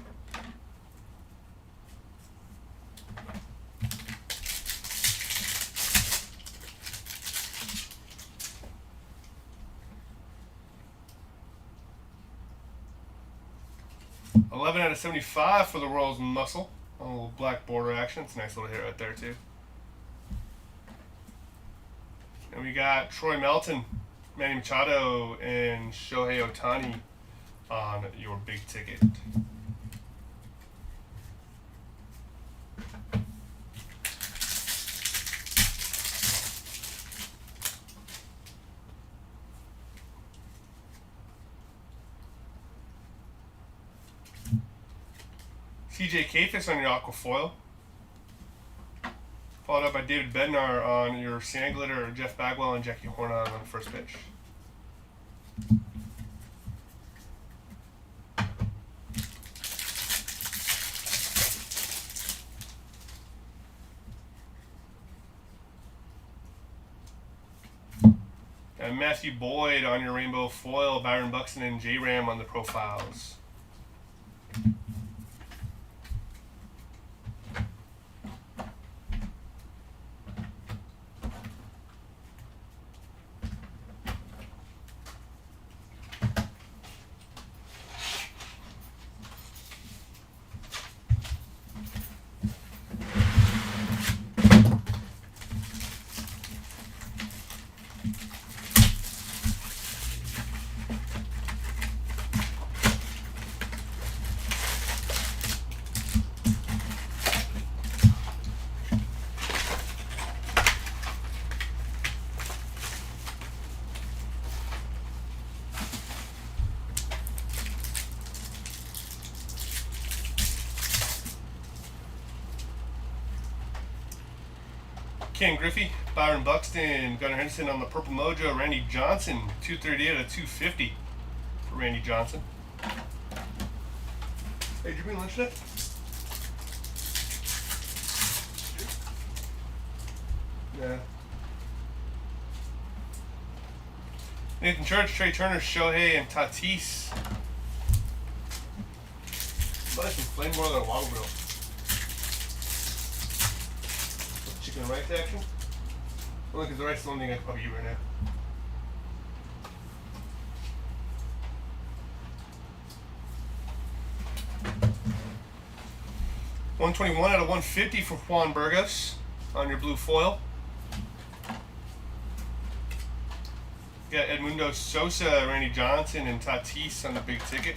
$11 out of $75 for the Royals Muscle. A little black border action. It's a nice little hit right there too. And we got Troy Melton, Manny Machado, and Shohei Ohtani on your big ticket. CJ Kafis on your aqua foil. Followed up by David Bednar on your sand glitter, Jeff Bagwell and Jackie Hornon on the first pitch. And Matthew Boyd on your rainbow foil, Byron Buxton and J-Ram on the profiles. Ken Griffey, Byron Buxton, Gunnar Henderson on the Purple Mojo, Randy Johnson, 238 out of 250 for Randy Johnson. Hey, did you bring lunch today? Yeah. Nathan Church, Trey Turner, Shohei, and Tatis. Buy some flame more than a water grill. Chicken and rice action? Only because the rice is the only thing I can probably eat right now. $121 out of $150 for Juan Burgos on your blue foil. You got Edmundo Sosa, Randy Johnson, and Tatis on the big ticket.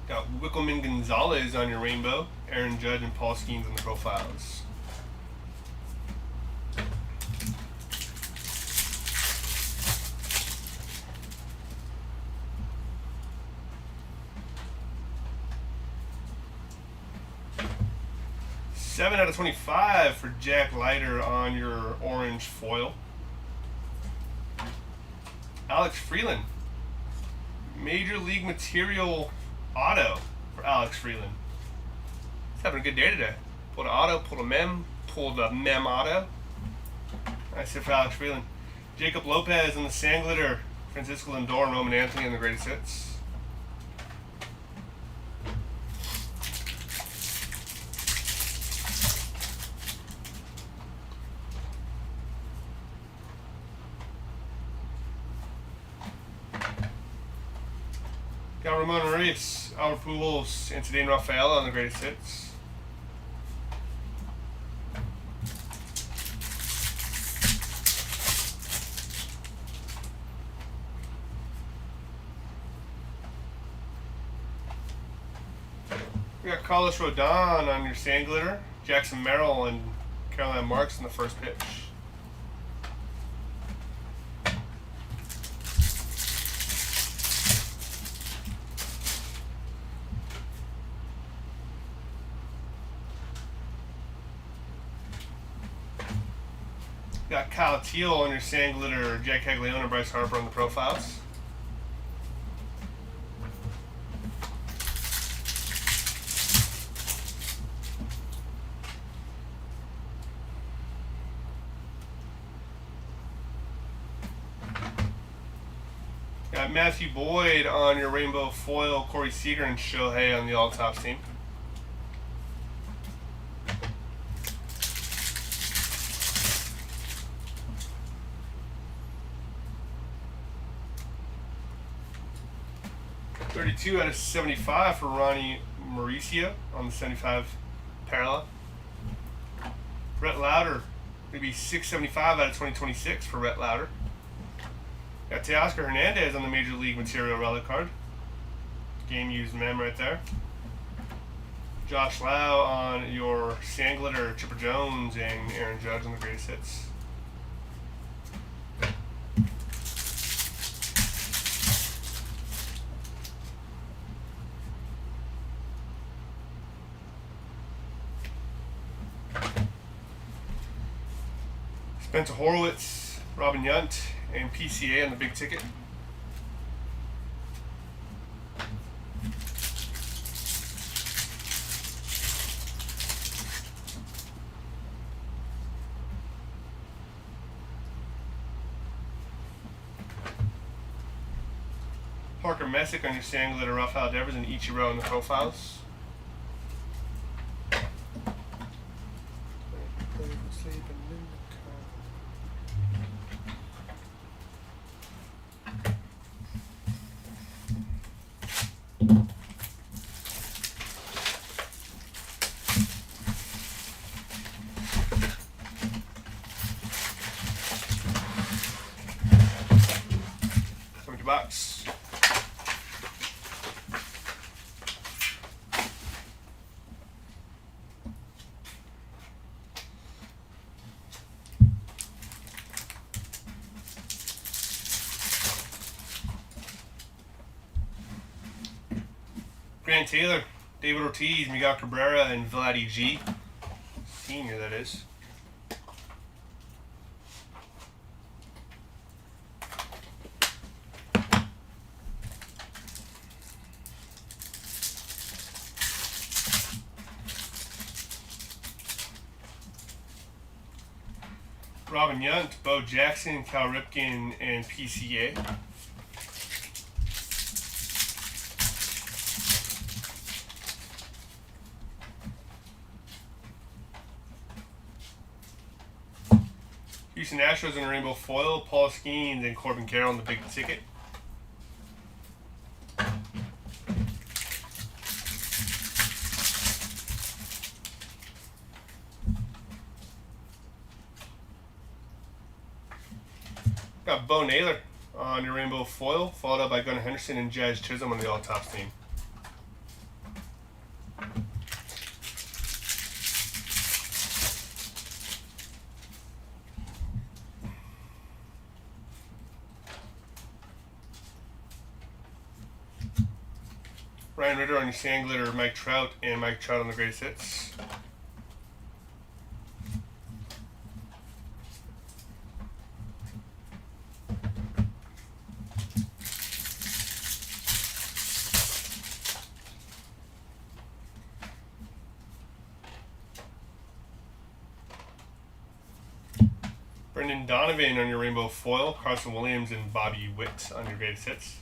Got Wickelman Gonzalez on your rainbow, Aaron Judge and Paul Skeens on the profiles. $7 out of $25 for Jack Leiter on your orange foil. Alex Freeland, Major League Material auto for Alex Freeland. He's having a good day today. Pulled an auto, pulled a mem, pulled a mem auto. Nice hit for Alex Freeland. Jacob Lopez in the sand glitter, Francisco Lindor and Roman Anthony in the greatest hits. Got Ramon Arias, Albert Pujols, and Ceddanne Rafael on the greatest hits. We got Carlos Rodon on your sand glitter, Jackson Merrill and Caroline Marks in the first pitch. Got Kyle Teal on your sand glitter, Jack Caglione and Bryce Harper on the profiles. Got Matthew Boyd on your rainbow foil, Corey Seager and Shohei on the all-tops team. .32 out of 75 for Ronnie Mauricio on the 75 parallel. Rhett Lauder, maybe 675 out of 2026 for Rhett Lauder. Got Teoscar Hernandez on the Major League Material relic card. Game used mem right there. Josh Lau on your sand glitter, Chipper Jones and Aaron Judge on the greatest hits. Spencer Horwitz, Robin Yount, and PCA on the big ticket. Parker Messick on your sand glitter, Rafael Devers and Ichiro on the profiles. Box. Grant Taylor, David Ortiz, Miguel Cabrera, and Vladdy G. Senior, that is. Robin Yount, Bo Jackson, Cal Ripken, and PCA. Houston Astros in a rainbow foil, Paul Skeens and Corbin Carroll on the big ticket. Got Bo Naylor on your rainbow foil, followed up by Gunnar Henderson and Jazz Chisholm on the all-tops team. Ryan Ritter on your sand glitter, Mike Trout, and Mike Trout on the greatest hits. Brendan Donovan on your rainbow foil, Carson Williams and Bobby Witt on your greatest hits.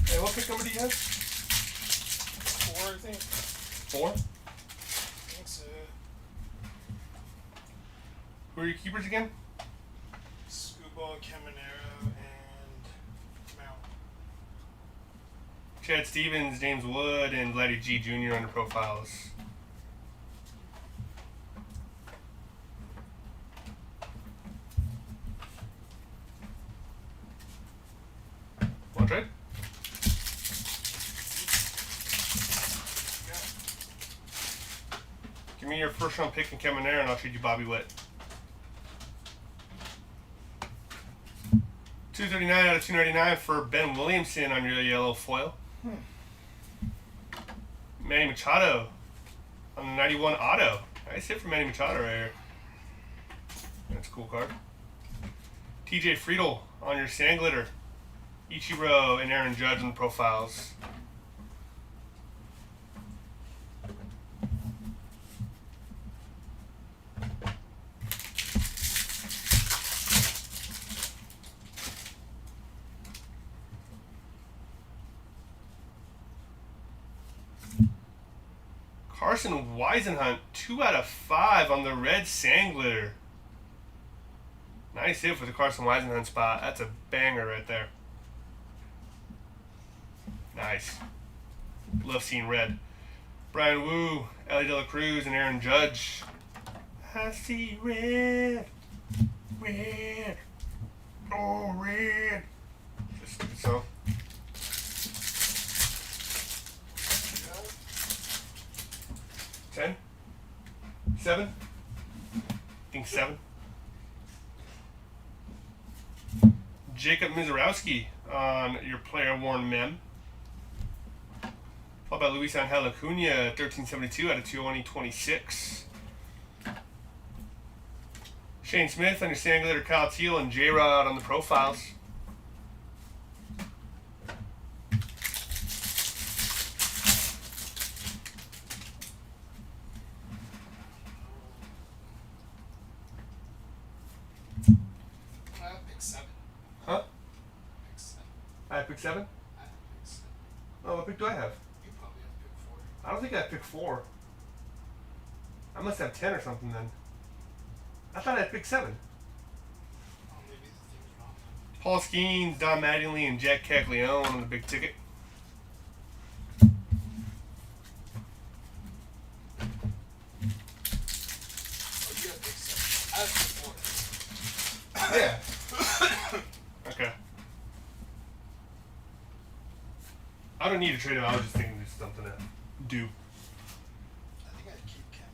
Hey, what pick number do you have? 4, I think. 4? I think so. Who are your keepers again? Scuba, Caminero, and Mount. Chad Stevens, James Wood, and Vladdy G Jr. on the profiles. Want to trade? Give me your first round pick in Caminero and I'll trade you Bobby Witt. 239 out of 299 for Ben Williamson on your yellow foil. Manny Machado on the 91 auto. Nice hit from Manny Machado right here. That's a cool card. TJ Friedel on your sand glitter. Ichiro and Aaron Judge on the profiles. Carson Weisenhunt, 2 out of 5 on the red sand glitter. Nice hit for the Carson Weisenhunt spot. That's a banger right there. Nice. Love seeing red. Brian Wu, Ellie De La Cruz, and Aaron Judge. I see red. Red. Oh, red. Just so. Ten? 7? I think 7. Jacob Mizorowski on your player worn mem. Followed by Luis Angel Acuna, 1372 out of 201/26. Shane Smith on your sand glitter, Kyle Teal, and J-Rod on the profiles. Huh? I have pick 7? Oh, what pick do I have? You probably have pick 4. I don't think I have pick 4. I must have 10 or something then. I thought I had pick 7. Oh, maybe the thing's wrong then. Paul Skeens, Don Mattingly, and Jack Caglione on the big ticket. Oh, you have pick 7. I have pick 4. Yeah. Okay. I don't need to trade him. I was just thinking there's something to do. I think I'd keep Cam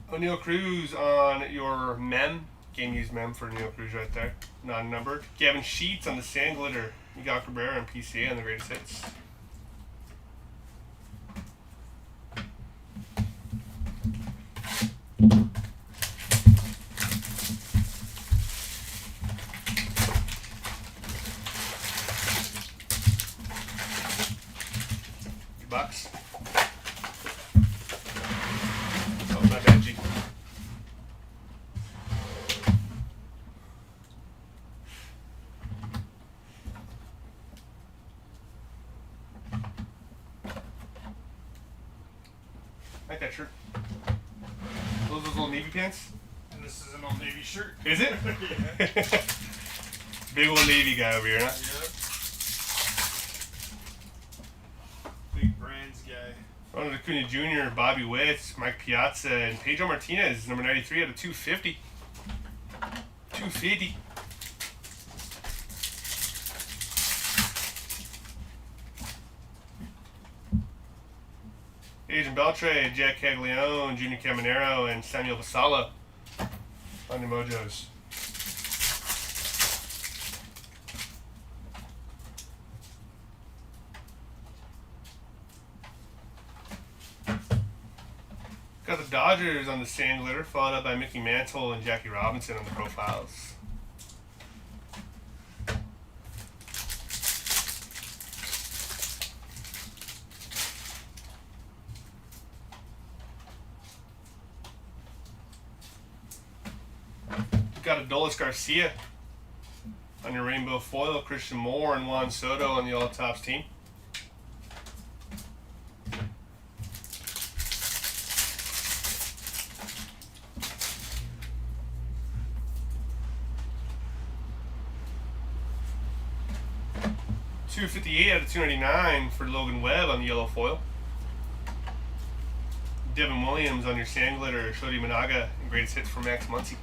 there. O'Neal Cruz on your mem. Game used mem for O'Neal Cruz right there. Non-numbered. Gavin Sheets on the sand glitter. Miguel Cabrera and PCA on the greatest hits. $2. Oh, not bad, G. I like that shirt. Those little Navy pants? And this is an Old Navy shirt. Is it? Yeah. Big old Navy guy over here, huh? Yep. Big brands guy. Ronald Acuna Jr., Bobby Witt, Mike Piazza, and Pedro Martinez, number 93 out of 250. 250. Adrian Beltre, Jack Caglione, Junior Caminero, and Samuel Vasala on the Mojos. Got the Dodgers on the sand glitter, followed up by Mickey Mantle and Jackie Robinson on the profiles. Got Adolis Garcia on your rainbow foil, Christian Moore and Juan Soto on the All Tops team. $258 out of $299 for Logan Webb on the yellow foil. Devin Williams on your sand glitter, Shodi Managa, and greatest hits for Max Muncy.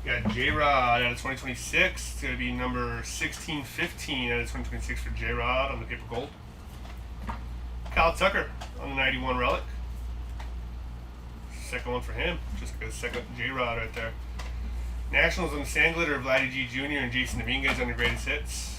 Got J-Rod out of 2026. It's going to be number 1615 out of 2026 for J-Rod on the paper gold. Kyle Tucker on the 91 relic. Second one for him. Just like a second J-Rod right there. Nationals on the sand glitter, Vladdy G Jr. and Jason Dominguez on your greatest hits.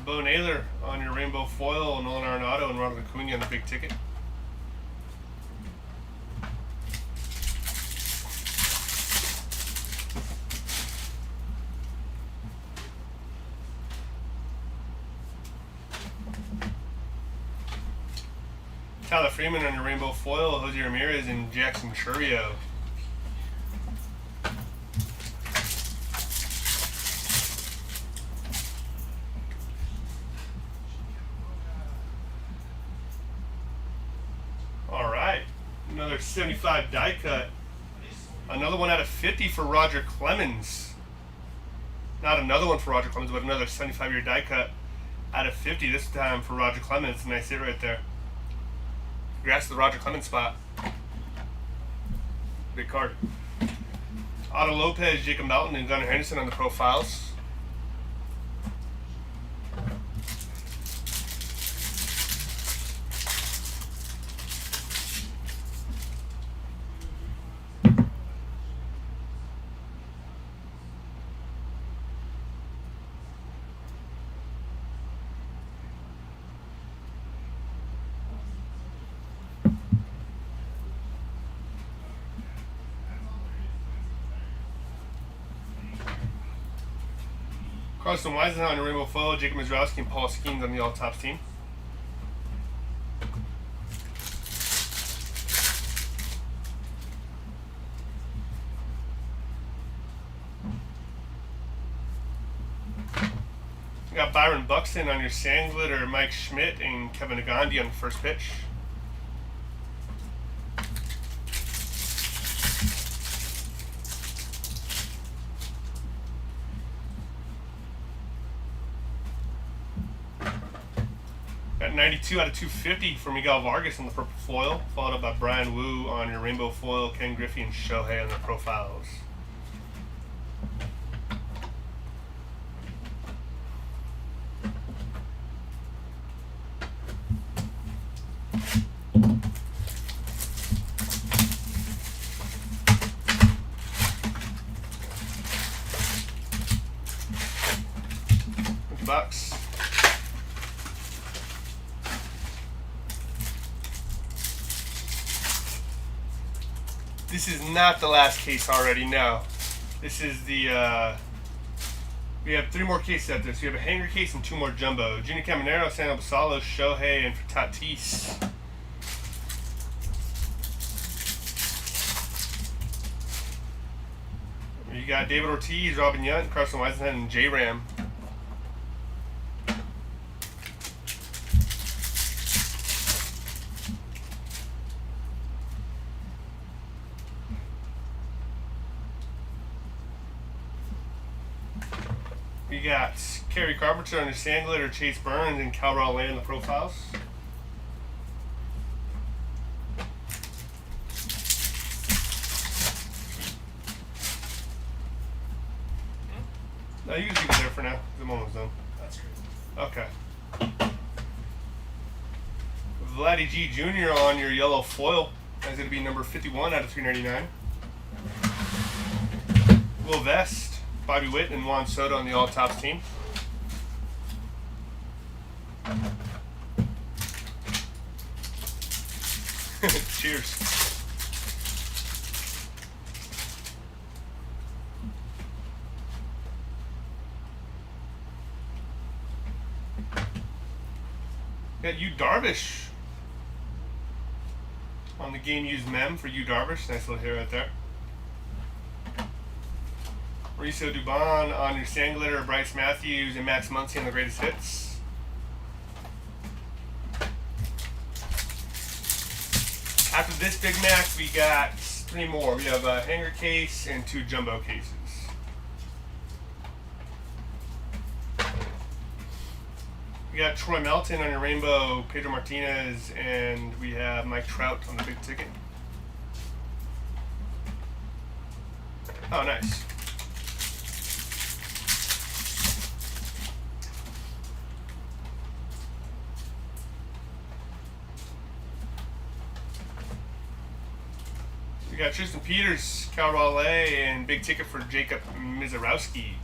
Bo Naylor on your rainbow foil, Nolan Arenado and Ronald Acuna on the big ticket. Tyler Freeman on your rainbow foil, Jose Ramirez and Jackson Chourio. All right, another 75 die cut. Another one out of 50 for Roger Clemens. Not another one for Roger Clemens, but another 75-year die cut out of 50 this time for Roger Clemens. Nice hit right there. Congrats to the Roger Clemens spot. Big card. Otto Lopez, Jacob Melton, and Gunnar Henderson on the profiles. Carson Weisenhunt on your rainbow foil, Jacob Mizrowski and Paul Skeens on the all-tops team. You got Byron Buxton on your sand glitter, Mike Schmidt and Kevin Agandi on the first pitch. Got 92 out of 250 for Miguel Vargas on the purple foil, followed up by Brian Wu on your rainbow foil, Ken Griffey and Shohei on the profiles. $50. This is not the last case already, no. This is the, we have 3 more cases out there. So we have a hanger case and 2 more jumbo. Junior Caminero, San Basalos, Shohei, and for Tatis. You got David Ortiz, Robin Yount, Carson Weisenhunt, and J-Ram. We got Kerry Carpenter on your sand glitter, Chase Burns, and Cal Raleigh on the profiles. No, you can keep it there for now. The moment's done. That's great. Okay. Vladdy G Jr. on your yellow foil. That's going to be number 51 out of 399. Will Vest, Bobby Witt, and Juan Soto on the all-tops team. Cheers. Got Yu Darvish on the game used mem for Yu Darvish. Nice little hit right there. Mauricio Dubon on your sand glitter, Bryce Matthews and Max Muncy on the greatest hits. After this Big Mac, we got 3 more. We have a hanger case and 2 jumbo cases. We got Troy Melton on your rainbow, Pedro Martinez, and we have Mike Trout on the big ticket. Oh, nice. got Tristan Peters, Cal Raleigh, and big ticket for Jacob Mizarowski.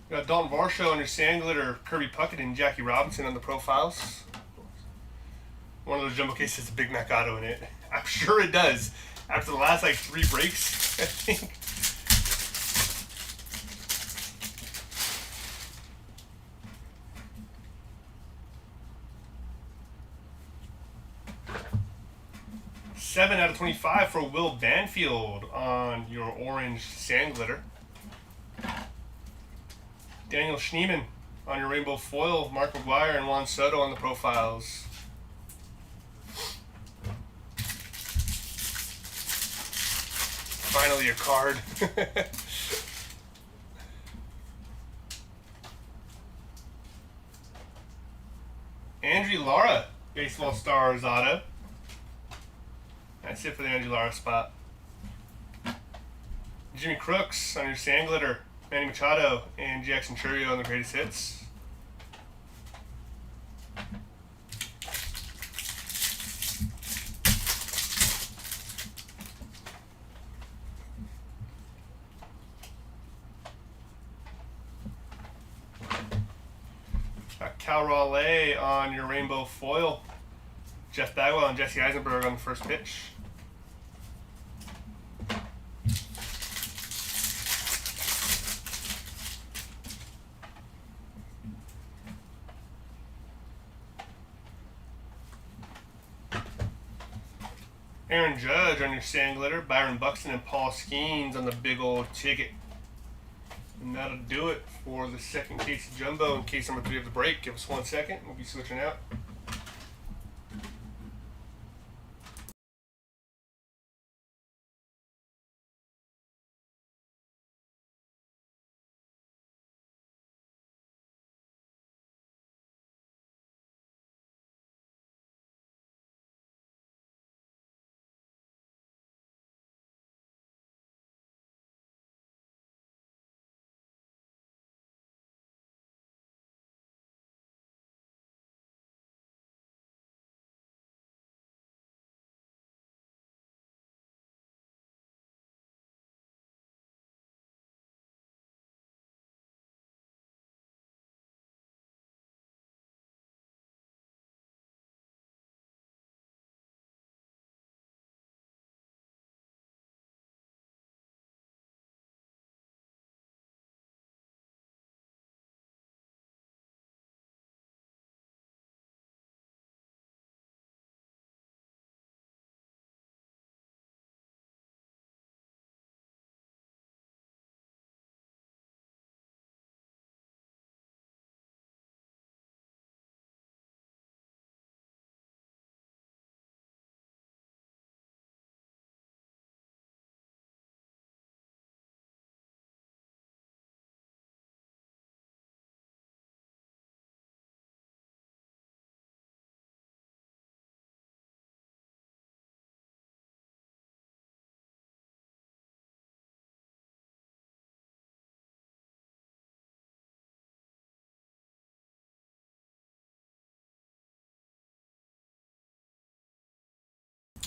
Got Dalton Varsho on your sand glitter, Kirby Puckett and Jackie Robinson on the profiles. One of those jumbo cases has a Big Mac Auto in it. I'm sure it does. After the last like 3 breaks, I think. Seven out of 25 for Will Banfield on your orange sand glitter. Daniel Schneeman on your rainbow foil, Mark McGuire and Juan Soto on the profiles. Finally a card. Andrew Lara, Baseball Stars auto. That's it for the Andrew Lara spot. Jimmy Crooks on your sand glitter, Manny Machado and Jackson Churio on the greatest hits. Got Cal Raleigh on your rainbow foil, Jeff Bagwell and Jesse Eisenberg on the first pitch. Aaron Judge on your sand glitter, Byron Buxton and Paul Skeens on the big old ticket. And that'll do it for the second case of jumbo. In case number 3 of the break, give us 1 second. We'll be switching out.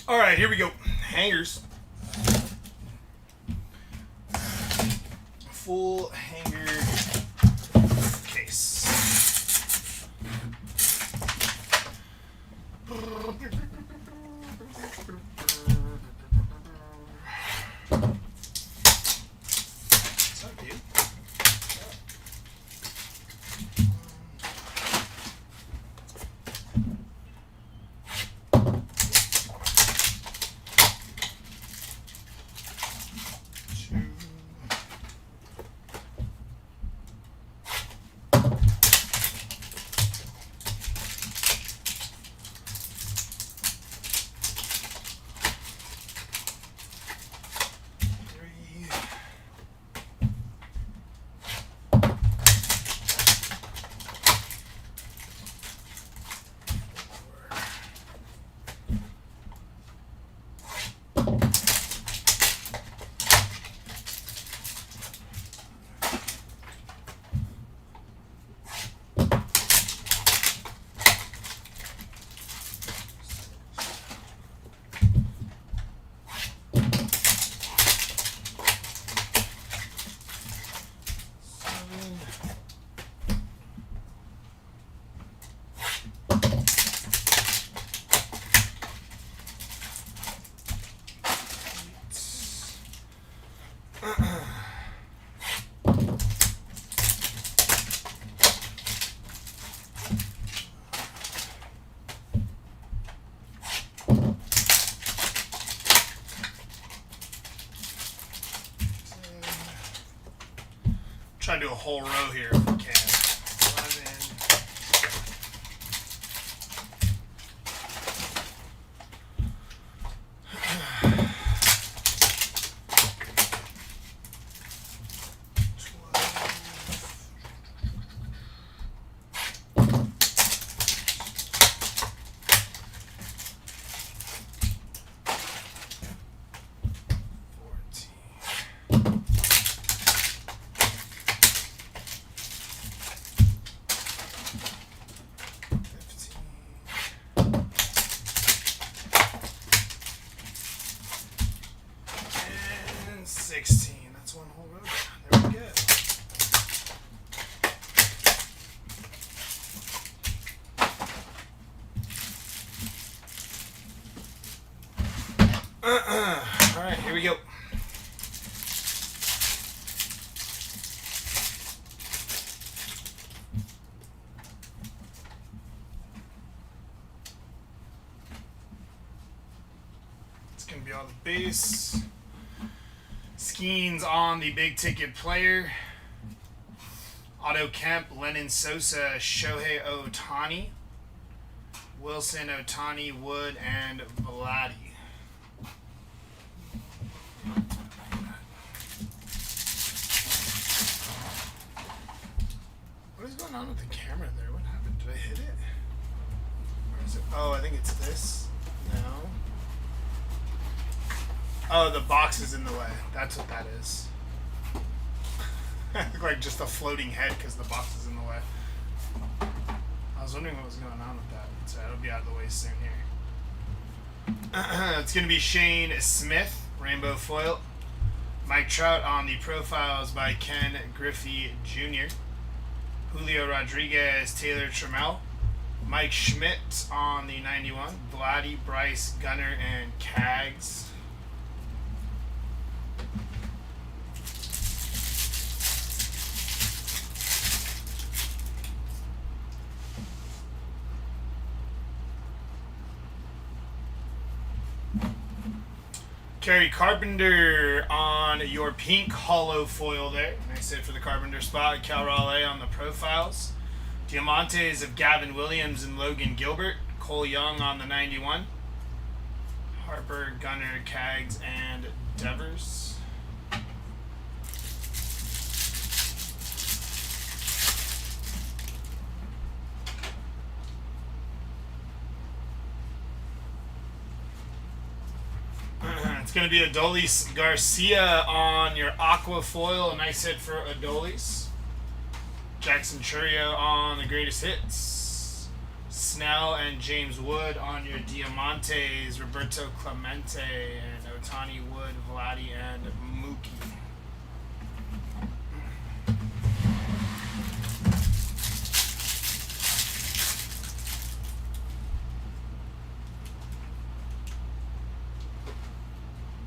All right, here we go. Hangers. Full hanger case. What's up, dude? Try to do a whole row here if we can. 16. That's one whole row down. There we go. All right, here we go. It's going to be all the base. Skeens on the big ticket player. Otto Kemp, Lennon Sosa, Shohei Ohtani, Wilson, Ohtani, Wood, and Vladdy. What is going on with the camera there? What happened? Did I hit it? Where is it? Oh, I think it's this. No. Oh, the box is in the way. That's what that is. Like just a floating head because the box is in the way. I was wondering what was going on with that. So it'll be out of the way soon here. It's going to be Shane Smith, Rainbow Foil. Mike Trout on the profiles by Ken Griffey Jr. Julio Rodriguez, Taylor Trammell. Mike Schmidt on the 91. Vladdy, Bryce, Gunnar, and Cags. Kerry Carpenter on your pink hollow foil there. Nice hit for the Carpenter spot. Cal Raleigh on the profiles. Diamantes of Gavin Williams and Logan Gilbert. Cole Young on the 91. Harper, Gunnar, Cags, and Devers. It's going to be Adolis Garcia on your aqua foil. A nice hit for Adolis. Jackson Churio on the greatest hits. Snell and James Wood on your Diamantes. Roberto Clemente and Ohtani, Wood, Vladdy, and Mookie.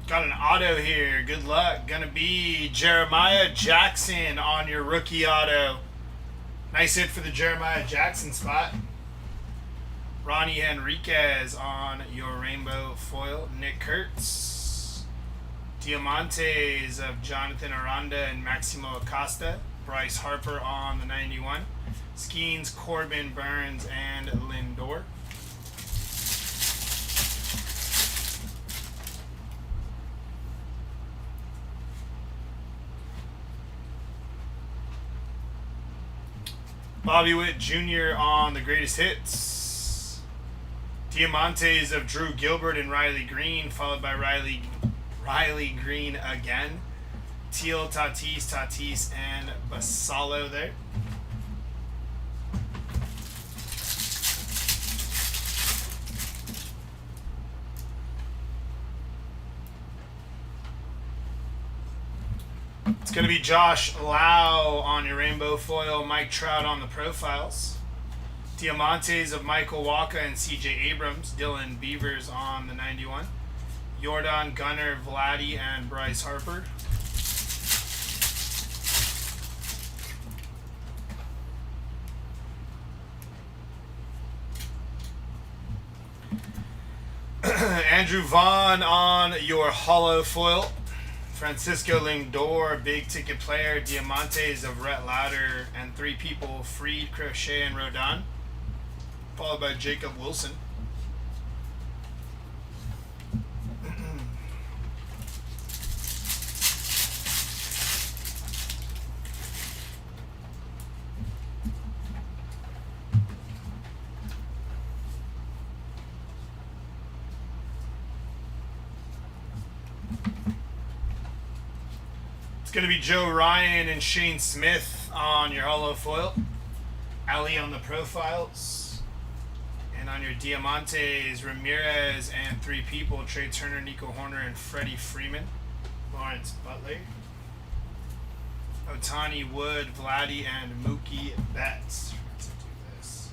Got an auto here. Good luck. Gonna be Jeremiah Jackson on your rookie auto. Nice hit for the Jeremiah Jackson spot. Ronnie Henriquez on your rainbow foil. Nick Kurtz. Diamantes of Jonathan Aranda and Maximo Acosta. Bryce Harper on the 91. Skeens, Corbin, Burns, and Lindor. Bobby Witt Jr. on the greatest hits. Diamantes of Drew Gilbert and Riley Green, followed by Riley Green again. Teal, Tatis, and Basallo there. It's going to be Josh Lau on your rainbow foil. Mike Trout on the profiles. Diamantes of Michael Wacha and CJ Abrams. Dylan Beavers on the 91. Jordan, Gunnar, Vladdy, and Bryce Harper. Andrew Vaughn on your hollow foil. Francisco Lindor, big ticket player. Diamantes of Rhett Lauder and 3 people, Freed, Crochet, and Rodon. Followed by Jacob Wilson. It's going to be Joe Ryan and Shane Smith on your hollow foil. Ali on the profiles. And on your Diamantes, Ramirez and 3 people, Trey Turner, Nico Horner, and Freddie Freeman. Lawrence Butler. Otani, Wood, Vladdy, and Mookie Betts. Let's do this.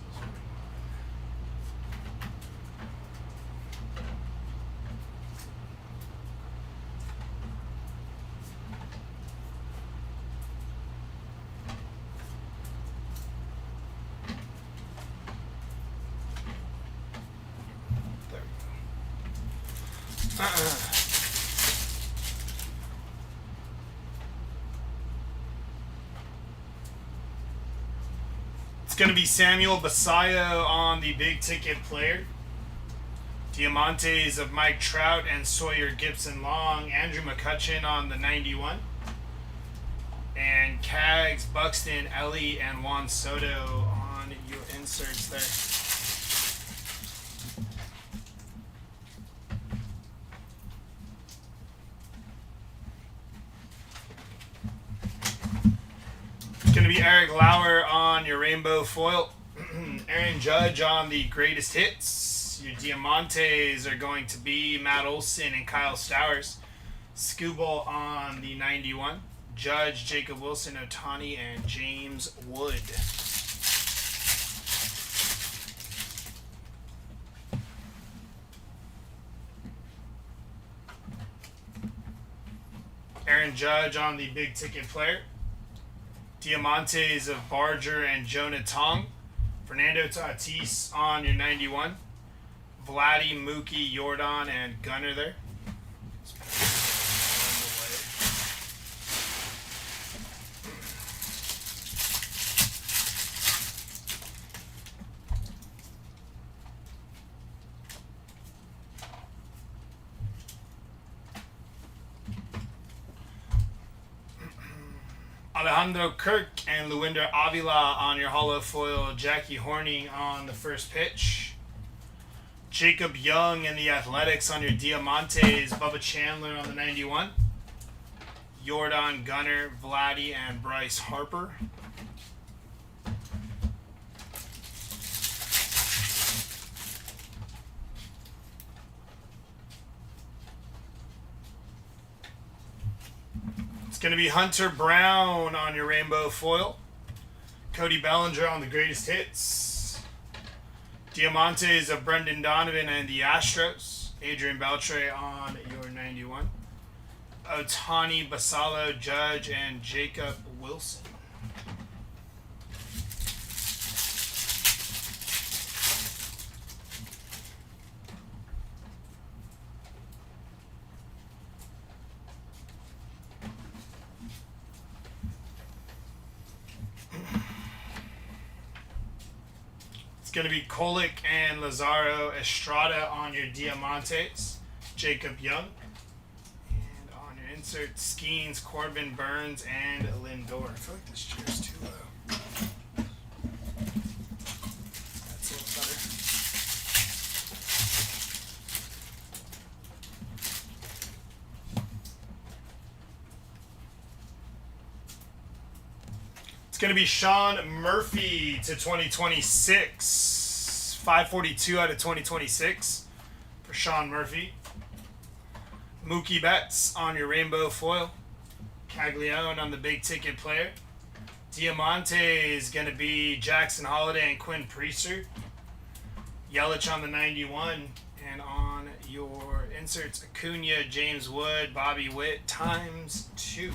It's going to be Samuel Basayo on the big ticket player. Diamantes of Mike Trout and Sawyer Gibson Long. Andrew McCutchen on the 91. And Cags, Buxton, Ellie, and Juan Soto on your inserts there. Going to be Eric Lauer on your rainbow foil. Aaron Judge on the greatest hits. Your Diamantes are going to be Matt Olson and Kyle Stowers. Scubal on the 91. Judge, Jacob Wilson, Otani, and James Wood. Aaron Judge on the big ticket player. Diamantes of Barger and Jonah Tong. Fernando Tatis on your 91. Vladdy, Mookie, Jordan, and Gunner there. Alejandro Kirk and Luinder Avila on your hollow foil. Jackie Horning on the first pitch. Jacob Young and the Athletics on your Diamantes. Bubba Chandler on the 91. Jordan, Gunner, Vladdy, and Bryce Harper. Going to be Hunter Brown on your rainbow foil. Cody Bellinger on the greatest hits. Diamantes of Brendan Donovan and the Astros. Adrian Beltre on your 91. Otani, Basalo, Judge, and Jacob Wilson. Going to be Kolick and Lazaro Estrada on your Diamantes. Jacob Young. And on your insert, Skeens, Corbin, Burns, and Lindor. I feel like this chair's too low. That's a little better. It's going to be Sean Murphy to 2026. 542 out of 2026 for Sean Murphy. Mookie Betts on your rainbow foil. Caglione on the big ticket player. Diamante is going to be Jackson Holiday and Quinn Priester. Yelich on the 91. And on your inserts, Acuna, James Wood, Bobby Witt ×2.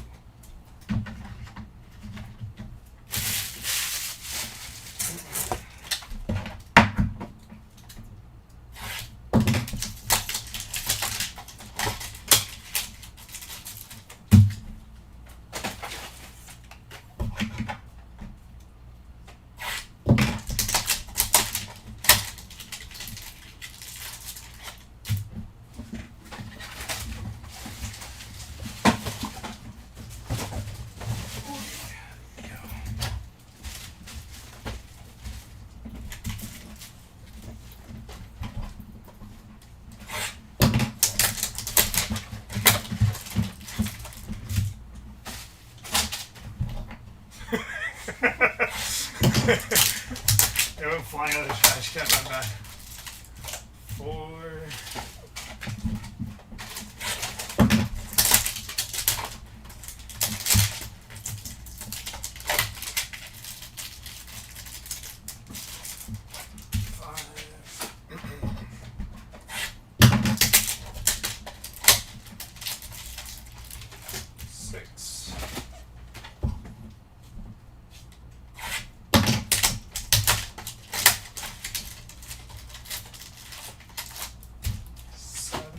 They went flying out of the trash can, my bad. 4. 6. 7. 8.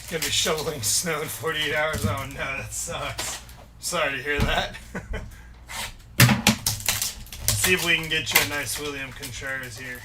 Gonna be shoveling snow in 48 hours. Oh no, that sucks. Sorry to hear that. See if we can get you a nice William Contreras here.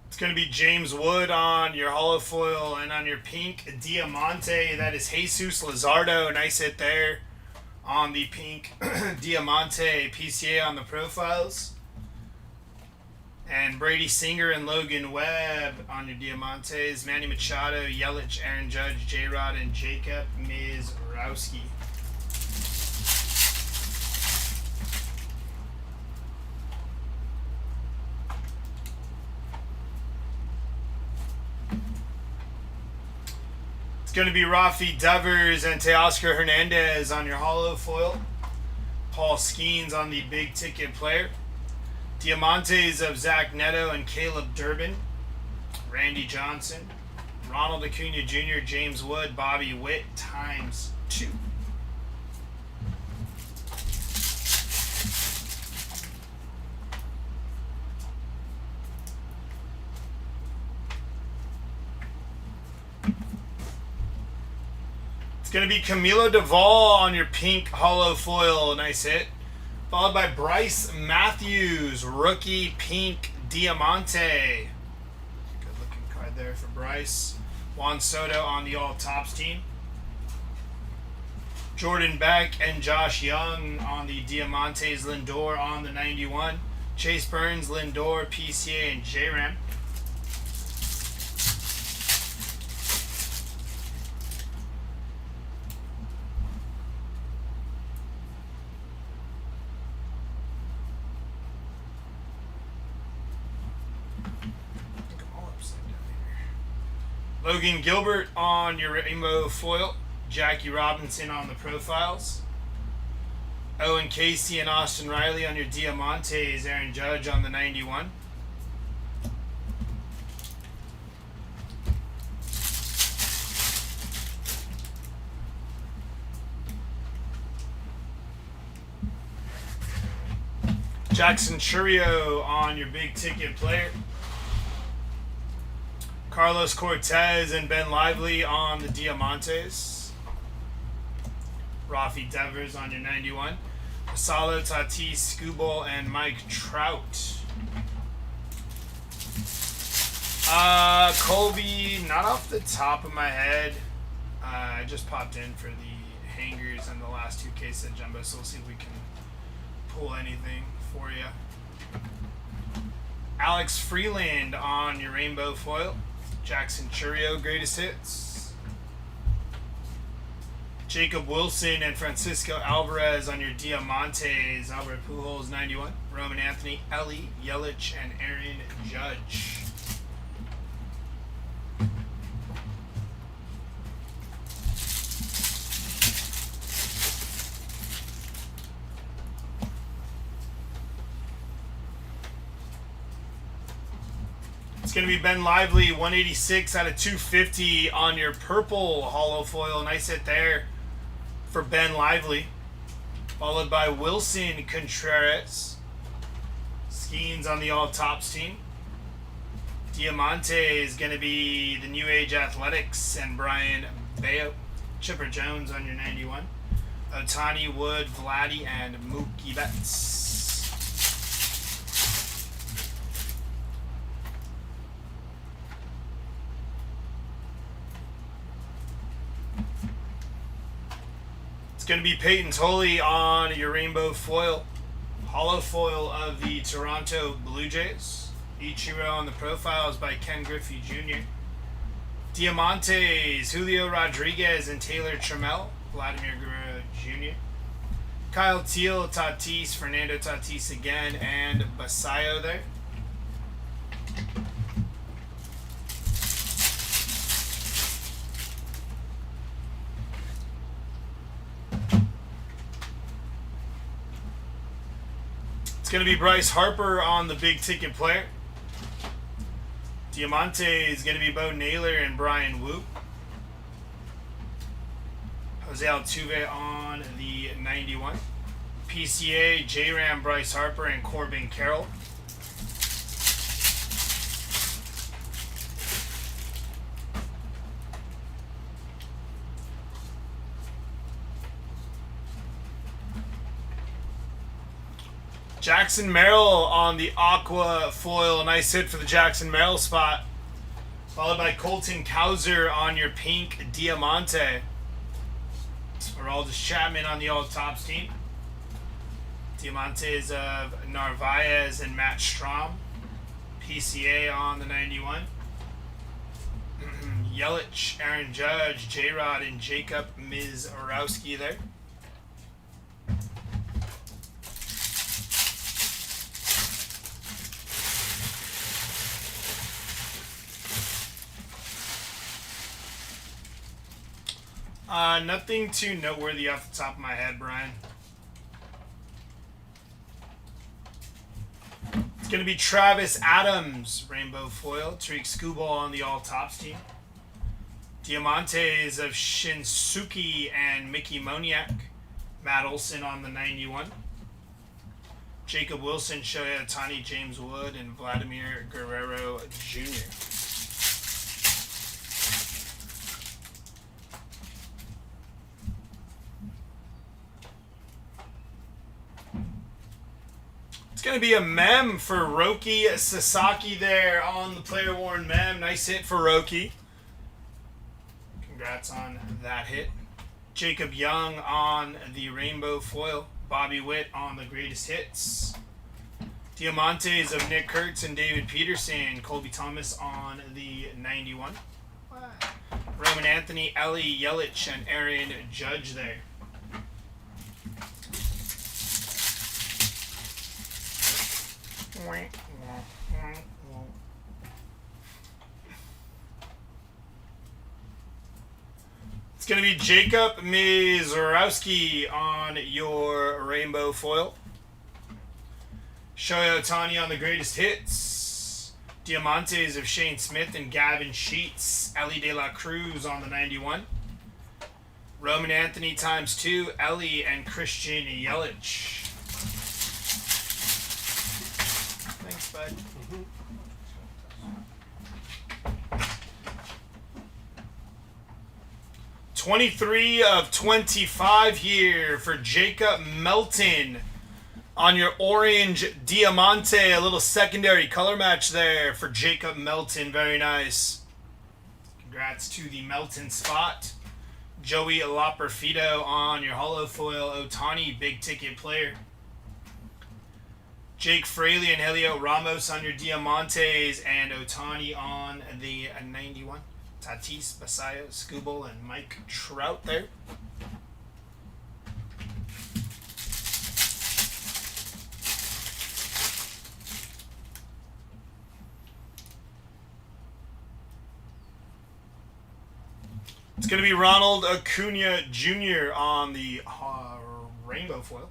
It's going to be James Wood on your hollow foil, and on your pink Diamante, that is Jesus Luzardo. Nice hit there on the pink Diamante PCA on the profiles. And Brady Singer and Logan Webb on your Diamantes. Manny Machado, Yelich, Aaron Judge, J-Rod, and Jacob Mizrowski. It's going to be Rafi Devers and Teoscar Hernandez on your hollow foil. Paul Skeens on the big ticket player. Diamantes of Zach Neto and Caleb Durbin. Randy Johnson. Ronald Acuna Jr., James Wood, Bobby Witt ×2. It's going to be Camilo Duvall on your pink hollow foil. Nice hit. Followed by Bryce Matthews, rookie pink Diamante. Good looking card there for Bryce. Juan Soto on the all tops team. Jordan Beck and Josh Young on the Diamantes. Lindor on the 91. Chase Burns, Lindor, PCA, and J-Ram. Logan Gilbert on your rainbow foil. Jackie Robinson on the profiles. Owen Casey and Austin Riley on your Diamantes. Aaron Judge on the 91. Jackson Churio on your big ticket player. Carlos Cortez and Ben Lively on the Diamantes. Rafi Devers on your 91. Asalo, Tatis, Skubal, and Mike Trout. Colby, not off the top of my head. I just popped in for the hangers and the last 2 cases at Jumbo, so we'll see if we can pull anything for you. Alex Freeland on your rainbow foil. Jackson Churio, greatest hits. Jacob Wilson and Francisco Alvarez on your Diamantes. Albert Pujols, 91. Roman Anthony, Ellie, Yelich, and Aaron Judge. It's going to be Ben Lively, 186 out of 250 on your purple holo foil. Nice hit there for Ben Lively. Followed by Wilson Contreras. Skeens on the All Tops team. Diamante is going to be the New Age Athletics and Brian Bayo. Chipper Jones on your 91. Otani, Wood, Vladdy, and Mookie Betts. Going to be Peyton Tolley on your rainbow foil. Hollow foil of the Toronto Blue Jays. Ichiro on the profiles by Ken Griffey Jr. Diamantes, Julio Rodriguez and Taylor Trammell. Vladimir Guerrero Jr. Kyle Teal, Tatis, Fernando Tatis again, and Basayo there. It's going to be Bryce Harper on the big ticket player. Diamante is going to be Bo Naylor and Brian Wu. Jose Altuve on the 91. PCA, J-Ram, Bryce Harper, and Corbin Carroll. Jackson Merrill on the aqua foil. Nice hit for the Jackson Merrill spot. Followed by Colton Cowser on your pink Diamante. Aroldis Chapman on the All Tops team. Diamantes of Narvaez and Matt Strahm. PCA on the 91. Yelich, Aaron Judge, J-Rod, and Jacob Mizorowski there. Nothing too noteworthy off the top of my head, Brian. It's going to be Travis Adams, rainbow foil. Tariq Skubal on the All Tops team. Diamantes of Shinsuke and Mickey Moniak. Matt Olson on the 91. Jacob Wilson, Shohei Ohtani, James Wood, and Vladimir Guerrero Jr. It's going to be a mem for Roki Sasaki there on the player worn mem. Nice hit for Roki. Congrats on that hit. Jacob Young on the rainbow foil. Bobby Witt on the greatest hits. Diamantes of Nick Kurtz and David Peterson. Colby Thomas on the 91. Roman Anthony, Ellie, Yelich, and Aaron Judge there. It's going to be Jacob Mizorowski on your rainbow foil. Shohei Ohtani on the greatest hits. Diamantes of Shane Smith and Gavin Sheets. Ellie De La Cruz on the 91. Roman Anthony ×2. Ellie and Christian Yelich. Thanks, bud. 23 of 25 here for Jacob Melton on your orange Diamante. A little secondary color match there for Jacob Melton. Very nice. Congrats to the Melton spot. Joey Loperfido on your holo foil Ohtani big ticket player. Jake Fraley and Helio Ramos on your Diamantes, and Otani on the 91. Tatis, Basayo, Scooble, and Mike Trout there. It's going to be Ronald Acuna Jr. on the rainbow foil.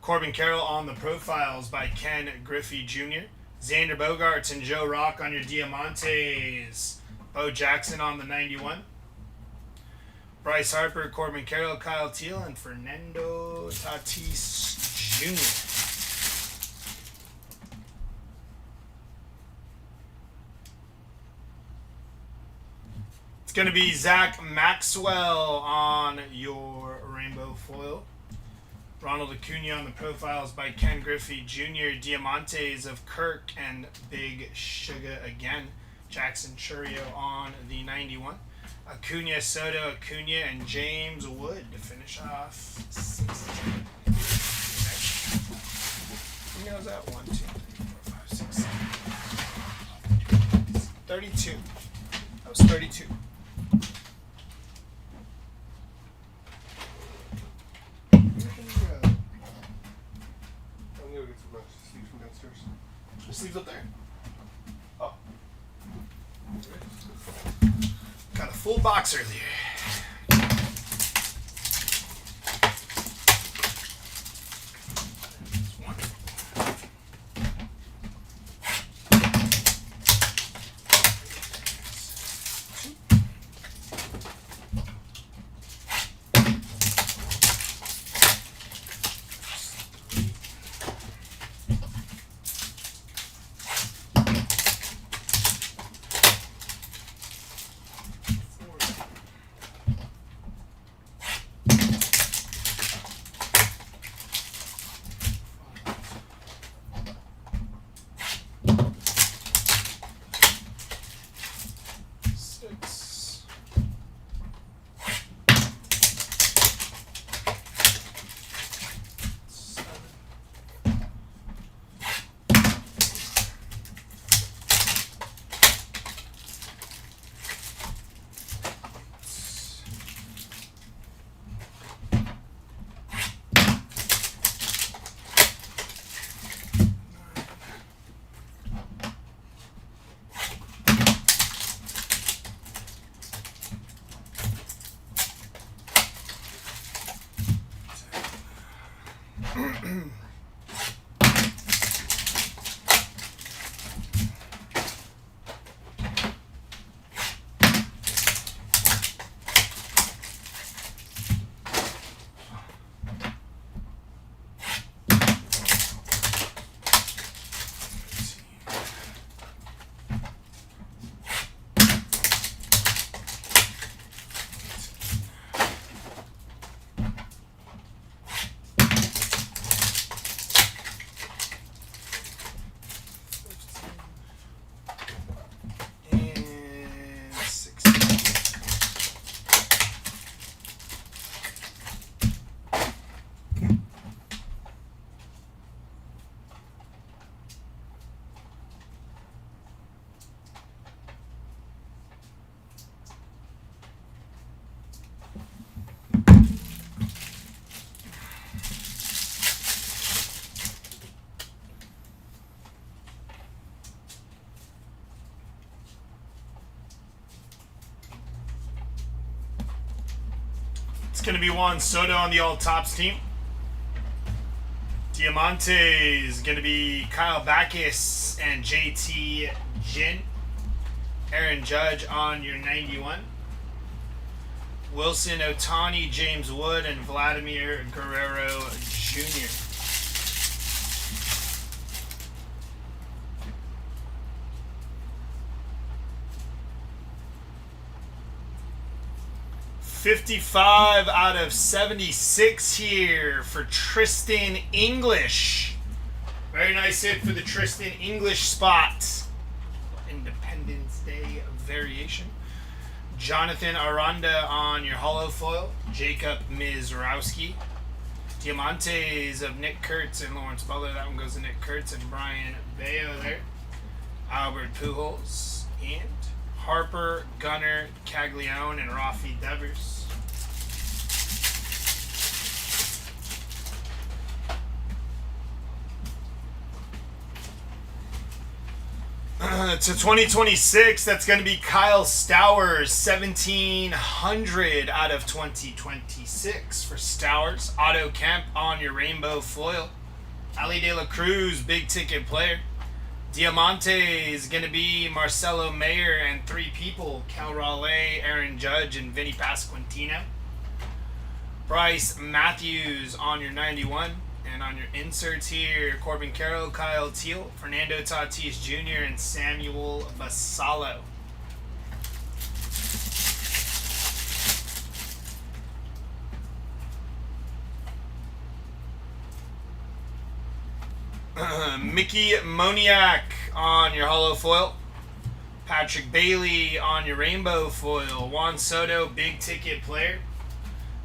Corbin Carroll on the profiles by Ken Griffey Jr. Xander Bogaerts and Joe Rock on your Diamantes. Bo Jackson on the 91. Bryce Harper, Corbin Carroll, Kyle Teal, and Fernando Tatis Jr. It's going to be Zach Maxwell on your rainbow foil. Ronald Acuna on the profiles by Ken Griffey Jr. Diamantes of Kirk and Big Sugar again. Jackson Churio on the 91. Acuna, Soto, Acuna, and James Wood to finish off 16. How many was that? 1, 2, 3, 4, 5, 6, 7. 32. That was 32. Sleeves up there. Oh. Got a full box earlier. It's going to be Juan Soto on the all-tops team. Diamantes going to be Kyle Backus and JT Ginn. Aaron Judge on your 91. Wilson, Otani, James Wood, and Vladimir Guerrero Jr. $55 out of 76 here for Tristan English. Very nice hit for the Tristan English spot. Independence Day variation. Jonathan Aranda on your hollow foil. Jacob Mizrowski. Diamantes of Nick Kurtz and Lawrence Butler. That one goes to Nick Kurtz and Brian Bayo there. Albert Pujols and Harper, Gunnar, Caglione, and Rafi Devers. To 2026, that's going to be Kyle Stowers, 1,700 out of 2026 for Stowers. Otto Kemp on your rainbow foil. Ali De La Cruz, big ticket player. Diamante is going to be Marcelo Mayer and 3 people, Cal Raleigh, Aaron Judge, and Vinny Pasquantino. Bryce Matthews on your 91. And on your inserts here, Corbin Carroll, Kyle Teal, Fernando Tatis Jr., and Samuel Basallo. Mickey Moniak on your hollow foil. Patrick Bailey on your rainbow foil. Juan Soto, big ticket player.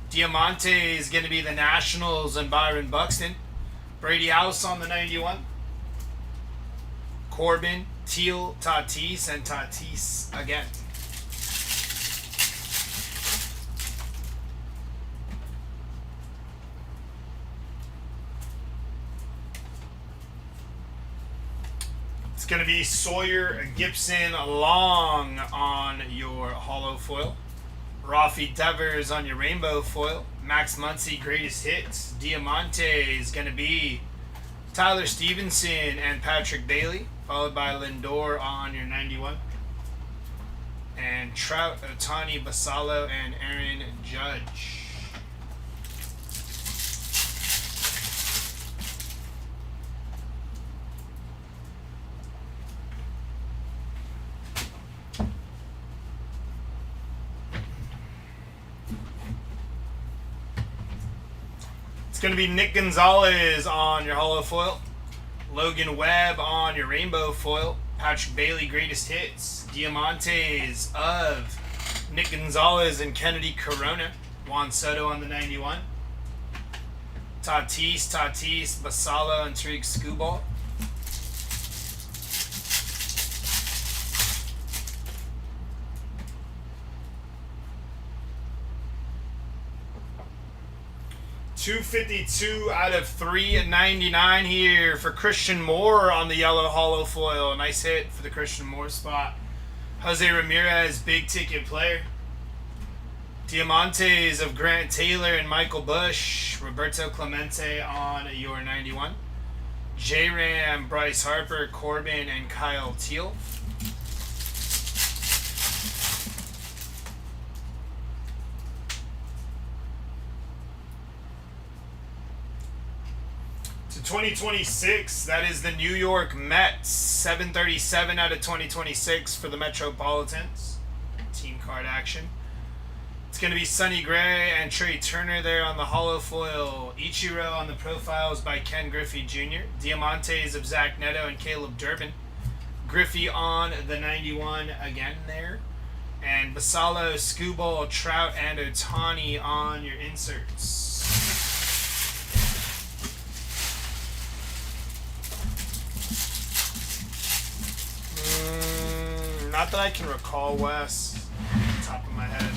Diamante is going to be the Nationals and Byron Buxton. Brady House on the 91. Corbin, Teal, Tatis, and Tatis again. It's going to be Sawyer Gibson Long on your hollow foil. Rafi Devers on your rainbow foil. Max Muncy, greatest hits. Diamante is going to be Tyler Stevenson and Patrick Bailey, followed by Lindor on your 91. And Trout, Ohtani, Basallo, and Aaron Judge. Going to be Nick Gonzalez on your hollow foil, Logan Webb on your rainbow foil, Patrick Bailey, greatest hits, Diamantes of Nick Gonzalez and Kennedy Corona, Juan Soto on the 91, Tatis, Basallo, and Tariq Skubal. $252 out of $399 here for Christian Moore on the yellow hollow foil. Nice hit for the Christian Moore spot. Jose Ramirez, big ticket player. Diamantes of Grant Taylor and Michael Bush. Roberto Clemente on your 91. J-Ram, Bryce Harper, Corbin, and Kyle Teal. To 2026, that is the New York Mets, 737 out of 2026 for the Metropolitans. Team card action. It's going to be Sonny Gray and Trey Turner there on the hollow foil. Ichiro on the profiles by Ken Griffey Jr. Diamantes of Zach Neto and Caleb Durbin. Griffey on the 91 again there. And Basallo, Skubal, Trout, and Ohtani on your inserts. Not that I can recall, Wes, off the top of my head.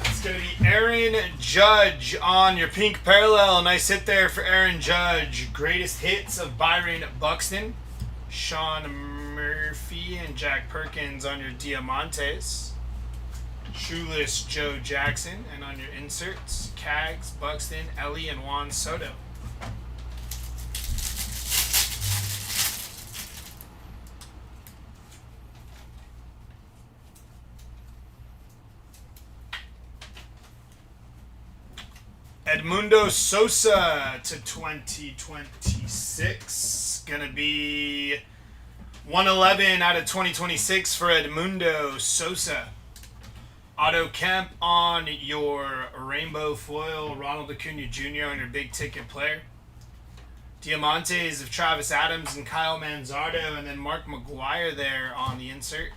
It's going to be Aaron Judge on your pink parallel. Nice hit there for Aaron Judge. Greatest hits of Byron Buxton, Sean Murphy, and Jack Perkins on your Diamantes. Shoeless Joe Jackson. And on your inserts, Cags, Buxton, Ellie, and Juan Soto. Edmundo Sosa to 2026. Gonna be 111 out of 2026 for Edmundo Sosa. Otto Kemp on your rainbow foil. Ronald Acuna Jr. on your big ticket player. Diamantes of Travis Adams and Kyle Manzardo, and then Mark McGuire there on the insert.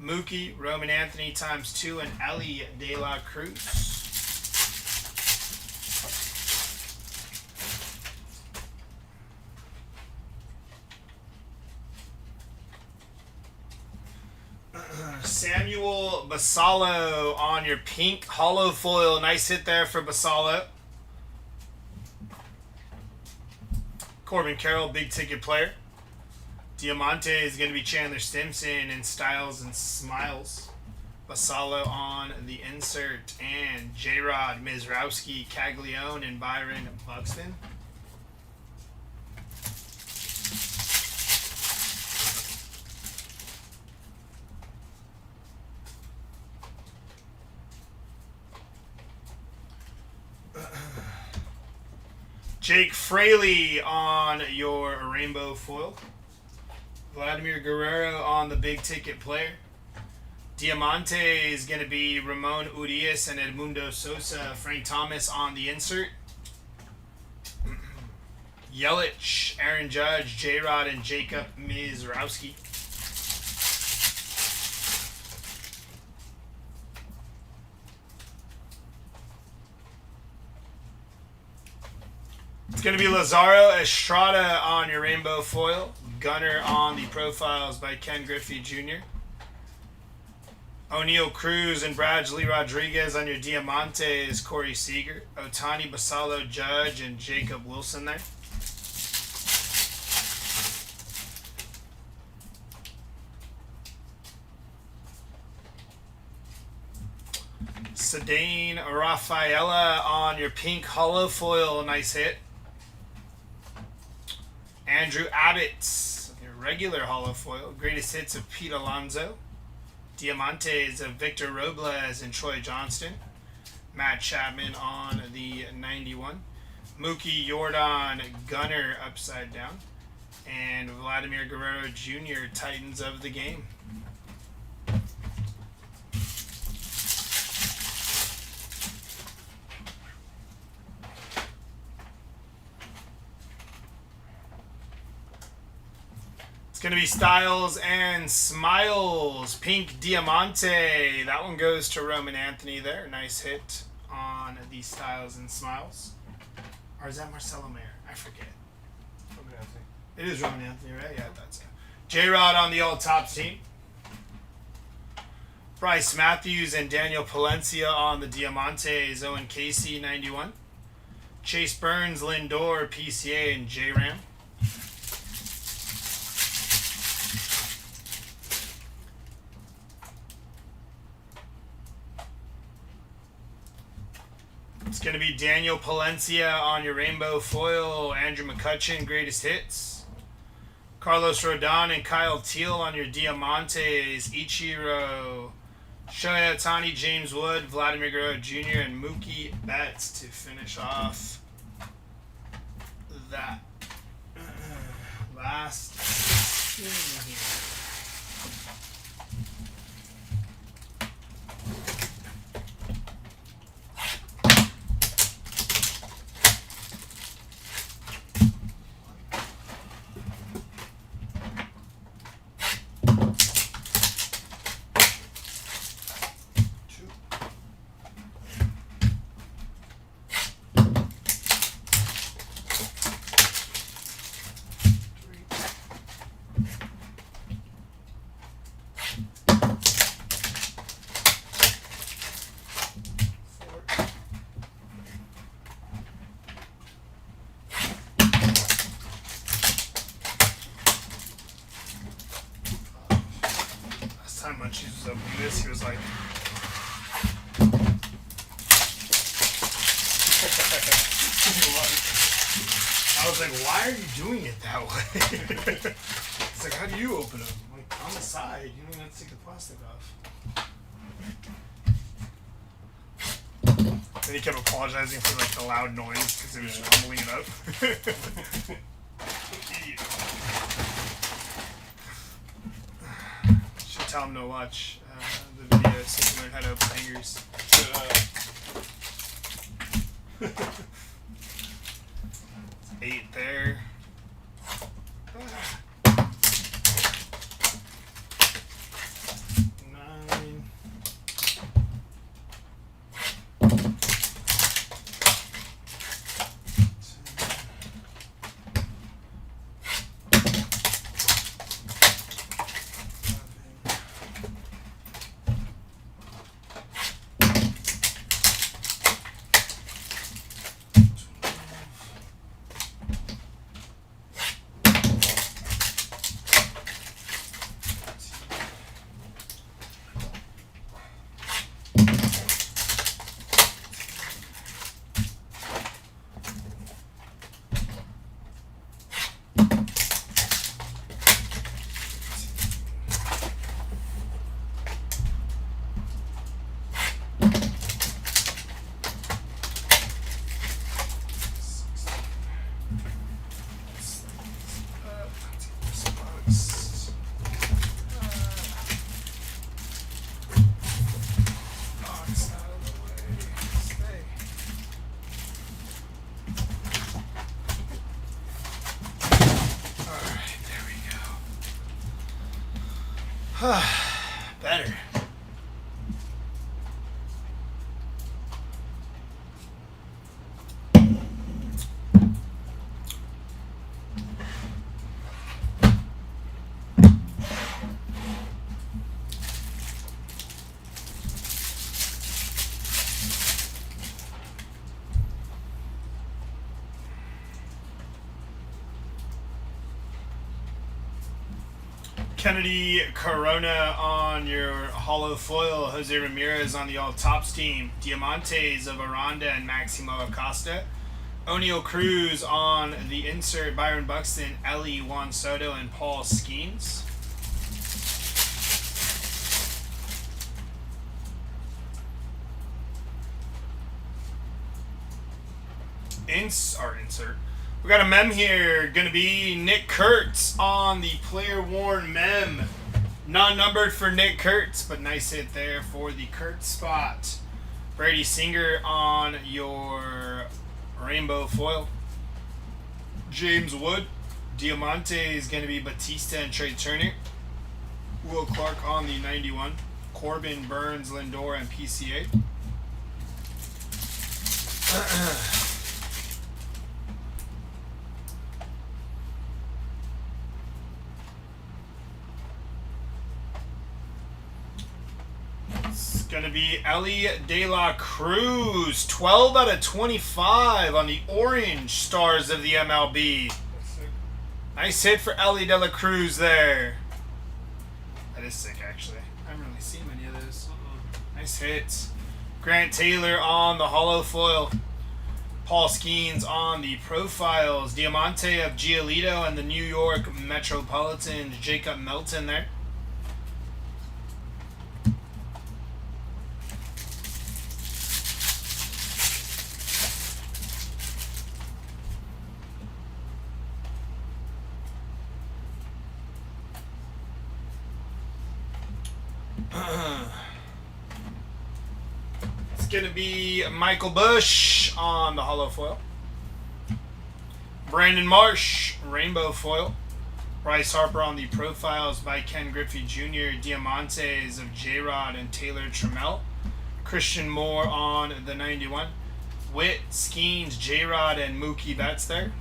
Mookie, Roman Anthony ×2, and Ellie De La Cruz. Samuel Basallo on your pink hollow foil. Nice hit there for Basallo. Corbin Carroll, big ticket player. Diamante is going to be Chandler Stimson in Styles and Smiles. Basallo on the insert. And J-Rod, Mizrowski, Caglione, and Byron Buxton. Jake Fraley on your rainbow foil. Vladimir Guerrero on the big ticket player. Diamante is going to be Ramon Urias and Edmundo Sosa. Frank Thomas on the insert. Yelich, Aaron Judge, J-Rod, and Jacob Mizrowski. It's going to be Lazaro Estrada on your rainbow foil. Gunner on the profiles by Ken Griffey Jr. O'Neal Cruz and Bradley Rodriguez on your Diamantes. Corey Seager. Otani, Basallo, Judge, and Jacob Wilson there. Cedane Rafaela on your pink hollow foil. Nice hit. Andrew Abbott, your regular hollow foil. Greatest hits of Pete Alonso. Diamantes of Victor Robles and Troy Johnston. Matt Chapman on the 91. Mookie Jordan, Gunner upside down. And Vladimir Guerrero Jr., Titans of the game. It's going to be Styles and Smiles. Pink Diamante. That one goes to Roman Anthony there. Nice hit on the Styles and Smiles. Or is that Marcelo Mayer? I forget. Roman Anthony. It is Roman Anthony, right? Yeah, that's it. J-Rod on the All Tops team. Bryce Matthews and Daniel Palencia on the Diamantes. Owen Casey, 91. Chase Burns, Lindor, PCA, and J-Ram. It's going to be Daniel Palencia on your rainbow foil. Andrew McCutchen, greatest hits. Carlos Rodon and Kyle Teal on your Diamantes. Ichiro, Shohei Ohtani, James Wood, Vladimir Guerrero Jr., and Mookie Betts to finish off that last 16 here. Munchies was opening this, he was like, I was like, why are you doing it that way? It's like, how do you open them? I'm like, on the side, you don't even have to take the plastic off. Then he kept apologizing for like the loud noise because it was rumbling it up. Tell him to watch the video so he can learn how to open hangers. 8 there. Better. Kennedy Corona on your hollow foil. Jose Ramirez on the all tops team. Diamantes of Aranda and Maximo Acosta. O'Neal Cruz on the insert. Byron Buxton, Ellie, Juan Soto, and Paul Skeens. Insert. We got a mem here. Going to be Nick Kurtz on the player worn mem. Not numbered for Nick Kurtz, but nice hit there for the Kurtz spot. Brady Singer on your rainbow foil. James Wood. Diamante is going to be Batista and Trey Turner. Will Clark on the 91. Corbin, Burns, Lindor, and PCA. It's going to be Ellie De La Cruz. 12 out of 25 on the orange stars of the MLB. Nice hit for Ellie De La Cruz there. That is sick, actually. I haven't really seen many of those. Nice hits. Grant Taylor on the hollow foil. Paul Skeens on the profiles. Diamante of Giolito and the New York Metropolitans. Jacob Melton there. It's going to be Michael Bush on the hollow foil. Brandon Marsh, rainbow foil. Bryce Harper on the profiles by Ken Griffey Jr. Diamantes of J-Rod and Taylor Trammell. Christian Moore on the 91. Witt, Skeens, J-Rod, and Mookie Betts there.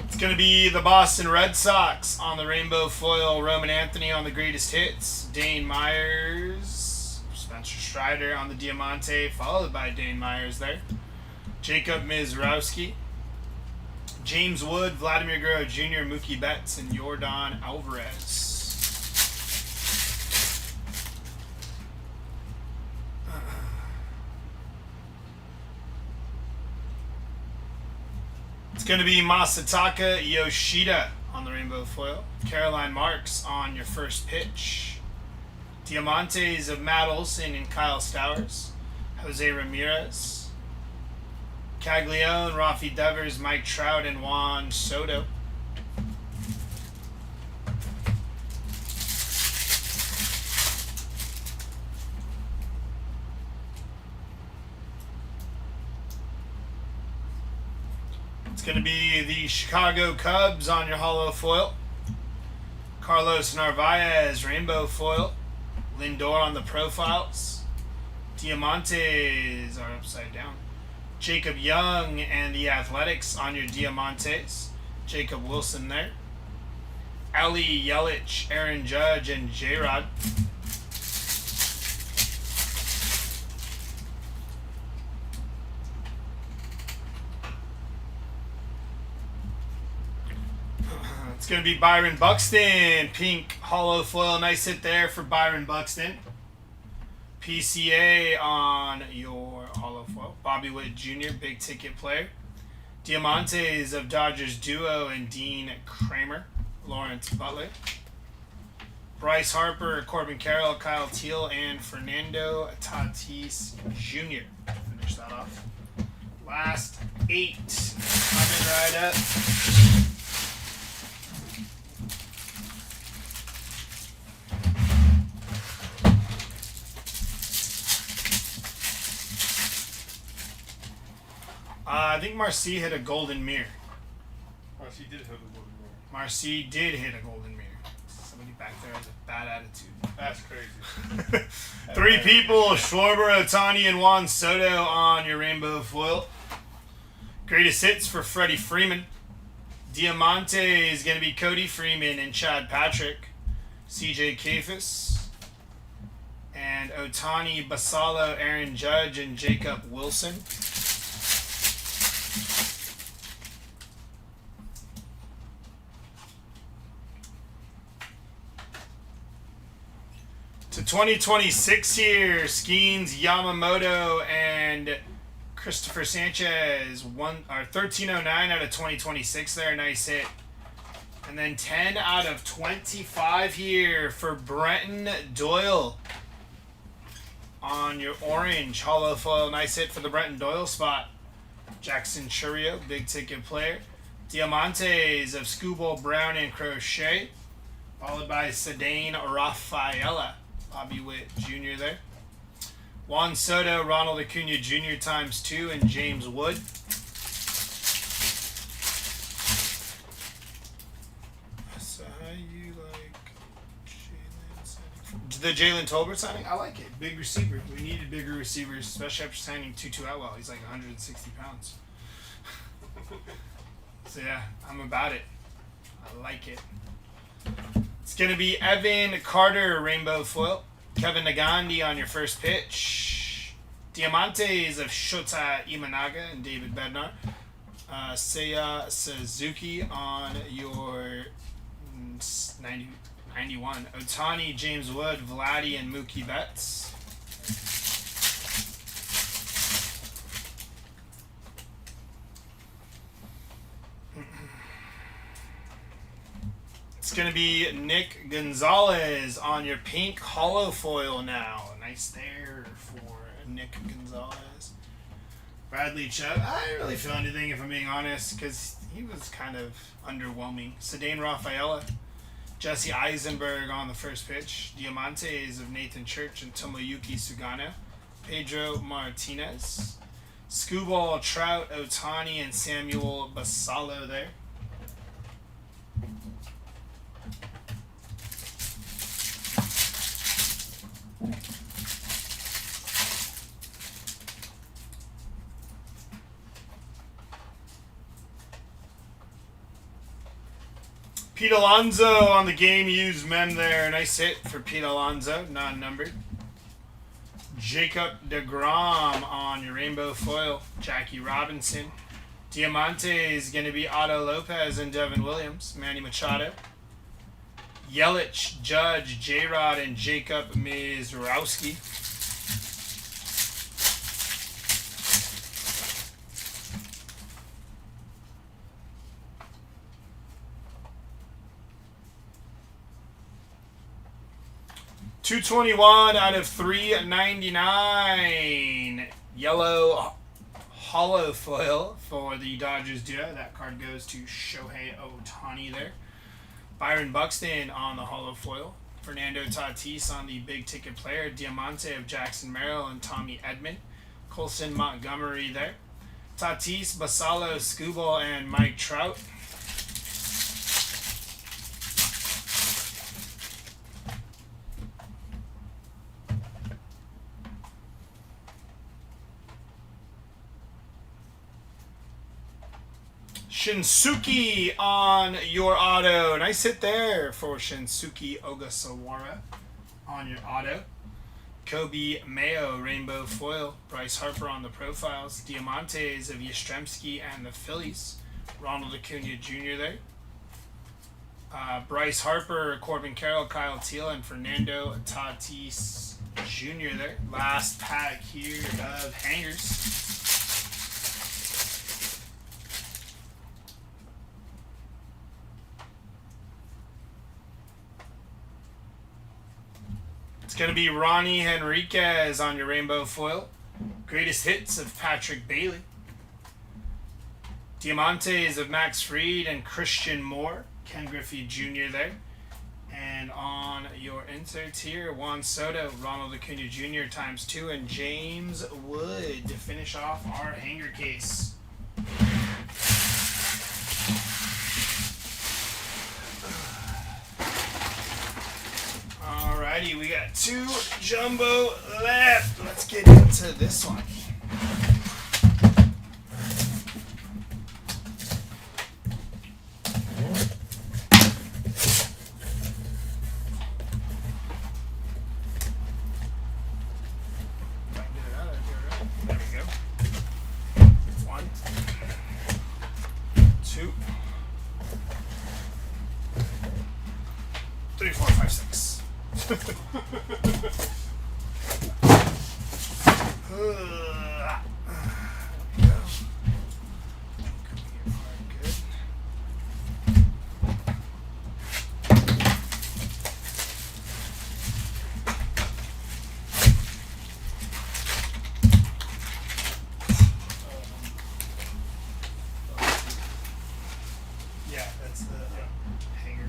It's going to be the Boston Red Sox on the rainbow foil. Roman Anthony on the greatest hits. Dane Myers. Spencer Strider on the Diamante, followed by Dane Myers there. Jacob Mizrowski. James Wood, Vladimir Guerrero Jr., Mookie Betts, and Yordan Alvarez. It's going to be Masataka Yoshida on the rainbow foil. Caroline Marks on your first pitch. Diamantes of Matt Olson and Kyle Stowers. Jose Ramirez. Caglione, Rafi Devers, Mike Trout, and Juan Soto. It's going to be the Chicago Cubs on your hollow foil. Carlos Narvaez, rainbow foil. Lindor on the profiles. Diamantes are upside down. Jacob Young and the Athletics on your Diamantes. Jacob Wilson there. Ali Yelich, Aaron Judge, and J-Rod. It's going to be Byron Buxton. Pink hollow foil. Nice hit there for Byron Buxton. PCA on your hollow foil. Bobby Witt Jr., big ticket player. Diamantes of Dodgers duo and Dean Kramer. Lawrence Butler. Bryce Harper, Corbin Carroll, Kyle Teal, and Fernando Tatis Jr. Finish that off. Last 8. Coming right up. I think Marcy hit a golden mirror. Oh, she did hit a golden mirror. Marcy did hit a golden mirror. Somebody back there has a bad attitude. That's crazy. 3 people, Schwarber, Otani, and Juan Soto on your rainbow foil. Greatest hits for Freddie Freeman. Diamante is going to be Cody Freeman and Chad Patrick. CJ Kafis. And Otani, Basalo, Aaron Judge, and Jacob Wilson. To 2026 here, Skeens, Yamamoto, and Christopher Sanchez. 1309 out of 2026 there. Nice hit. And then 10 out of 25 here for Brenton Doyle. On your orange hollow foil. Nice hit for the Brenton Doyle spot. Jackson Churio, big ticket player. Diamantes of Scooball Brown and Crochet. Followed by Sedane Rafaela. Bobby Witt Jr. there. Juan Soto, Ronald Acuna Jr. ×2, and James Wood. So how you like Jalen signing? The Jalen Tolbert signing? I like it. Big receiver. We needed bigger receivers, especially after signing Tutu Atwell. He's like 160 pounds. So yeah, I'm about it. I like it. It's going to be Evan Carter, rainbow foil. Kevin Nagandi on your first pitch. Diamantes of Shota Imanaga and David Bednar. Seiya Suzuki on your 91. Otani, James Wood, Vladdy, and Mookie Betts. It's going to be Nick Gonzalez on your pink hollow foil now. Nice there for Nick Gonzalez. Bradley Chubb. I didn't really feel anything, if I'm being honest, because he was kind of underwhelming. Sedane Rafaela. Jesse Eisenberg on the first pitch. Diamantes of Nathan Church and Tomoyuki Sugano. Pedro Martinez. Scooball, Trout, Otani, and Samuel Basalo there. Pete Alonso on the game used mem there. Nice hit for Pete Alonso, non-numbered. Jacob DeGrom on your rainbow foil. Jackie Robinson. Diamante is going to be Otto Lopez and Devin Williams. Manny Machado. Yelich, Judge, J-Rod, and Jacob Mizrowski. $221 out of $399. Yellow hollow foil for the Dodgers duo. That card goes to Shohei Ohtani there. Byron Buxton on the hollow foil. Fernando Tatis on the big ticket player. Diamante of Jackson Merrill and Tommy Edman. Colson Montgomery there. Tatis, Basalo, Scooball, and Mike Trout. Shinsuke on your auto. Nice hit there for Shinsuke Ogasawara on your auto. Kobe Mayo, rainbow foil. Bryce Harper on the profiles. Diamantes of Yastrzemski and the Phillies. Ronald Acuna Jr. there. Bryce Harper, Corbin Carroll, Kyle Teel, and Fernando Tatis Jr. there. Last pack here of hangers. It's going to be Ronnie Henriquez on your rainbow foil. Greatest hits of Patrick Bailey. Diamantes of Max Fried and Christian Moore. Ken Griffey Jr. there. And on your inserts here, Juan Soto, Ronald Acuna Jr. ×2, and James Wood to finish off our hanger case. Alrighty, we got 2 jumbo left. Let's get into this one. There we go. 1, 2, 3, 4, 5, 6. Yeah, that's the hanger.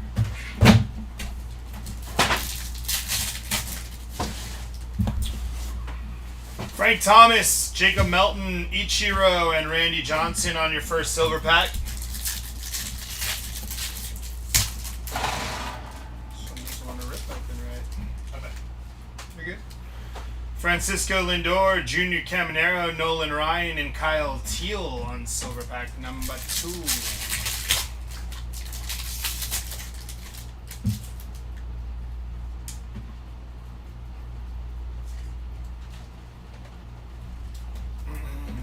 Frank Thomas, Jacob Melton, Ichiro, and Randy Johnson on your first silver pack. Someone's want to rip open, right? Okay. You're good. Francisco Lindor, Junior Caminero, Nolan Ryan, and Kyle Teal on silver pack number 2.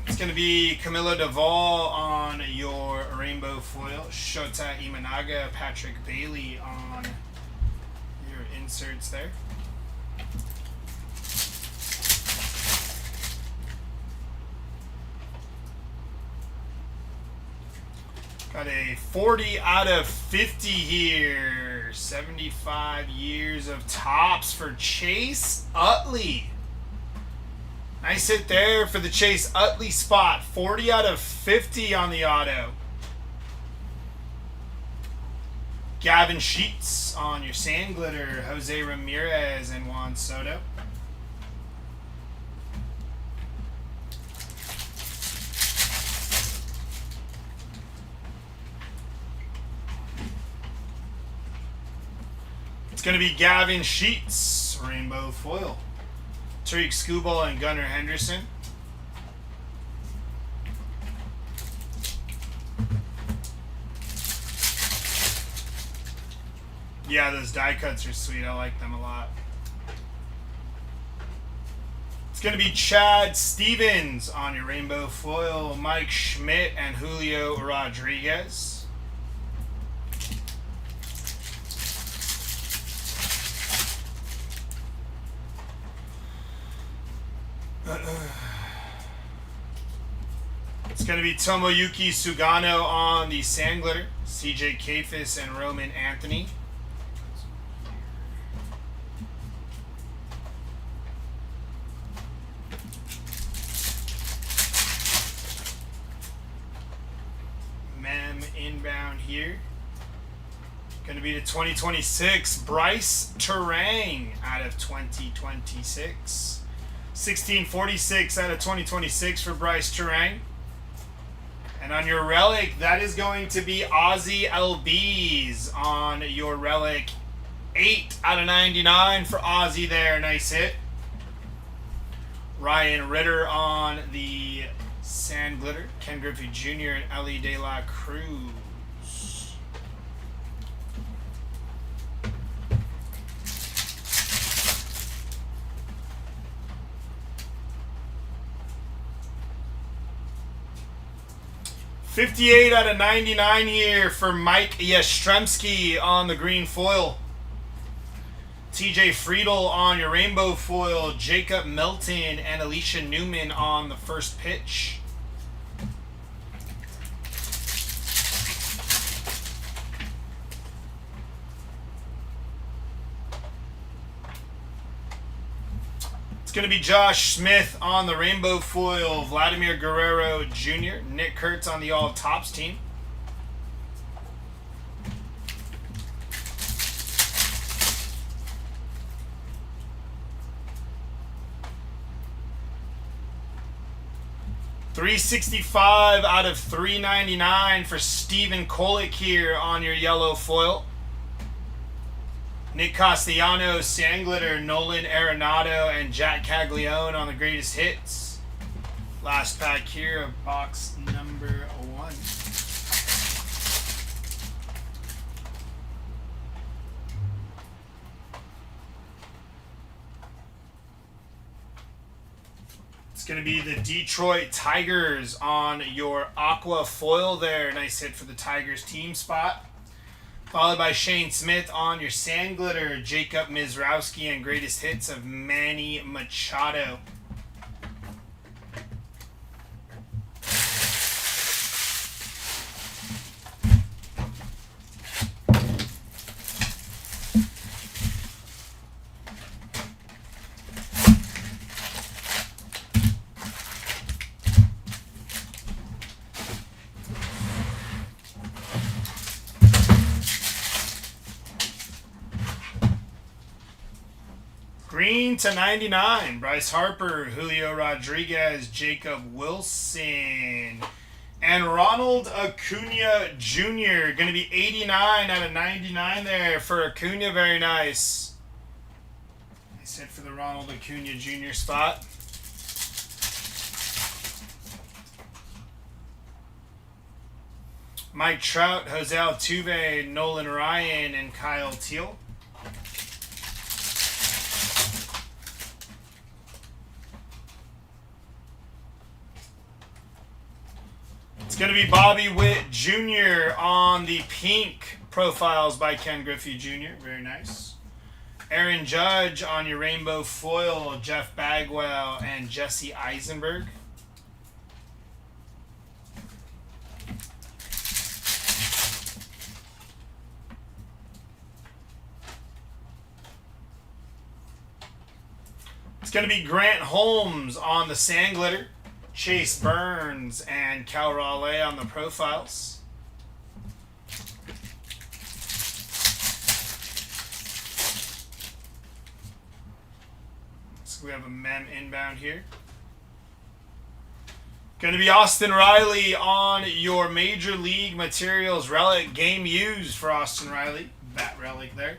It's going to be Camilo Duvall on your rainbow foil, Shota Imanaga, Patrick Bailey on your inserts there. Got a 40 out of 50 here. 75 years of tops for Chase Utley. Nice hit there for the Chase Utley spot. 40 out of 50 on the auto. Gavin Sheets on your sand glitter. Jose Ramirez and Juan Soto. It's going to be Gavin Sheets, rainbow foil. Tariq Skubal and Gunnar Henderson. Yeah, those die cuts are sweet. I like them a lot. It's going to be Chad Stevens on your rainbow foil. Mike Schmidt and Julio Rodriguez. It's going to be Tomoyuki Sugano on the sand glitter. CJ Kafis and Roman Anthony. Mem inbound here. Going to be the 2026 Bryce Terang out of 2026. 1646 out of 2026 for Bryce Terang. And on your relic, that is going to be Ozzy LBs on your relic. 8 out of 99 for Ozzy there. Nice hit. Ryan Ritter on the sand glitter. Ken Griffey Jr. and Ellie De La Cruz. $58 out of $99 here for Mike Yastrzemski on the green foil. TJ Friedel on your rainbow foil. Jacob Melton and Alicia Newman on the first pitch. It's going to be Josh Smith on the rainbow foil. Vladimir Guerrero Jr. Nick Kurtz on the all tops team. 365 out of 399 for Stephen Kolick here on your yellow foil. Nick Castellanos, Sandglitter, Nolan Arenado, and Jack Caglione on the greatest hits. Last pack here of box number 1. It's going to be the Detroit Tigers on your aqua foil there. Nice hit for the Tigers team spot. Followed by Shane Smith on your Sandglitter, Jacob Mizrowski, and greatest hits of Manny Machado. Green to 99, Bryce Harper, Julio Rodriguez, Jacob Wilson, and Ronald Acuna Jr. Going to be 89 out of 99 there for Acuna. Very nice. Nice hit for the Ronald Acuna Jr. spot. Mike Trout, Jose Altuve, Nolan Ryan, and Kyle Teal. It's going to be Bobby Witt Jr. on the pink profiles by Ken Griffey Jr. Very nice. Aaron Judge on your rainbow foil, Jeff Bagwell and Jesse Eisenberg. It's going to be Grant Holmes on the Sandglitter, Chase Burns and Cal Raleigh on the profiles. So we have a mem inbound here. Going to be Austin Riley on your Major League Materials relic, game used for Austin Riley, bat relic there.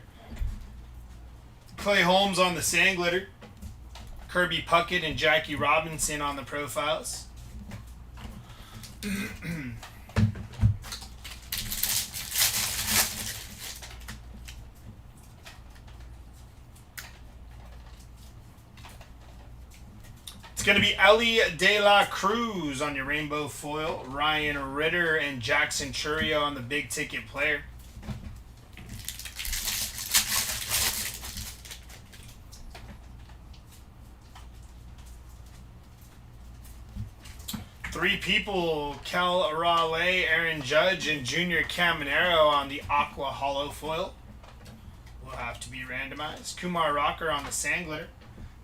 Clay Holmes on the Sandglitter, Kirby Puckett and Jackie Robinson on the profiles. It's going to be Ellie De La Cruz on your rainbow foil, Ryan Ritter and Jackson Churio on the big ticket player. Three people, Cal Raleigh, Aaron Judge, and Junior Caminero on the Aqua Hollow foil. Will have to be randomized. Kumar Rocker on the Sandglitter.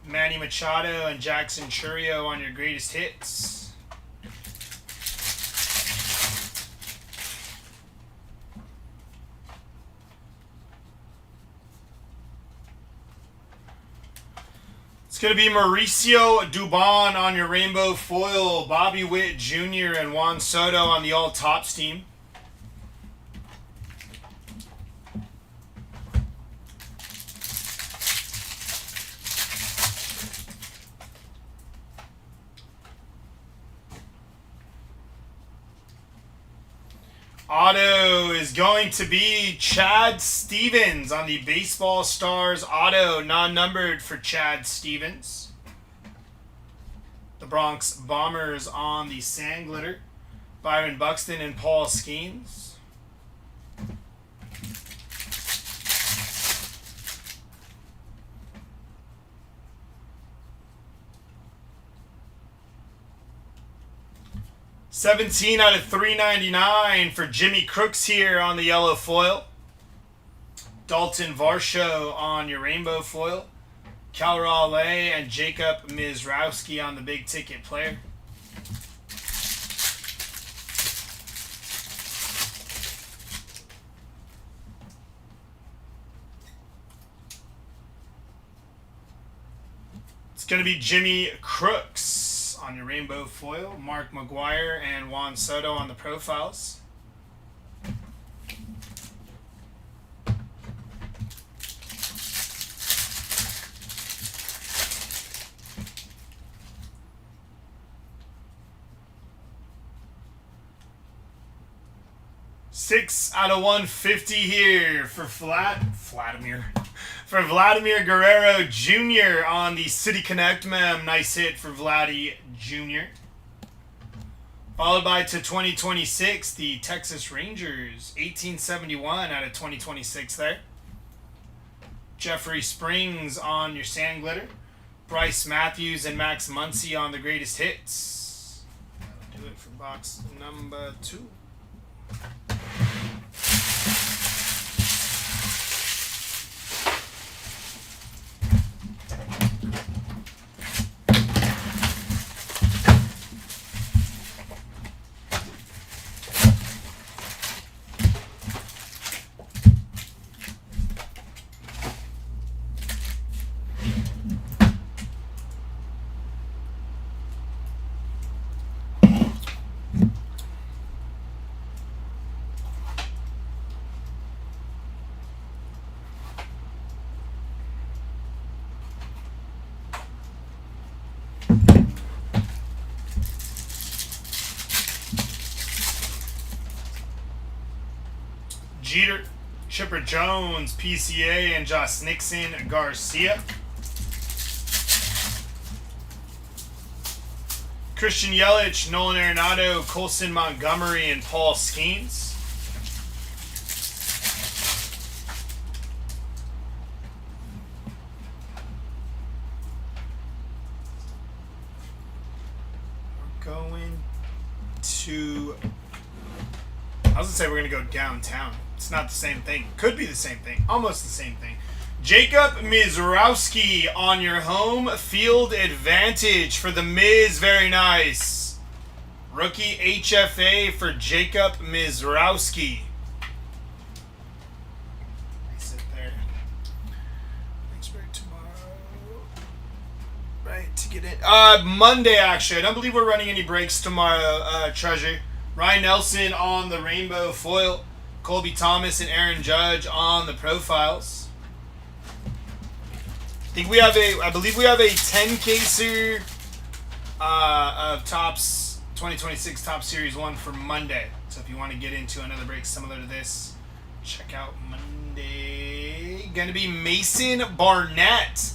Manny Machado and Jackson Churio on your greatest hits. It's going to be Mauricio Dubon on your rainbow foil, Bobby Witt Jr. and Juan Soto on the all tops team. Auto is going to be Chad Stevens on the Baseball Stars auto, non-numbered for Chad Stevens. The Bronx Bombers on the Sandglitter, Byron Buxton and Paul Skeens. $17 out of $3.99 for Jimmy Crooks here on the yellow foil. Dalton Varsho on your rainbow foil. Cal Raleigh and Jacob Mizrowski on the big ticket player. It's going to be Jimmy Crooks on your rainbow foil. Mark McGuire and Juan Soto on the profiles. Six out of 150 here for Vladimir Guerrero Jr. on the City Connect mem. Nice hit for Vladdy Jr. Followed by to 2026, the Texas Rangers, 1871 out of 2026 there. Jeffrey Springs on your sand glitter. Bryce Matthews and Max Muncy on the greatest hits. That'll do it for box number 2. Jeter, Chipper Jones, PCA, and Josh Nixon Garcia. Christian Yelich, Nolan Arenado, Colson Montgomery, and Paul Skeens. We're going to... I was going to say we're going to go downtown. It's not the same thing. Could be the same thing. Almost the same thing. Jacob Mizrowski on your home field advantage for the Miz. Very nice. Rookie HFA for Jacob Mizrowski. Sit there. Thanks for tomorrow. Right, to get in. Monday, actually. I don't believe we're running any breaks tomorrow, Treasure. Ryan Nelson on the rainbow foil. Colby Thomas and Aaron Judge on the profiles. I believe we have a 10 caser of Topps 2026 Topps Series 1 for Monday. So if you want to get into another break similar to this, check out Monday. Gonna be Mason Barnett.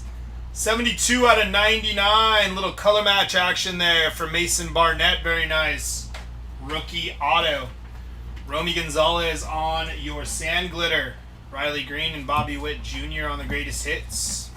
72 out of 99. Little color match action there for Mason Barnett. Very nice. Rookie auto. Romy Gonzalez on your sand glitter. Riley Green and Bobby Witt Jr. on the greatest hits.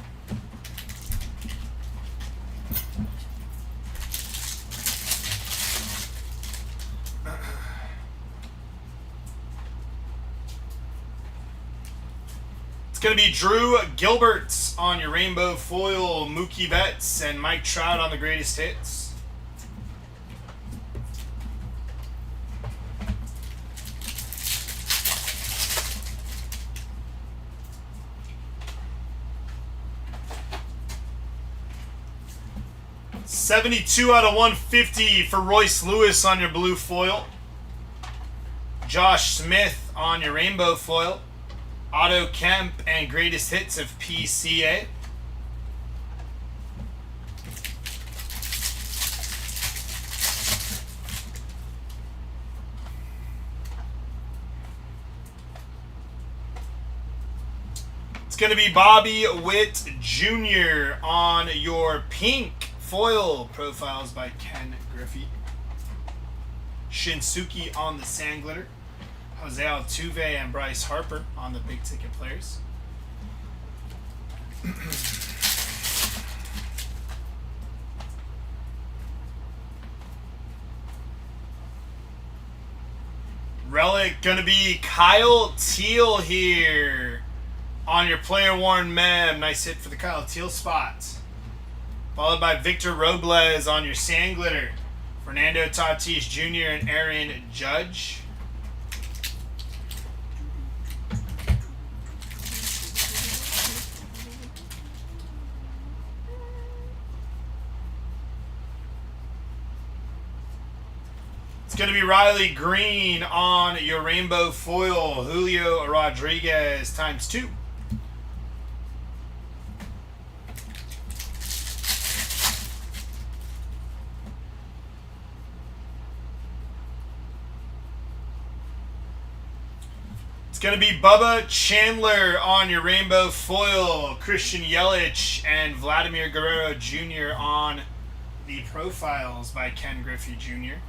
It's going to be Drew Gilbert on your rainbow foil. Mookie Betts and Mike Trout on the greatest hits. $72 out of $150 for Royce Lewis on your blue foil. Josh Smith on your rainbow foil. Otto Kemp and greatest hits of PCA. It's going to be Bobby Witt Jr. on your pink foil. Profiles by Ken Griffey. Shinsuke on the sand glitter. Jose Altuve and Bryce Harper on the big ticket players. Relic gonna be Kyle Teal here on your player worn mem. Nice hit for the Kyle Teal spot. Followed by Victor Robles on your sand glitter. Fernando Tatis Jr. and Aaron Judge. It's going to be Riley Green on your rainbow foil. Julio Rodriguez ×2. It's going to be Bubba Chandler on your rainbow foil. Christian Yelich and Vladimir Guerrero Jr. on the profiles by Ken Griffey Jr.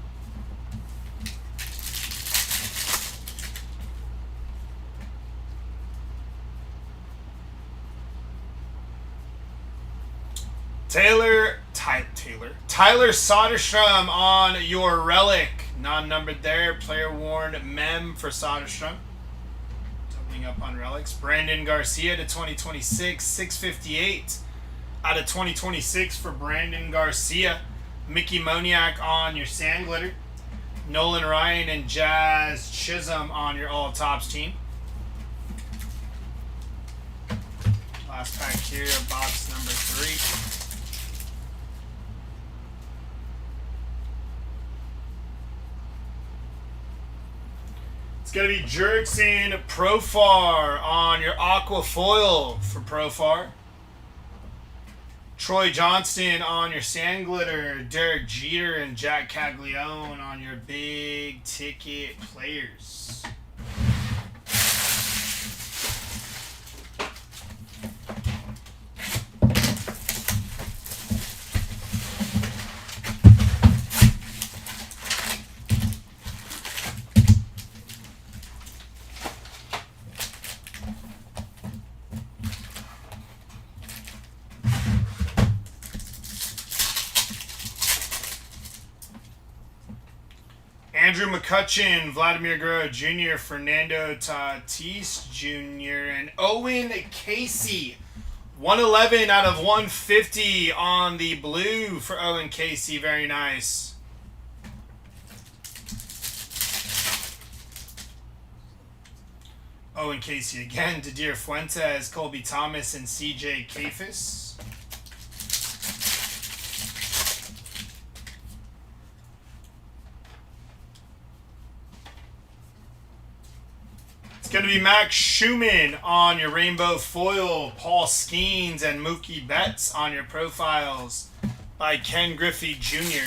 Tyler Soderstrom on your relic. Non-numbered there. Player worn mem for Soderstrom. Opening up on relics. Brandon Garcia /2026. 658 out of 2026 for Brandon Garcia. Mickey Moniak on your sand glitter. Nolan Ryan and Jazz Chisholm on your all tops team. Last pack here, box number 3. It's going to be Jurickson Profar on your aqua foil for Profar. Troy Johnston on your sand glitter. Derek Jeter and Jack Caglione on your big ticket players. Andrew McCutchen, Vladimir Guerrero Jr., Fernando Tatis Jr., and Owen Casey. 111 out of 150 on the blue for Owen Casey. Very nice. Owen Casey again. Didier Fuentes, Colby Thomas, and CJ Kafis. It's going to be Max Schumann on your rainbow foil. Paul Skeens and Mookie Betts on your profiles by Ken Griffey Jr.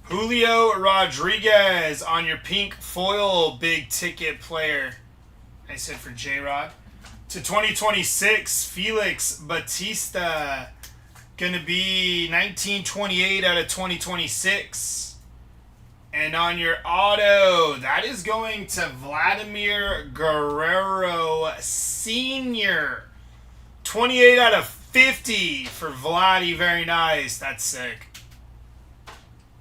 Julio Rodriguez on your pink foil big ticket player. I said for J-Rod. /2026, Felix Batista. Going to be 1928 out of 2026. And on your auto, that is going to Vladimir Guerrero Sr. 28 out of 50 for Vladdy. Very nice. That's sick.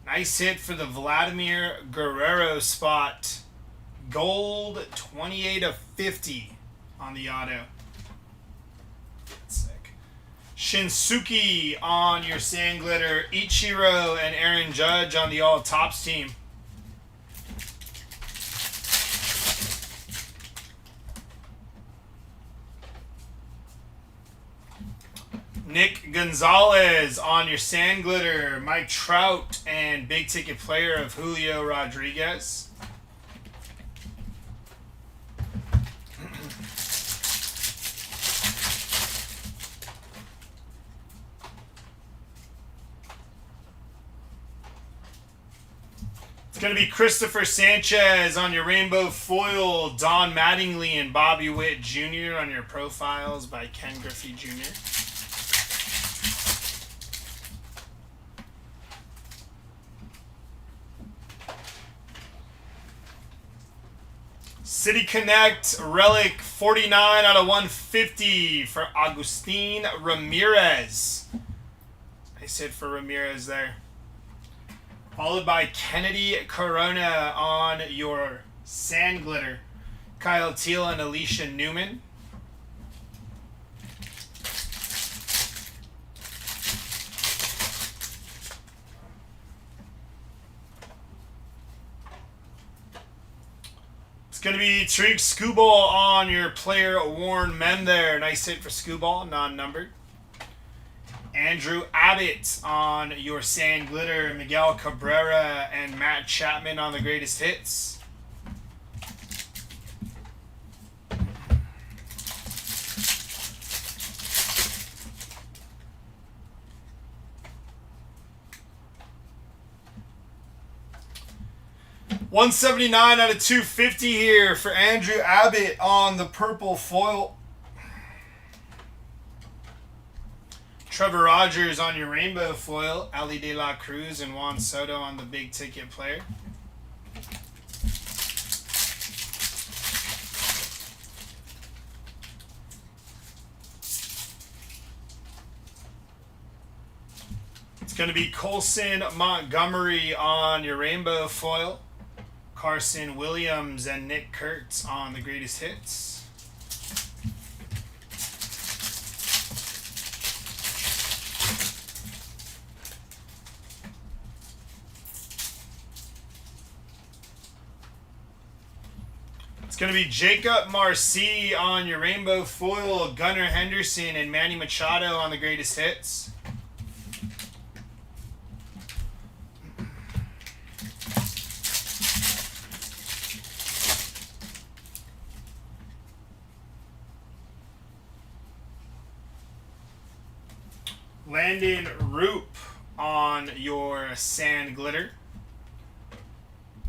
Nice hit for the Vladimir Guerrero spot. Gold 28 of 50 on the auto. Shinsuke on your sand glitter. Ichiro and Aaron Judge on the all tops team. Nick Gonzalez on your sand glitter. Mike Trout and big ticket player of Julio Rodriguez. It's going to be Christopher Sanchez on your rainbow foil. Don Mattingly and Bobby Witt Jr. on your profiles by Ken Griffey Jr. City Connect Relic 49 out of 150 for Agustin Ramirez. I said for Ramirez there. Followed by Kennedy Corona on your sand glitter. Kyle Teal and Alicia Newman. It's going to be Tariq Skubal on your player worn men there. Nice hit for Skubal, non-numbered. Andrew Abbott on your Sand Glitter. Miguel Cabrera and Matt Chapman on the greatest hits. $179 out of 250 here for Andrew Abbott on the purple foil. Trevor Rogers on your rainbow foil. Ali De La Cruz and Juan Soto on the big ticket player. It's going to be Colson Montgomery on your rainbow foil. Carson Williams and Nick Kurtz on the greatest hits. It's going to be Jacob Marcy on your rainbow foil. Gunnar Henderson and Manny Machado on the greatest hits. Landon Roop on your Sand Glitter.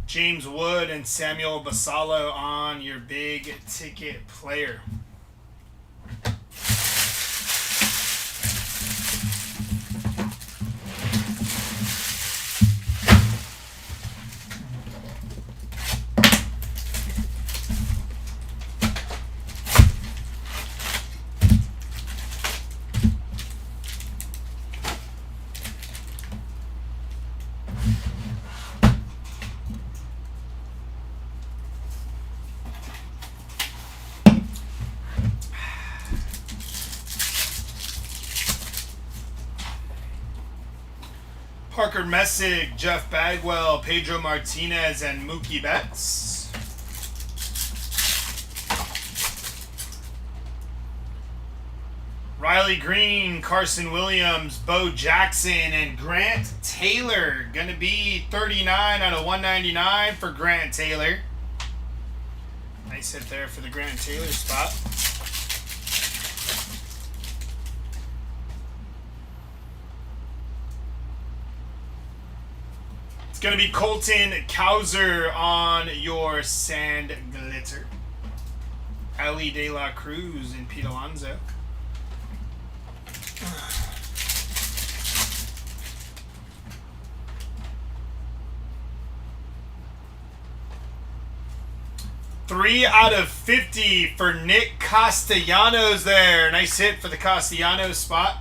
James Wood and Samuel Basallo on your big ticket player. Parker Messick, Jeff Bagwell, Pedro Martinez, and Mookie Betts. Riley Green, Carson Williams, Bo Jackson, and Grant Taylor. Going to be 39 out of 199 for Grant Taylor. Nice hit there for the Grant Taylor spot. Going to be Colton Cowser on your Sand Glitter. Ali De La Cruz and Pete Alonso. Three out of 50 for Nick Castellanos there. Nice hit for the Castellanos spot.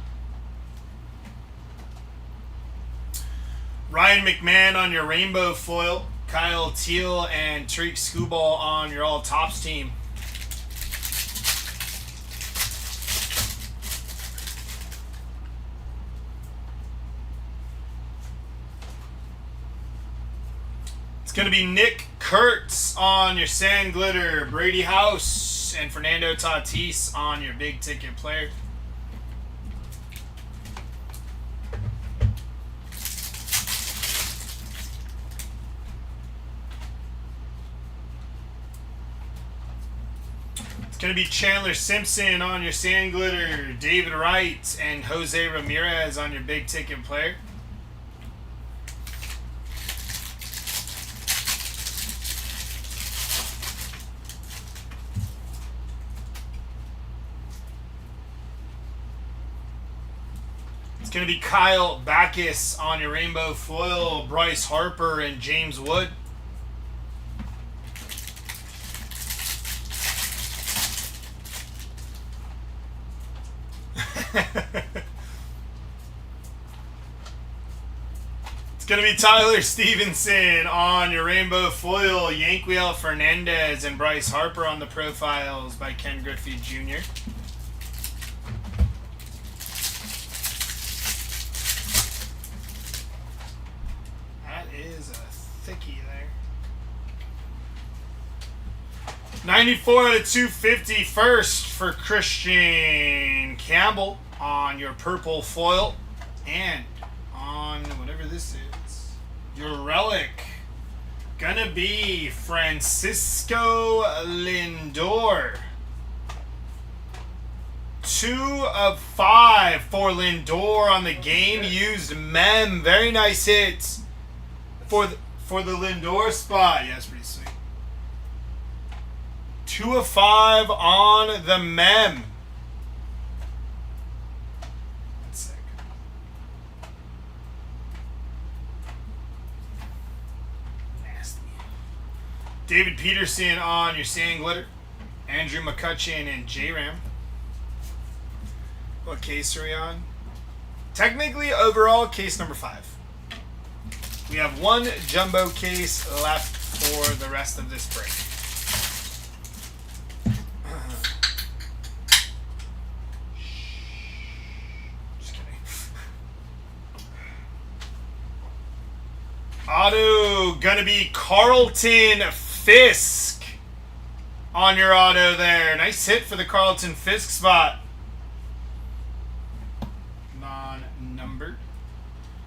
Ryan McMahon on your rainbow foil. Kyle Teal and Tariq Skubal on your all tops team. It's going to be Nick Kurtz on your Sand Glitter. Brady House and Fernando Tatis on your big ticket player. Going to be Chandler Simpson on your Sand Glitter, David Wright and Jose Ramirez on your big ticket player. It's going to be Kyle Backus on your rainbow foil, Bryce Harper and James Wood. It's going to be Tyler Stevenson on your rainbow foil, Yanquiel Fernandez and Bryce Harper on the profiles by Ken Griffey Jr. That is a thickie there. 94 out of 250 first for Christian Campbell on your purple foil. And on whatever this is, your relic, gonna be Francisco Lindor. 2 of 5 for Lindor on the game used mem. Very nice hits for the Lindor spot. Yeah, that's pretty sweet. 2 of 5 on the mem. That's sick. Nasty. David Peterson on your sand glitter. Andrew McCutcheon and J-Ram. What case are we on? Technically, overall, case number 5. We have 1 jumbo case left for the rest of this break. Just kidding. Auto gonna be Carlton Fisk on your auto there. Nice hit for the Carlton Fisk spot. Non-numbered.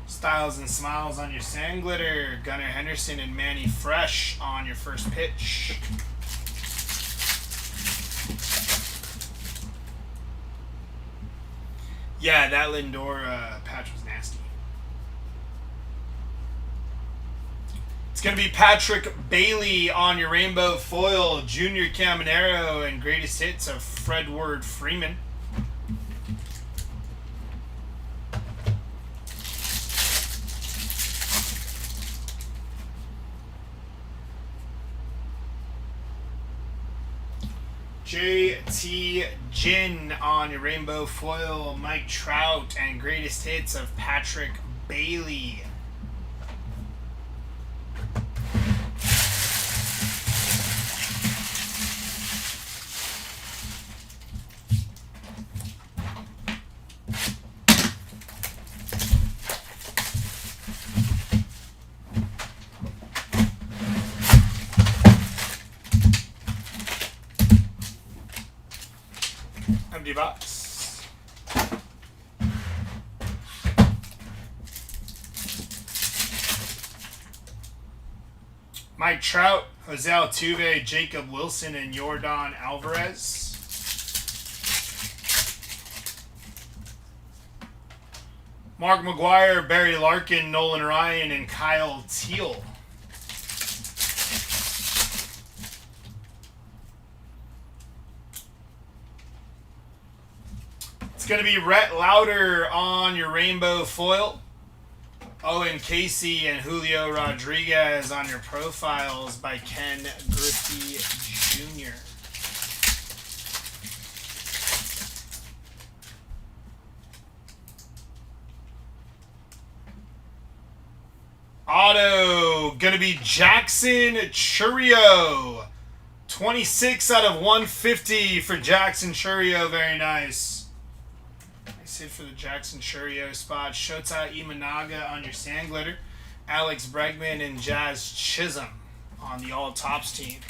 Styles and Smiles on your sand glitter. Gunnar Henderson and Manny Fresh on your first pitch. Yeah, that Lindor patch was nasty. It's going to be Patrick Bailey on your rainbow foil. Junior Caminero and greatest hits of Fredward Freeman. JT Gin on your rainbow foil. Mike Trout and greatest hits of Patrick Bailey. Empty box. Mike Trout, Jose Altuve, Jacob Wilson, and Yordan Alvarez. Mark McGuire, Barry Larkin, Nolan Ryan, and Kyle Teal. It's going to be Rhett Lauder on your rainbow foil. Owen Casey and Julio Rodriguez on your profiles by Ken Griffey Jr. Auto, going to be Jackson Chourio. 26 out of 150 for Jackson Chourio. Very nice. Hit for the Jackson Chourio spot. Shota Imanaga on your sand glitter. Alex Bregman and Jazz Chisholm on the all tops team.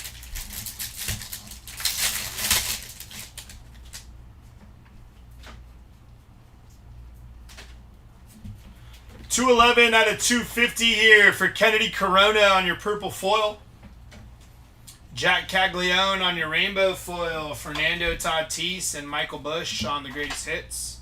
.211 out of 250 here for Kennedy Corona on your purple foil. Jack Caglione on your rainbow foil. Fernando Tatis and Michael Busch on the greatest hits.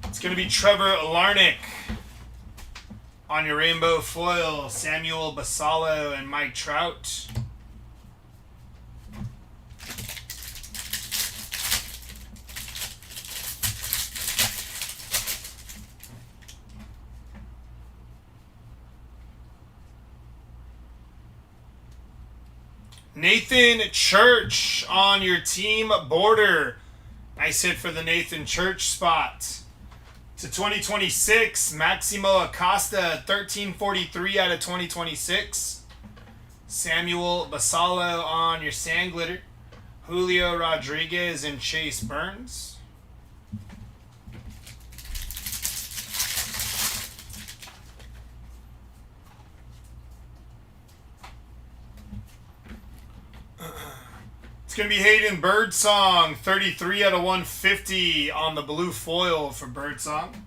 It's going to be Trevor Larnach on your rainbow foil. Samuel Basallo and Mike Trout. Nathan Church on your team border. Nice hit for the Nathan Church spot. To 2026, Maximo Acosta, 1343 out of 2026. Samuel Basallo on your sand glitter. Julio Rodriguez and Chase Burns. going to be Hayden Birdsong, 33 out of 150 on the blue foil for Birdsong.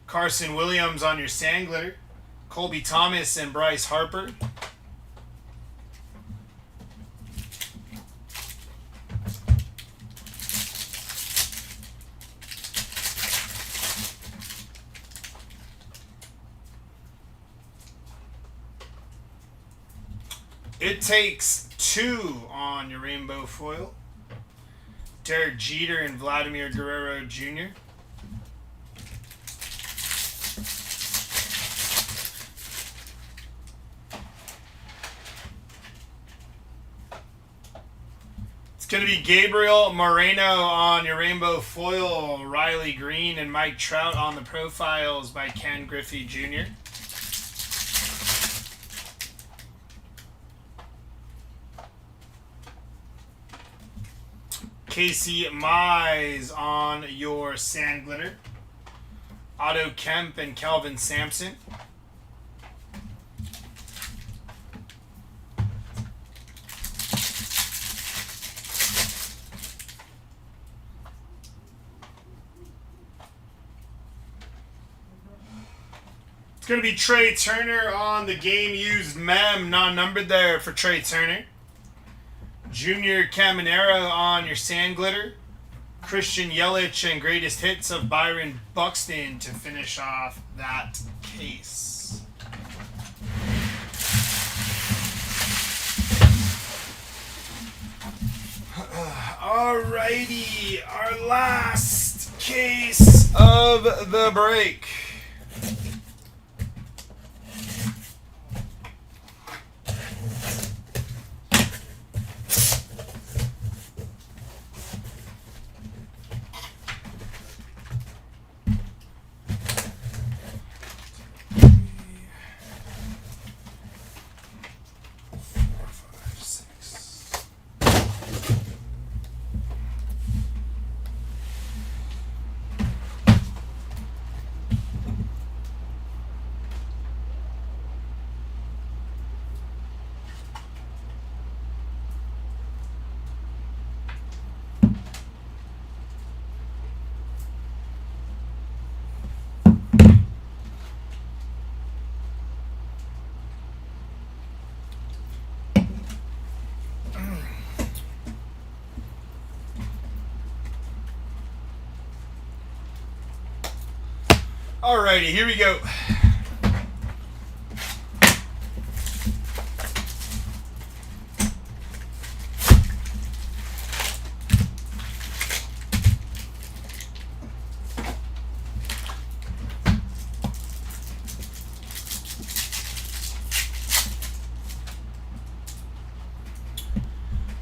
Carson Williams on your sand glitter. Colby Thomas and Bryce Harper. It takes 2 on your rainbow foil. Derek Jeter and Vladimir Guerrero Jr. It's going to be Gabriel Moreno on your rainbow foil. Riley Green and Mike Trout on the profiles by Ken Griffey Jr. Casey Mize on your sand glitter. Otto Kemp and Kelvin Sampson. It's going to be Trey Turner on the game used mem, non-numbered there for Trey Turner. Junior Caminero on your sand glitter. Christian Yelich and greatest hits of Byron Buxton to finish off that case. Alrighty, our last case of the break. Alrighty, here we go.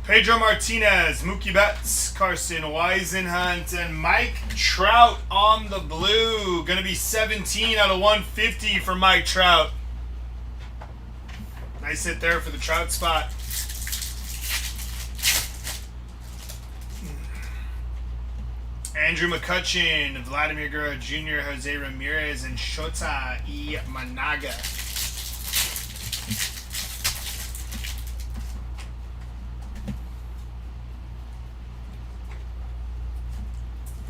Pedro Martinez, Mookie Betts, Carson Weisenhunt, and Mike Trout on the blue. Going to be 17 out of 150 for Mike Trout. Nice hit there for the Trout spot. Andrew McCutchen, Vladimir Guerrero Jr., Jose Ramirez, and Shota Imanaga.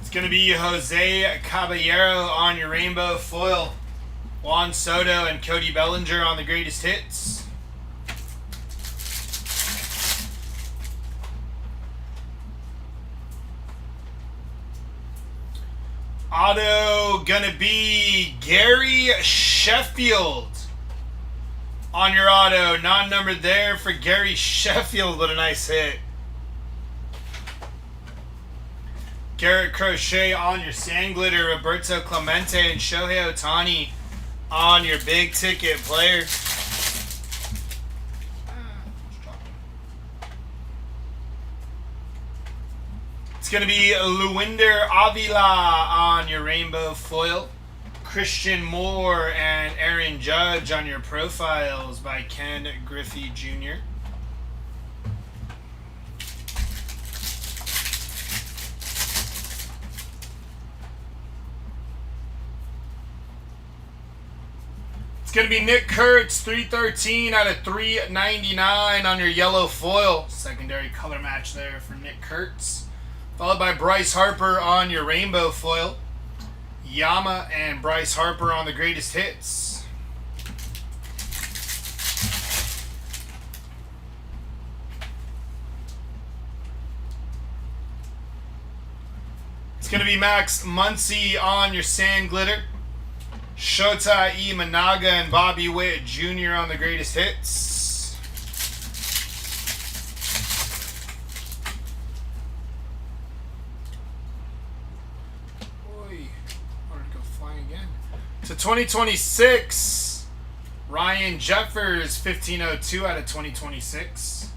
It's going to be Jose Caballero on your rainbow foil. Juan Soto and Cody Bellinger on the greatest hits. Auto going to be Gary Sheffield on your auto. Non-numbered there for Gary Sheffield. What a nice hit. Garrett Crochet on your sand glitter. Roberto Clemente and Shohei Ohtani on your big ticket player. It's going to be Luinder Avila on your rainbow foil. Christian Moore and Aaron Judge on your profiles by Ken Griffey Jr. It's going to be Nick Kurtz, 313 out of 399 on your yellow foil. Secondary color match there for Nick Kurtz. Followed by Bryce Harper on your rainbow foil. Yama and Bryce Harper on the greatest hits. It's going to be Max Muncy on your sand glitter. Shota Imanaga and Bobby Witt Jr. on the greatest hits. Boy, wanted to go flying again. To 2026, Ryan Jeffers, 1502 out of 2026.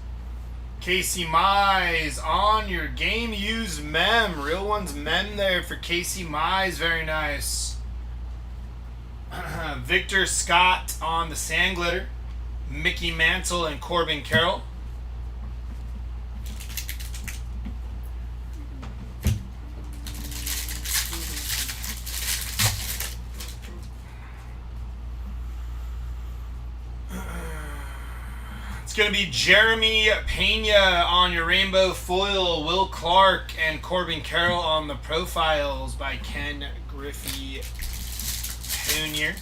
Casey Mize on your game used mem. Real one's mem there for Casey Mize. Very nice. Victor Scott on the sand glitter. Mickey Mantle and Corbin Carroll. It's going to be Jeremy Pena on your rainbow foil, Will Clark and Corbin Carroll on the profiles by Ken Griffey Jr.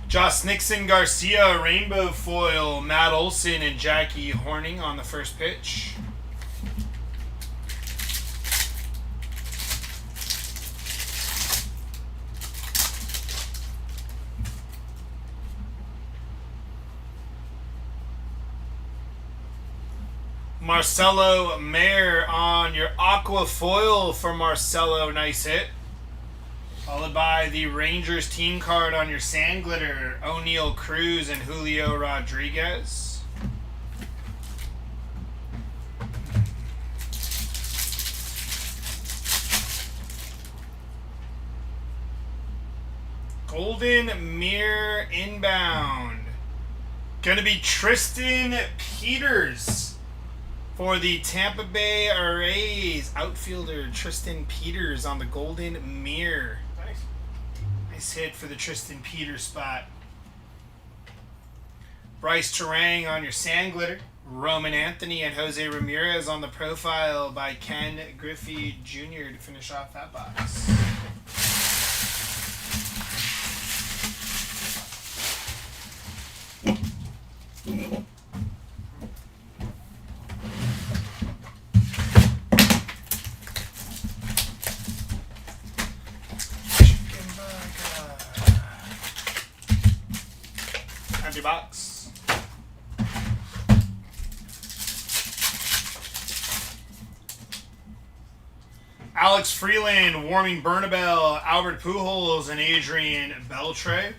Josh Nixon Garcia rainbow foil, Matt Olson and Jackie Horning on the first pitch. Marcelo Mayer on your aqua foil for Marcelo. Nice hit. Followed by the Rangers team card on your sand glitter. O'Neal Cruz and Julio Rodriguez. Golden Mirror inbound. Gonna be Tristan Peters. For the Tampa Bay Rays, outfielder Tristan Peters on the golden mirror. Nice hit for the Tristan Peters spot. Bryce Terang on your sand glitter. Roman Anthony and Jose Ramirez on the profile by Ken Griffey Jr. to finish off that box. Empty box. Alex Freeland, Warming Bernabel, Albert Pujols, and Adrian Beltre.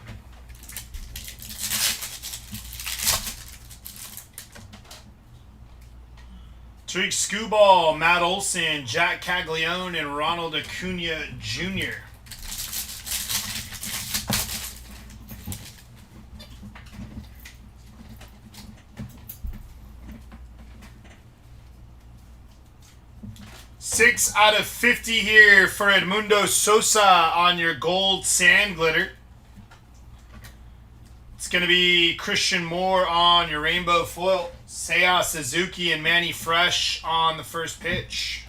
Tariq Skubal, Matt Olson, Jack Caglione, and Ronald Acuna Jr. Six out of 50 here for Edmundo Sosa on your gold sand glitter. It's going to be Christian Moore on your rainbow foil. Seiya Suzuki and Manny Fresh on the first pitch.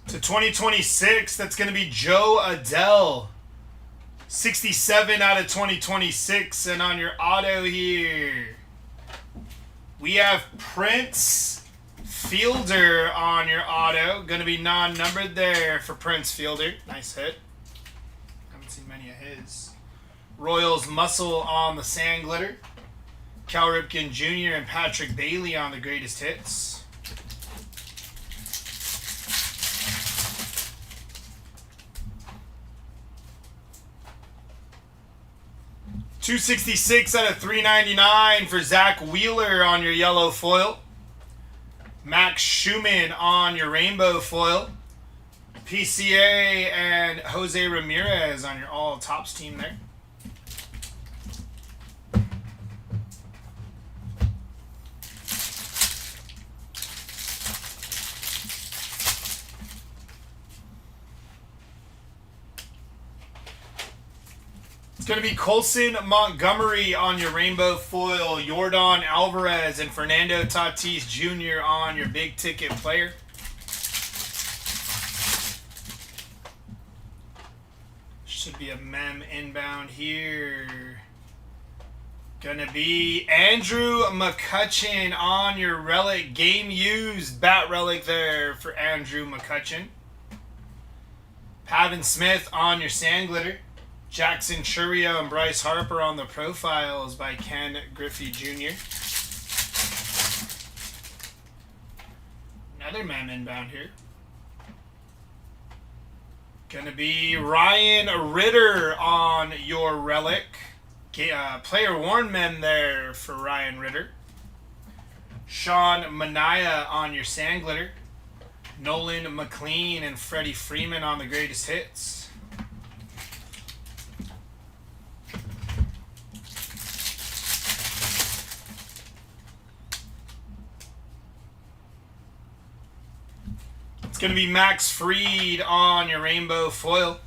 To 2026, that's going to be Joe Adele. 67 out of 2026. And on your auto here, we have Prince Fielder on your auto. Going to be non-numbered there for Prince Fielder. Nice hit. Haven't seen many of his. Royals Muscle on the sand glitter. Cal Ripken Jr. and Patrick Bailey on the greatest hits. $266 out of $399 for Zach Wheeler on your yellow foil. Max Schumann on your rainbow foil. PCA and Jose Ramirez on your all tops team there. It's going to be Colson Montgomery on your rainbow foil, Yordan Alvarez and Fernando Tatis Jr. on your big ticket player. Should be a mem inbound here. Gonna be Andrew McCutchen on your relic, game used bat relic there for Andrew McCutchen. Pavin Smith on your sand glitter. Jackson Churio and Bryce Harper on the profiles by Ken Griffey Jr. Another mem inbound here. Gonna be Ryan Ritter on your relic. Player worn mem there for Ryan Ritter. Sean Manaea on your sand glitter. Nolan McLean and Freddie Freeman on the greatest hits. It's going to be Max Fried on your rainbow foil.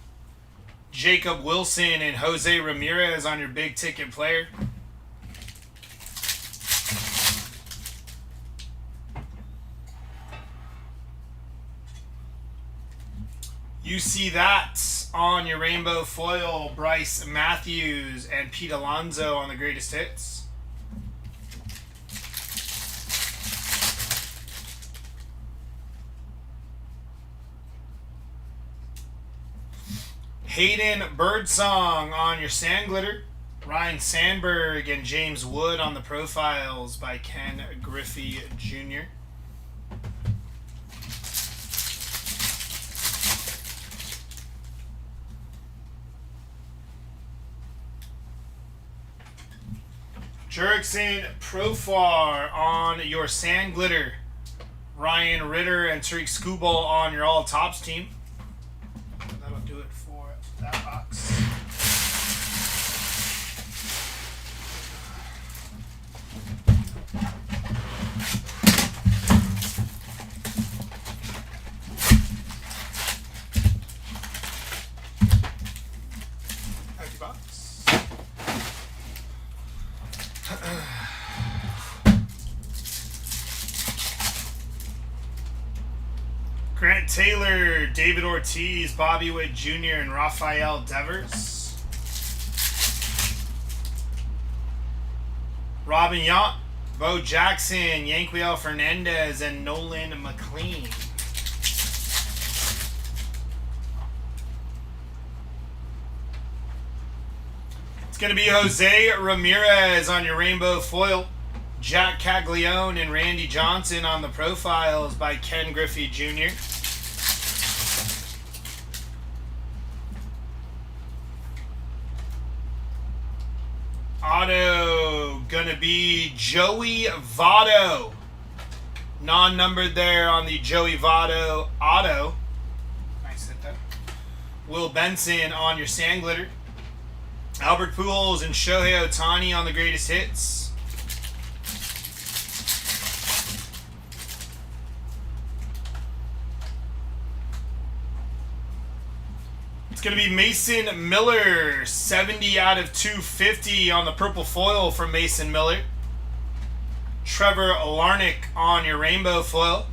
Jacob Wilson and Jose Ramirez on your big ticket player. You see that on your rainbow foil, Bryce Matthews and Pete Alonso on the greatest hits. Hayden Birdsong on your sand glitter. Ryan Sandberg and James Wood on the profiles by Ken Griffey Jr. Jurickson Profar on your sand glitter. Ryan Ritter and Tariq Skubal on your all tops team. That'll do it for that box. Empty box. Grant Taylor, David Ortiz, Bobby Witt Jr., and Rafael Devers. Robin Yount, Bo Jackson, Yanquiel Fernandez, and Nolan McLean. It's going to be Jose Ramirez on your rainbow foil. Jack Caglione and Randy Johnson on the profiles by Ken Griffey Jr. Auto gonna be Joey Votto. Non-numbered there on the Joey Votto auto. Nice hit there. Will Benson on your sand glitter. Albert Pujols and Shohei Ohtani on the greatest hits. It's going to be Mason Miller, 70 out of 250 on the purple foil from Mason Miller. Trevor Larnach on your rainbow foil.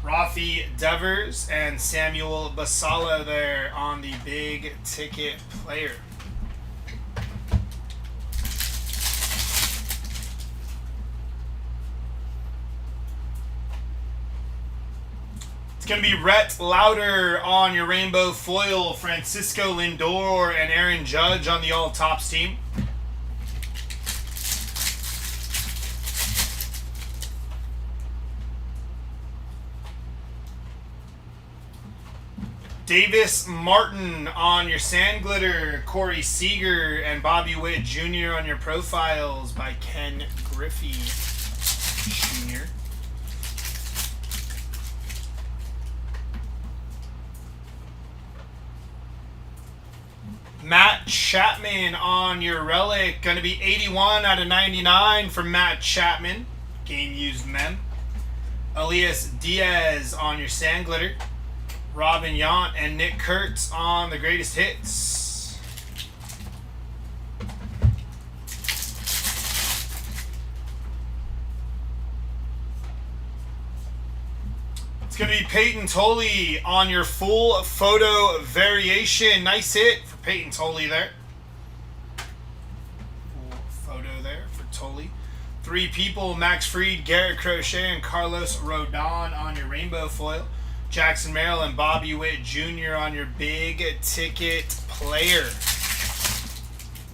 Rafi Devers and Samuel Basala there on the big ticket player. It's going to be Rhett Lauder on your rainbow foil, Francisco Lindor and Aaron Judge on the all tops team. Davis Martin on your sand glitter, Corey Seager and Bobby Witt Jr. on your profiles by Ken Griffey Jr. Matt Chapman on your relic. Going to be 81 out of 99 for Matt Chapman. Game used mem. Elias Diaz on your sand glitter. Robin Yount and Nick Kurtz on the greatest hits. It's going to be Peyton Tolley on your full photo variation. Nice hit for Peyton Tolley there. Full photo there for Tolley. Three people, Max Fried, Garrett Crochet, and Carlos Rodon on your rainbow foil. Jackson Merrill and Bobby Witt Jr. on your big ticket player.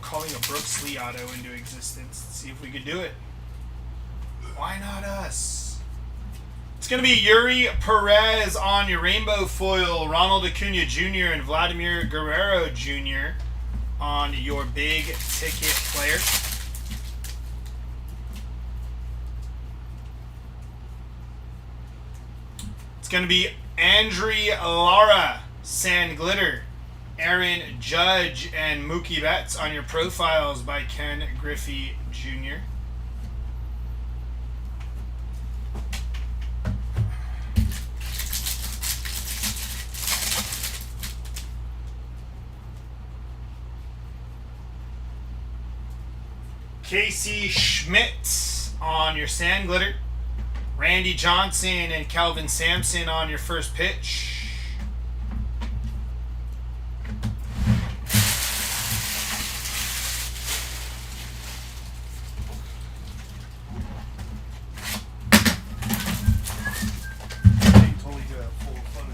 Calling a Brooks Lee auto into existence. Let's see if we could do it. Why not us? It's going to be Yuri Perez on your rainbow foil. Ronald Acuna Jr. and Vladimir Guerrero Jr. on your big ticket player. It's going to be Andri Lara, Sand Glitter, Aaron Judge, and Mookie Betts on your profiles by Ken Griffey Jr. Casey Schmidt on your Sand Glitter. Randy Johnson and Calvin Sampson on your first pitch. Totally do a full photo.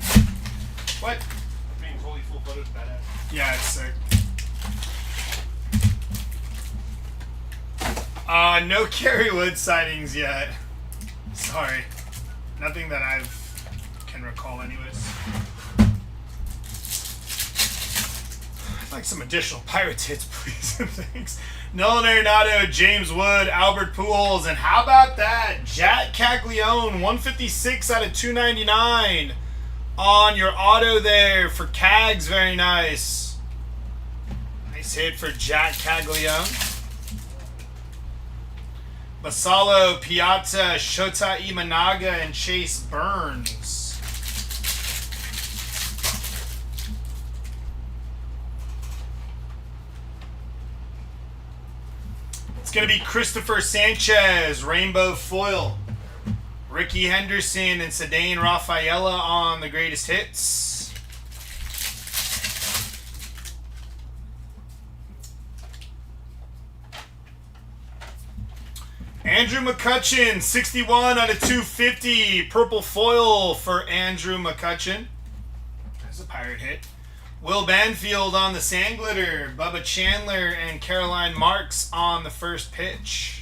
What? Being totally full photos badass. Yeah, it's sick. No Kerry Wood sightings yet. Sorry. Nothing that I can recall anyways. I'd like some additional Pirates hits, please. Thanks. Nolan Arenado, James Wood, Albert Pujols, and how about that? Jack Caglione, 156 out of 299 on your auto there for Cags. Very nice. Nice hit for Jack Caglione. Basalo, Piazza, Shota Imanaga, and Chase Burns. It's going to be Christopher Sanchez, Rainbow Foil. Ricky Henderson and Cedane Rafaela on the greatest hits. Andrew McCutchen, 61 out of 250. Purple foil for Andrew McCutchen. That's a pirate hit. Will Banfield on the Sand Glitter. Bubba Chandler and Caroline Marks on the first pitch.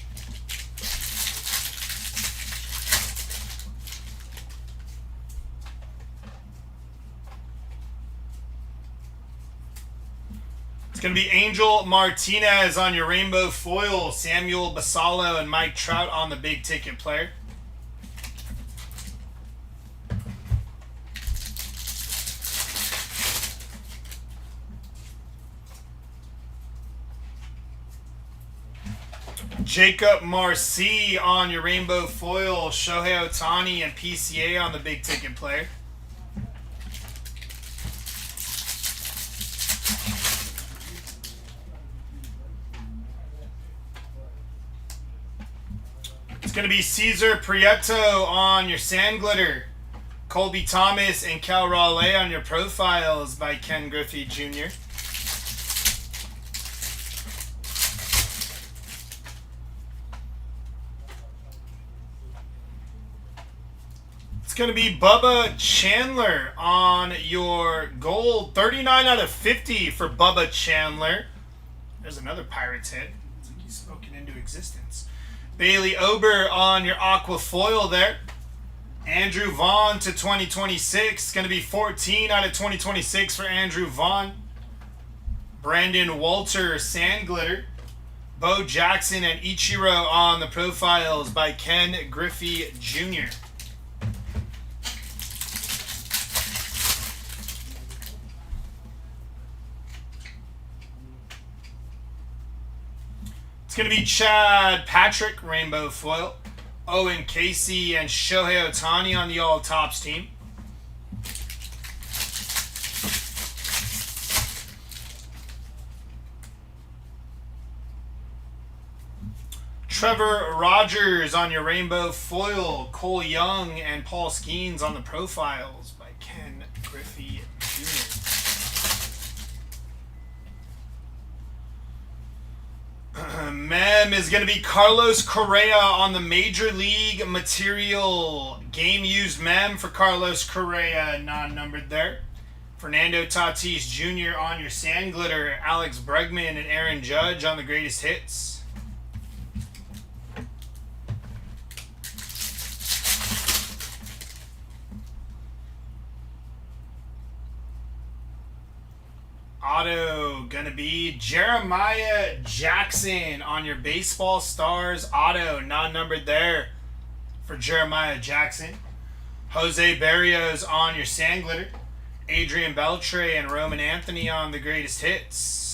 It's going to be Angel Martinez on your rainbow foil. Samuel Basalo and Mike Trout on the big ticket player. Jacob Marcy on your rainbow foil. Shohei Ohtani and PCA on the big ticket player. It's going to be Cesar Prieto on your Sand Glitter. Colby Thomas and Cal Raleigh on your profiles by Ken Griffey Jr. It's going to be Bubba Chandler on your gold. 39 out of 50 for Bubba Chandler. There's another Pirates hit. It's like he's spoken into existence. Bailey Ober on your aqua foil there. Andrew Vaughn to 2026. It's going to be 14 out of 2026 for Andrew Vaughn. Brandon Walter, Sand Glitter. Bo Jackson and Ichiro on the profiles by Ken Griffey Jr. It's going to be Chad Patrick, rainbow foil. Owen Casey and Shohei Ohtani on the All Tops team. Trevor Rogers on your rainbow foil. Cole Young and Paul Skeens on the profiles by Ken Griffey Jr. Mem is going to be Carlos Correa on the Major League Material. Game used mem for Carlos Correa, non-numbered there. Fernando Tatis Jr. on your sand glitter. Alex Bregman and Aaron Judge on the greatest hits. Auto gonna be Jeremiah Jackson on your Baseball Stars auto, non-numbered there for Jeremiah Jackson. Jose Barrios on your sand glitter. Adrian Beltre and Roman Anthony on the greatest hits.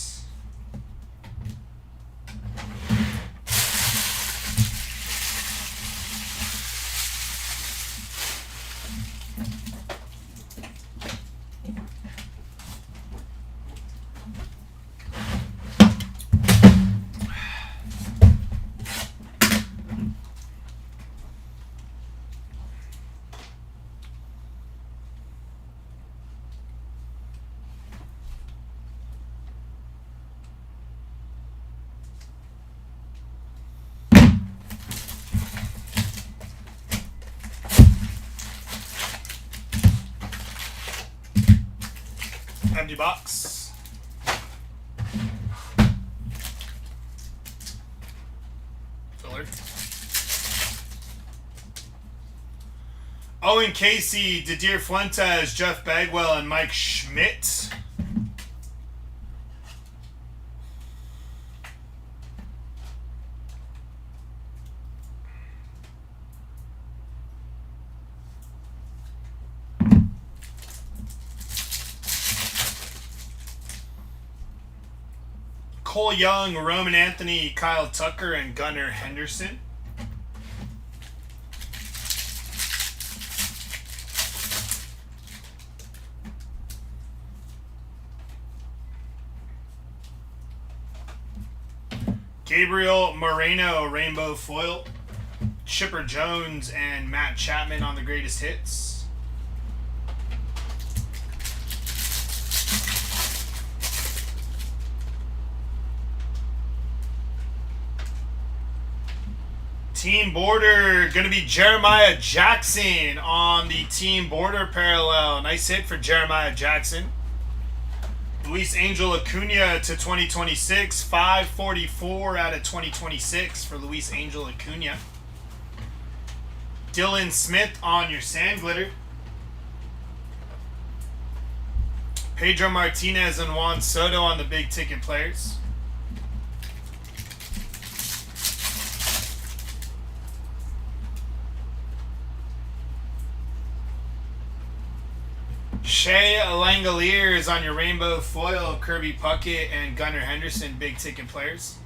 Empty box. Filler. Owen Casey, Didier Fuentes, Jeff Bagwell, and Mike Schmidt. Cole Young, Roman Anthony, Kyle Tucker, and Gunnar Henderson. Gabriel Moreno, rainbow foil. Chipper Jones and Matt Chapman on the greatest hits. Team border, going to be Jeremiah Jackson on the team border parallel. Nice hit for Jeremiah Jackson. Luis Angel Acuna to 2026. 544 out of 2026 for Luis Angel Acuna. Dylan Smith on your sand glitter. Pedro Martinez and Juan Soto on the big ticket players. Shea Langoliers on your rainbow foil. Kirby Puckett and Gunnar Henderson, big ticket players.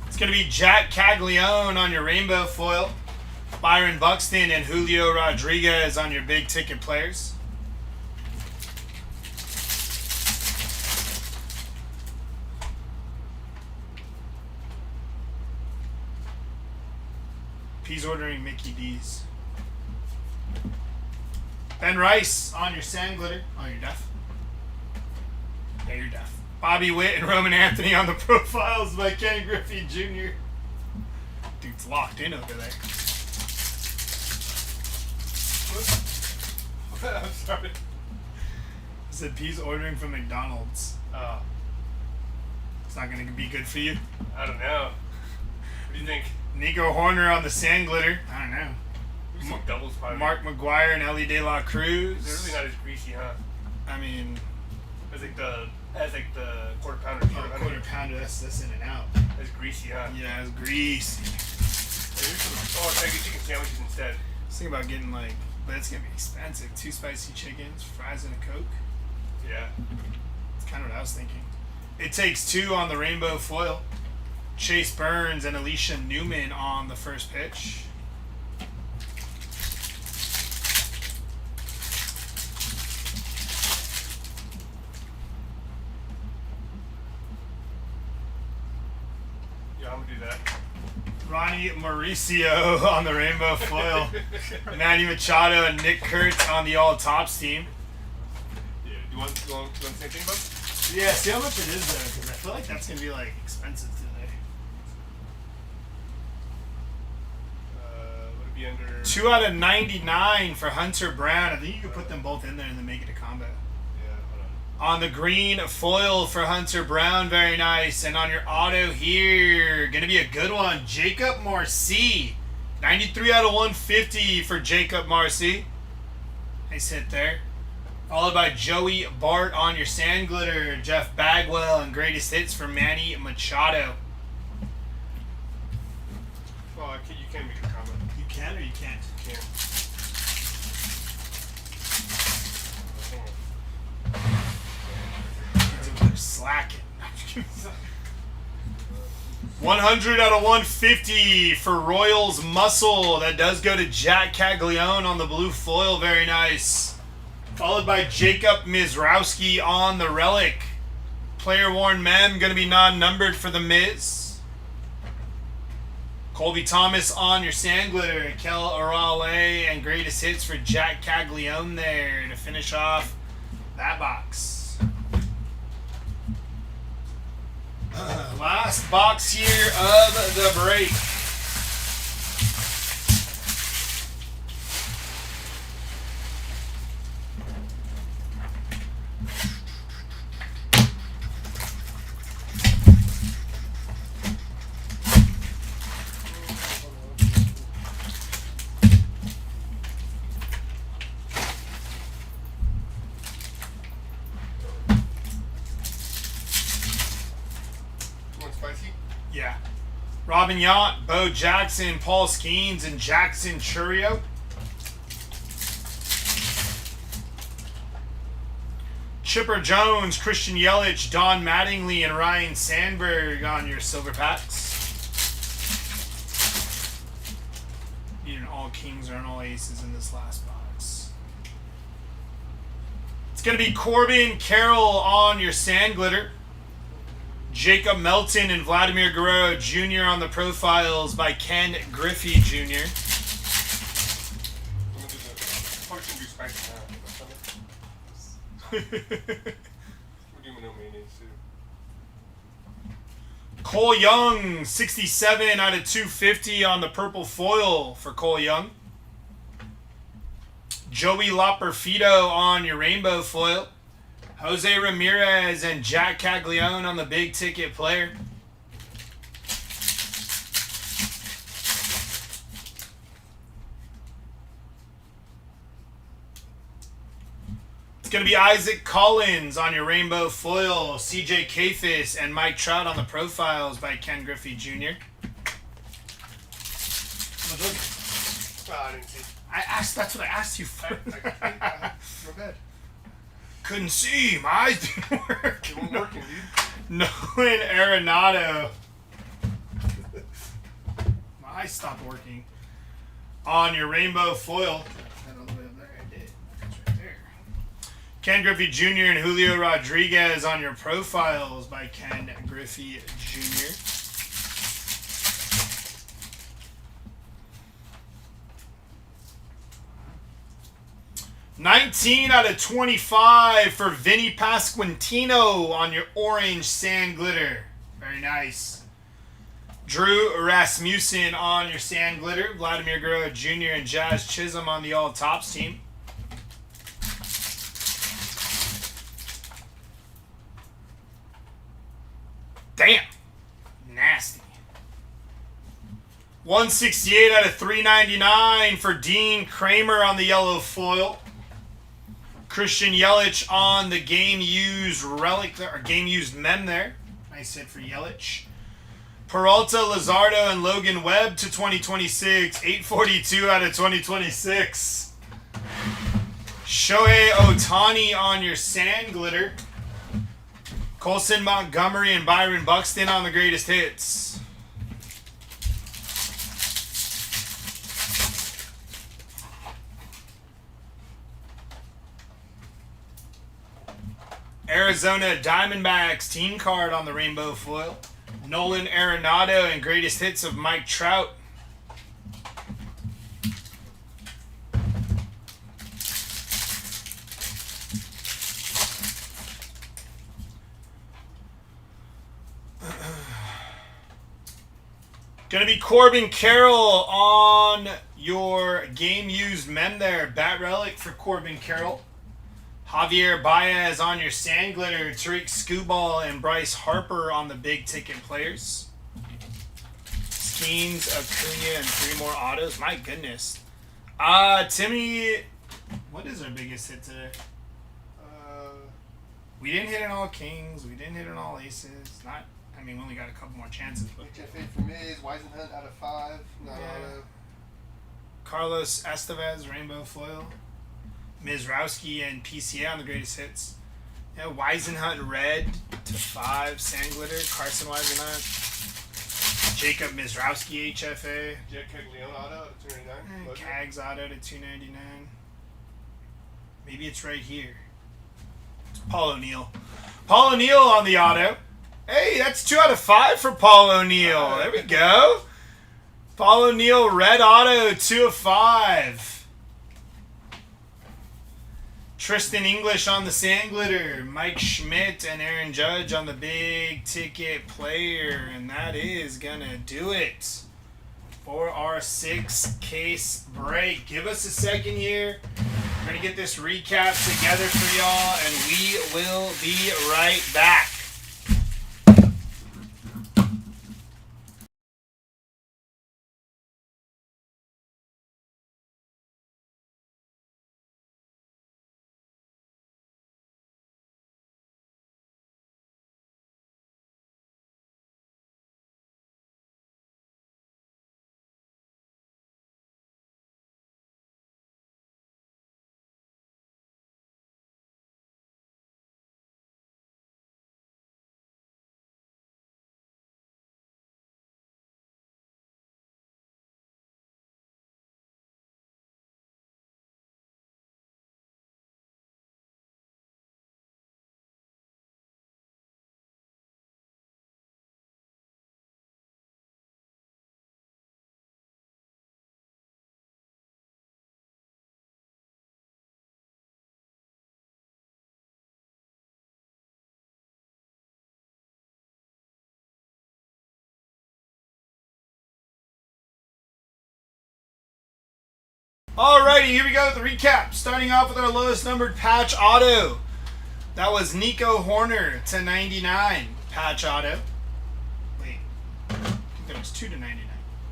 It's going to be Jack Caglione on your rainbow foil. Byron Buxton and Julio Rodriguez on your big ticket players. He's ordering Mickey D's. Ben Rice on your sand glitter. Oh, you're deaf? Yeah, you're deaf. Bobby Witt and Roman Anthony on the profiles by Ken Griffey Jr. Dude's locked in over there. I'm sorry. I said P's ordering from McDonald's. Oh. It's not going to be good for you? I don't know. What do you think? Nico Horner on the sand glitter. I don't know. Some doubles probably. Mark McGuire and Ellie De La Cruz. They're really not as greasy, huh? I mean, I think the Has like the quarter pounder. Quarter pounder. That's in and out. That's greasy, huh? Yeah, it's greasy. Oh, it's like chicken sandwiches instead. I was thinking about getting like, but it's gonna be expensive. 2 spicy chickens, fries, and a Coke. Yeah. That's kind of what I was thinking. It takes 2 on the rainbow foil. Chase Burns and Alicia Newman on the first pitch. Yeah, I'm gonna do that. Ronnie Mauricio on the rainbow foil. Manny Machado and Nick Kurtz on the all tops team. Yeah. You want the same thing, bud? Yeah, see how much it is though, because I feel like that's gonna be like expensive today. Would it be under 2 out of 99 for Hunter Brown. I think you could put them both in there and then make it a combo. Yeah, hold On the green foil for Hunter Brown, very nice. And on your auto here, gonna be a good one. Jacob Marcy, 93 out of 150 for Jacob Marcy. Nice hit there. Followed by Joey Bart on your sand glitter. Jeff Bagwell and greatest hits for Manny Machado. Well, you can make a comment. You can or you can't? You can. They're slacking. 100 out of 150 for Royals Muscle. That does go to Jack Caglione on the blue foil. Very nice. Followed by Jacob Mizrowski on the relic. Player worn mem going to be non-numbered for the Miz. Colby Thomas on your sand glitter. Kel Orale and greatest hits for Jack Caglione there to finish off that box. Last box here of the break. Spicy? Yeah. Robin Yount, Bo Jackson, Paul Skeens, and Jackson Churio. Chipper Jones, Christian Yelich, Don Mattingly, and Ryan Sandberg on your silver packs. Need an all kings or an all aces in this last box. It's going to be Corbin Carroll on your sand glitter. Jacob Melton and Vladimir Guerrero Jr. on the profiles by Ken Griffey Jr. Probably shouldn't do spicy now. We're doing no mayonnaise too. Cole Young, 67 out of 250 on the purple foil for Cole Young. Joey Loperfido on your rainbow foil. Jose Ramirez and Jack Caglione on the big ticket player. It's going to be Isaac Collins on your rainbow foil. CJ Kafis and Mike Trout on the profiles by Ken Griffey Jr. I didn't see. That's what I asked you for. My bad. Couldn't see. My eyes didn't work. It wasn't working, dude. Nolan Arenado. My eyes stopped working. On your rainbow foil. I did. That's right there. Ken Griffey Jr. and Julio Rodriguez on your profiles by Ken Griffey Jr. $19 out of 25 for Vinny Pasquantino on your orange sand glitter. Very nice. Drew Rasmussen on your sand glitter. Vladimir Guerrero Jr. and Jazz Chisholm on the all tops team. Damn. Nasty. 168 out of 399 for Dean Kramer on the yellow foil. Christian Yelich on the game used relic there, or game used mem there. Nice hit for Yelich. Peralta, Luzardo, and Logan Webb to 2026. 842 out of 2026. Shohei Ohtani on your sand glitter. Colson Montgomery and Byron Buxton on the greatest hits. Arizona Diamondbacks team card on the rainbow foil. Nolan Arenado and greatest hits of Mike Trout. Going to be Corbin Carroll on your game used mem there. Bat relic for Corbin Carroll. Javier Baez on your sand glitter. Tariq Skubal and Bryce Harper on the big ticket players. Skeens, Acuna, and 3 more autos. My goodness. Timmy, what is our biggest hit today? We didn't hit on all kings. We didn't hit on all aces. We only got a couple more chances. HFA for Miz, Weisenhunt out of 5. Carlos Estevez, rainbow foil. Mizrowski and PCA on the greatest hits. Yeah, Weisenhunt red to 5. Sand glitter. Carson Weisenhunt. Jacob Mizrowski HFA. Jack Caglione auto at 299. Cags auto to 299. Maybe it's right here. It's Paul O'Neill. Paul O'Neill on the auto. Hey, that's 2 out of 5 for Paul O'Neill. There we go. Paul O'Neill red auto 2 of 5. Tristan English on the sand glitter. Mike Schmidt and Aaron Judge on the big ticket player. And that is going to do it for our 6-case break. Give us a second here. We're going to get this recap together for y'all. And we will be right back. Alrighty, here we go with the recap. Starting off with our lowest numbered patch auto. That was Nico Horner to 99 patch auto. Wait, I think there was 2 to 99.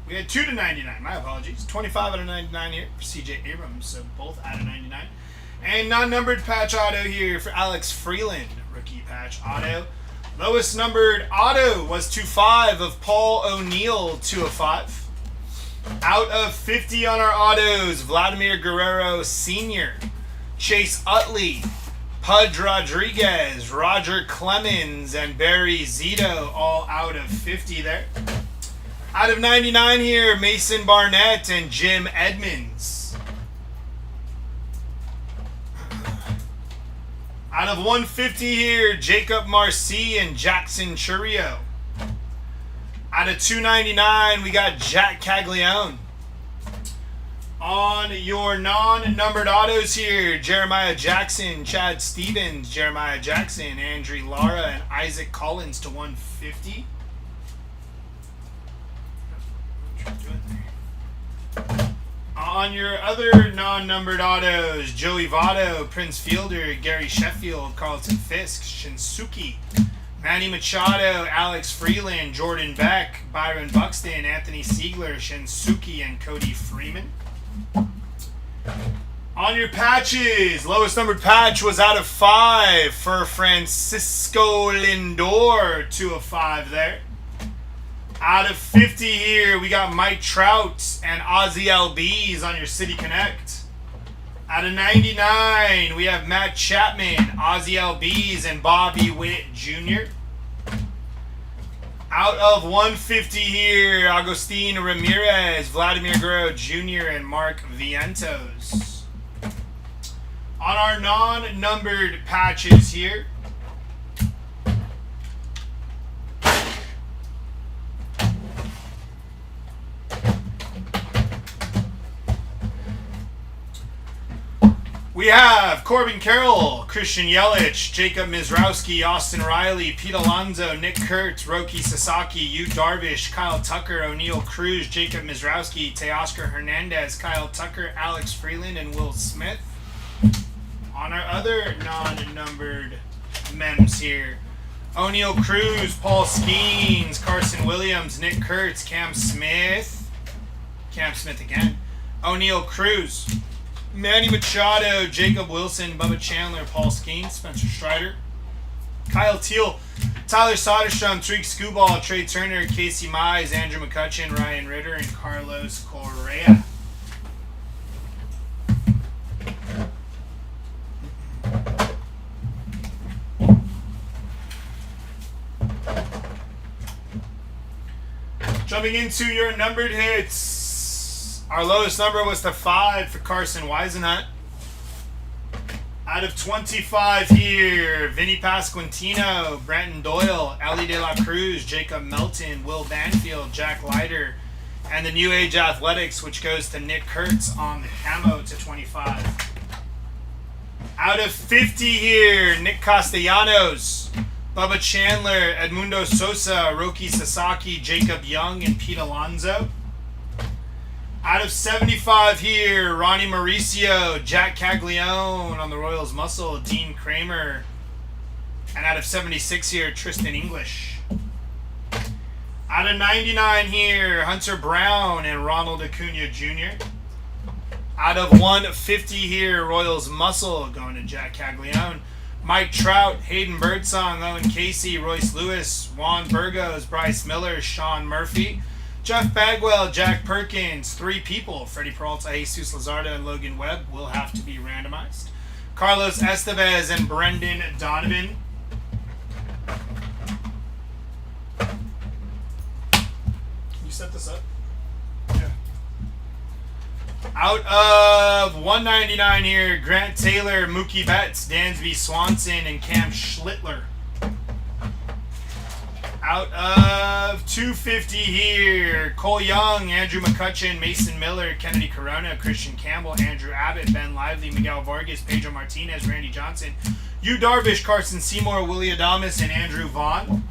We had 2 to 99, my apologies. 25 out of 99 here for CJ Abrams, so both out of 99. And non-numbered patch auto here for Alex Freeland, rookie patch auto. Lowest numbered auto was 2-5 of Paul O'Neill, 2 of 5. Out of 50 on our autos, Vladimir Guerrero Sr., Chase Utley, Pudge Rodriguez, Roger Clemens, and Barry Zito, all out of 50 there. Out of 99 here, Mason Barnett and Jim Edmonds. Out of 150 here, Jacob Marcy and Jackson Churio. Out of 299, we got Jack Caglione. On your non-numbered autos here, Jeremiah Jackson, Chad Stevens, Jeremiah Jackson, Andrew Lara, and Isaac Collins to 150. On your other non-numbered autos, Joey Votto, Prince Fielder, Gary Sheffield, Carlton Fisk, Shinsuke, Manny Machado, Alex Freeland, Jordan Beck, Byron Buxton, Anthony Siegler, Shinsuke, and Cody Freeman. On your patches, lowest numbered patch was out of 5 for Francisco Lindor, 2 of 5 there. Out of 50 here, we got Mike Trout and Ozzy LBs on your City Connect. Out of 99, we have Matt Chapman, Ozzy LBs, and Bobby Witt Jr. Out of 150 here, Agustin Ramirez, Vladimir Guerrero Jr., and Mark Vientos. On our non-numbered patches here, we have Corbin Carroll, Christian Yelich, Jacob Mizrowski, Austin Riley, Pete Alonso, Nick Kurtz, Roki Sasaki, Yu Darvish, Kyle Tucker, O'Neal Cruz, Jacob Mizrowski, Teoscar Hernandez, Kyle Tucker, Alex Freeland, and Will Smith. On our other non-numbered mems here, O'Neal Cruz, Paul Skeens, Carson Williams, Nick Kurtz, Cam Smith again, O'Neal Cruz, Manny Machado, Jacob Wilson, Bubba Chandler, Paul Skeens, Spencer Strider, Kyle Teal, Tyler Soderstrom, Tariq Skubal, Trey Turner, Casey Mize, Andrew McCutchen, Ryan Ritter, and Carlos Correa. Jumping into your numbered hits, our lowest number was the 5 for Carson Weisenhunt. Out of 25 here, Vinny Pasquantino, Brenton Doyle, Ali De La Cruz, Jacob Melton, Will Banfield, Jack Leiter, and the New Age Athletics, which goes to Nick Kurtz on the camo to 25. Out of 50 here, Nick Castellanos, Bubba Chandler, Edmundo Sosa, Roki Sasaki, Jacob Young, and Pete Alonso. Out of 75 here, Ronnie Mauricio, Jack Caglione on the Royals muscle, Dean Kramer. And out of 76 here, Tristan English. Out of 99 here, Hunter Brown and Ronald Acuna Jr. Out of 150 here, Royals muscle going to Jack Caglione. Mike Trout, Hayden Birdsong, Owen Casey, Royce Lewis, Juan Burgos, Bryce Miller, Sean Murphy, Jeff Bagwell, Jack Perkins, 3 people, Freddie Peralta, Jesus Luzardo, and Logan Webb will have to be randomized. Carlos Estevez and Brendan Donovan. Can you set this up? Yeah. Out of 199 here, Grant Taylor, Mookie Betts, Dansby Swanson, and Cam Schlittler. Out of 250 here, Cole Young, Andrew McCutchen, Mason Miller, Kennedy Corona, Christian Campbell, Andrew Abbott, Ben Lively, Miguel Vargas, Pedro Martinez, Randy Johnson, Yu Darvish, Carson Seymour, Willie Adames, and Andrew Vaughn.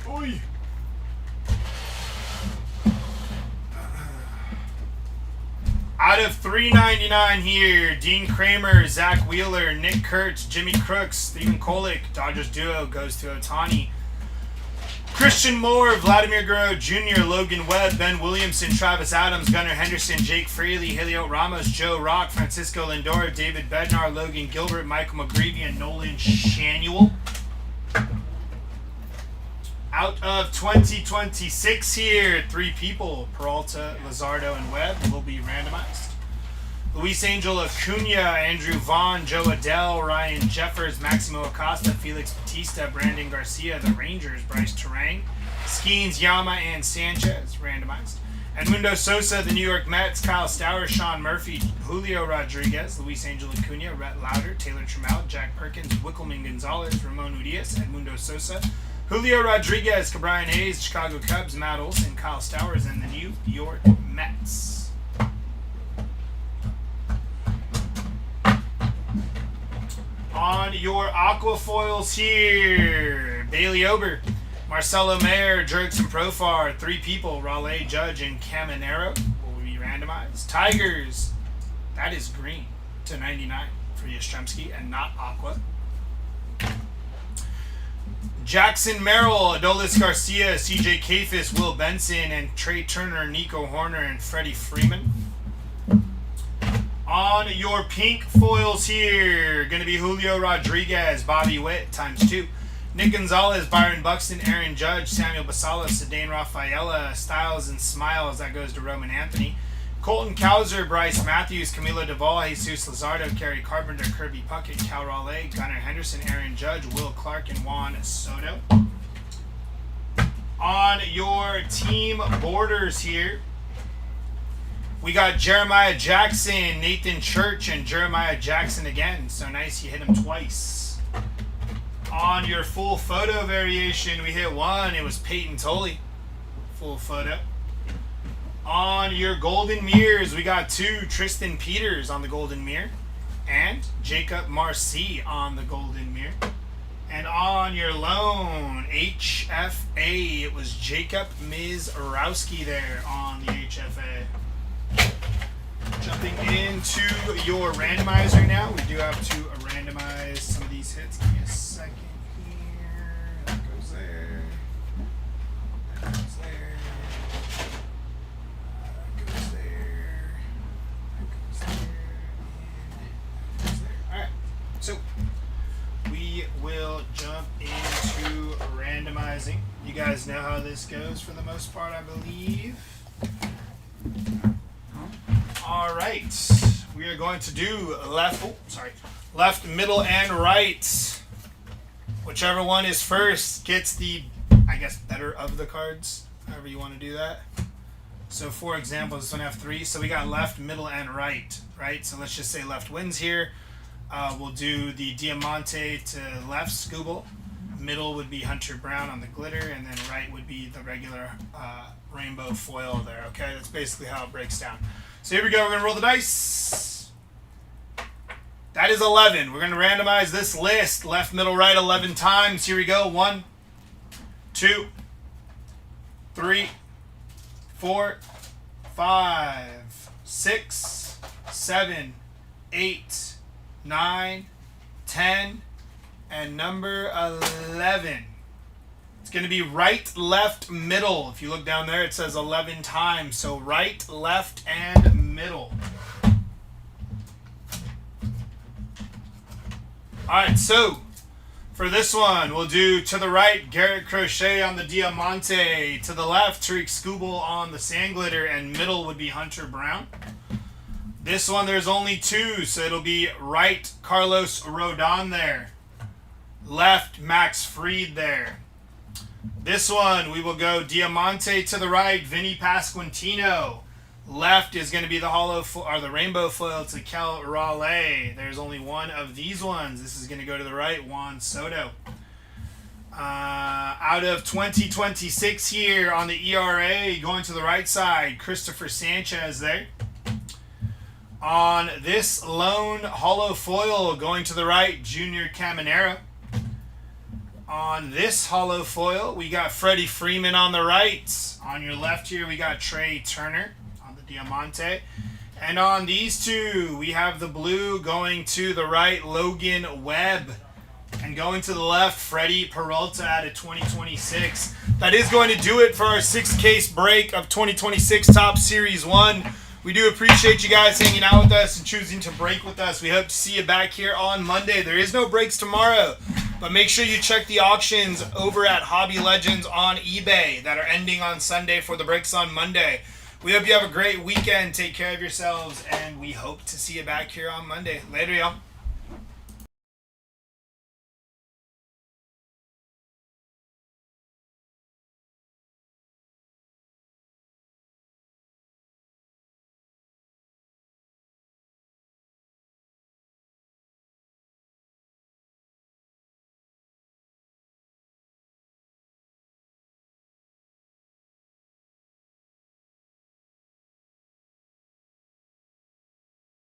Oy. Out of 399 here, Dean Kramer, Zach Wheeler, Nick Kurtz, Jimmy Crooks, Stephen Kolek, Dodgers duo goes to Ohtani. Christian Moore, Vladimir Guerrero Jr., Logan Webb, Ben Williamson, Travis Adams, Gunnar Henderson, Jake Fraley, Helio Ramos, Joe Rock, Francisco Lindor, David Bednar, Logan Gilbert, Michael McGreevy, and Nolan Shanuel. Out of 2026 here, 3 people, Peralta, Luzardo, and Webb, will be randomized. Luis Angel Acuna, Andrew Vaughn, Joe Adell, Ryan Jeffers, Maximo Acosta, Felix Bautista, Brandon Garcia, the Rangers, Bryce Terang, Skeens, Yama, and Sanchez, randomized. Edmundo Sosa, the New York Mets, Kyle Stauer, Sean Murphy, Julio Rodriguez, Luis Angel Acuna, Rhett Lauder, Taylor Trammell, Jack Perkins, Wickelman Gonzalez, Ramon Urias, Edmundo Sosa, Julio Rodriguez, Cabrian Hayes, Chicago Cubs, Matt Olson, Kyle Stowers, and the New York Mets. On your aquafoils here, Bailey Ober, Marcelo Mayer, Jerks and Profar, 3 people, Raleigh, Judge, and Caminero will be randomized. Tigers, that is green to 99 for Yastrzemski and not aqua. Jackson Merrill, Adolis Garcia, CJ Kafis, Will Benson, and Trey Turner, Nico Horner, and Freddie Freeman. On your pink foils here, going to be Julio Rodriguez, Bobby Witt ×2. Nick Gonzalez, Byron Buxton, Aaron Judge, Samuel Basalas, Cedane Rafaela, Styles and Smiles, that goes to Roman Anthony. Colton Cowser, Bryce Matthews, Camilo Duvall, Jesus Luzardo, Kerry Carpenter, Kirby Puckett, Cal Raleigh, Gunnar Henderson, Aaron Judge, Will Clark, and Juan Soto. On your team borders here, we got Jeremiah Jackson, Nathan Church, and Jeremiah Jackson again. So nice you hit him twice. On your full photo variation, we hit one. It was Peyton Tolley. Full photo. On your golden mirrors, we got 2. Tristan Peters on the golden mirror. And Jacob Marcy on the golden mirror. And on your lone HFA, it was Jacob Mizrowski there on the HFA. Jumping into your randomizer now. We do have to randomize some of these hits. Give me a second here. That goes there. That goes there. That goes there. That goes there. And that goes there. Alright. So we will jump into randomizing. You guys know how this goes for the most part, I believe. All right, we are going to do left, middle, and right. Whichever one is first gets the, I guess, better of the cards, however you want to do that. So for example, this one have 3, so we got left, middle, and right, right? So let's just say left wins here. We'll do the Diamante to left, Scooble. Middle would be Hunter Brown on the glitter, and then right would be the regular rainbow foil there, okay? That's basically how it breaks down. So here we go. We're going to roll the dice. That is 11. We're going to randomize this list. Left, middle, right 11 times. Here we go. 1, 2, 3, 4, 5, 6, 7, 8, 9, 10, and number 11. It's going to be right, left, middle. If you look down there, it says 11 times. So right, left, and middle. All right, so for this one, we'll do to the right, Garrett Crochet on the Diamante. To the left, Tariq Scooble on the Sand Glitter. And middle would be Hunter Brown. This one, there's only 2, so it'll be right, Carlos Rodon there. Left, Max Fried there. This one, we will go Diamante to the right, Vinny Pasquantino. Left is going to be the the rainbow foil to Cal Raleigh. There's only one of these ones. This is going to go to the right, Juan Soto. Out of 2026 here on the ERA, going to the right side, Christopher Sanchez there. On this lone hollow foil, going to the right, Junior Caminero. On this hollow foil, we got Freddie Freeman on the right. On your left here, we got Trey Turner on the Diamante. And on these 2, we have the blue going to the right, Logan Webb. And going to the left, Freddie Peralta out of 2026. That is going to do it for our 6-case break of 2026 Top Series 1. We do appreciate you guys hanging out with us and choosing to break with us. We hope to see you back here on Monday. There is no breaks tomorrow. But make sure you check the auctions over at Hobby Legends on eBay that are ending on Sunday for the breaks on Monday. We hope you have a great weekend. Take care of yourselves, and we hope to see you back here on Monday. Later, y'all.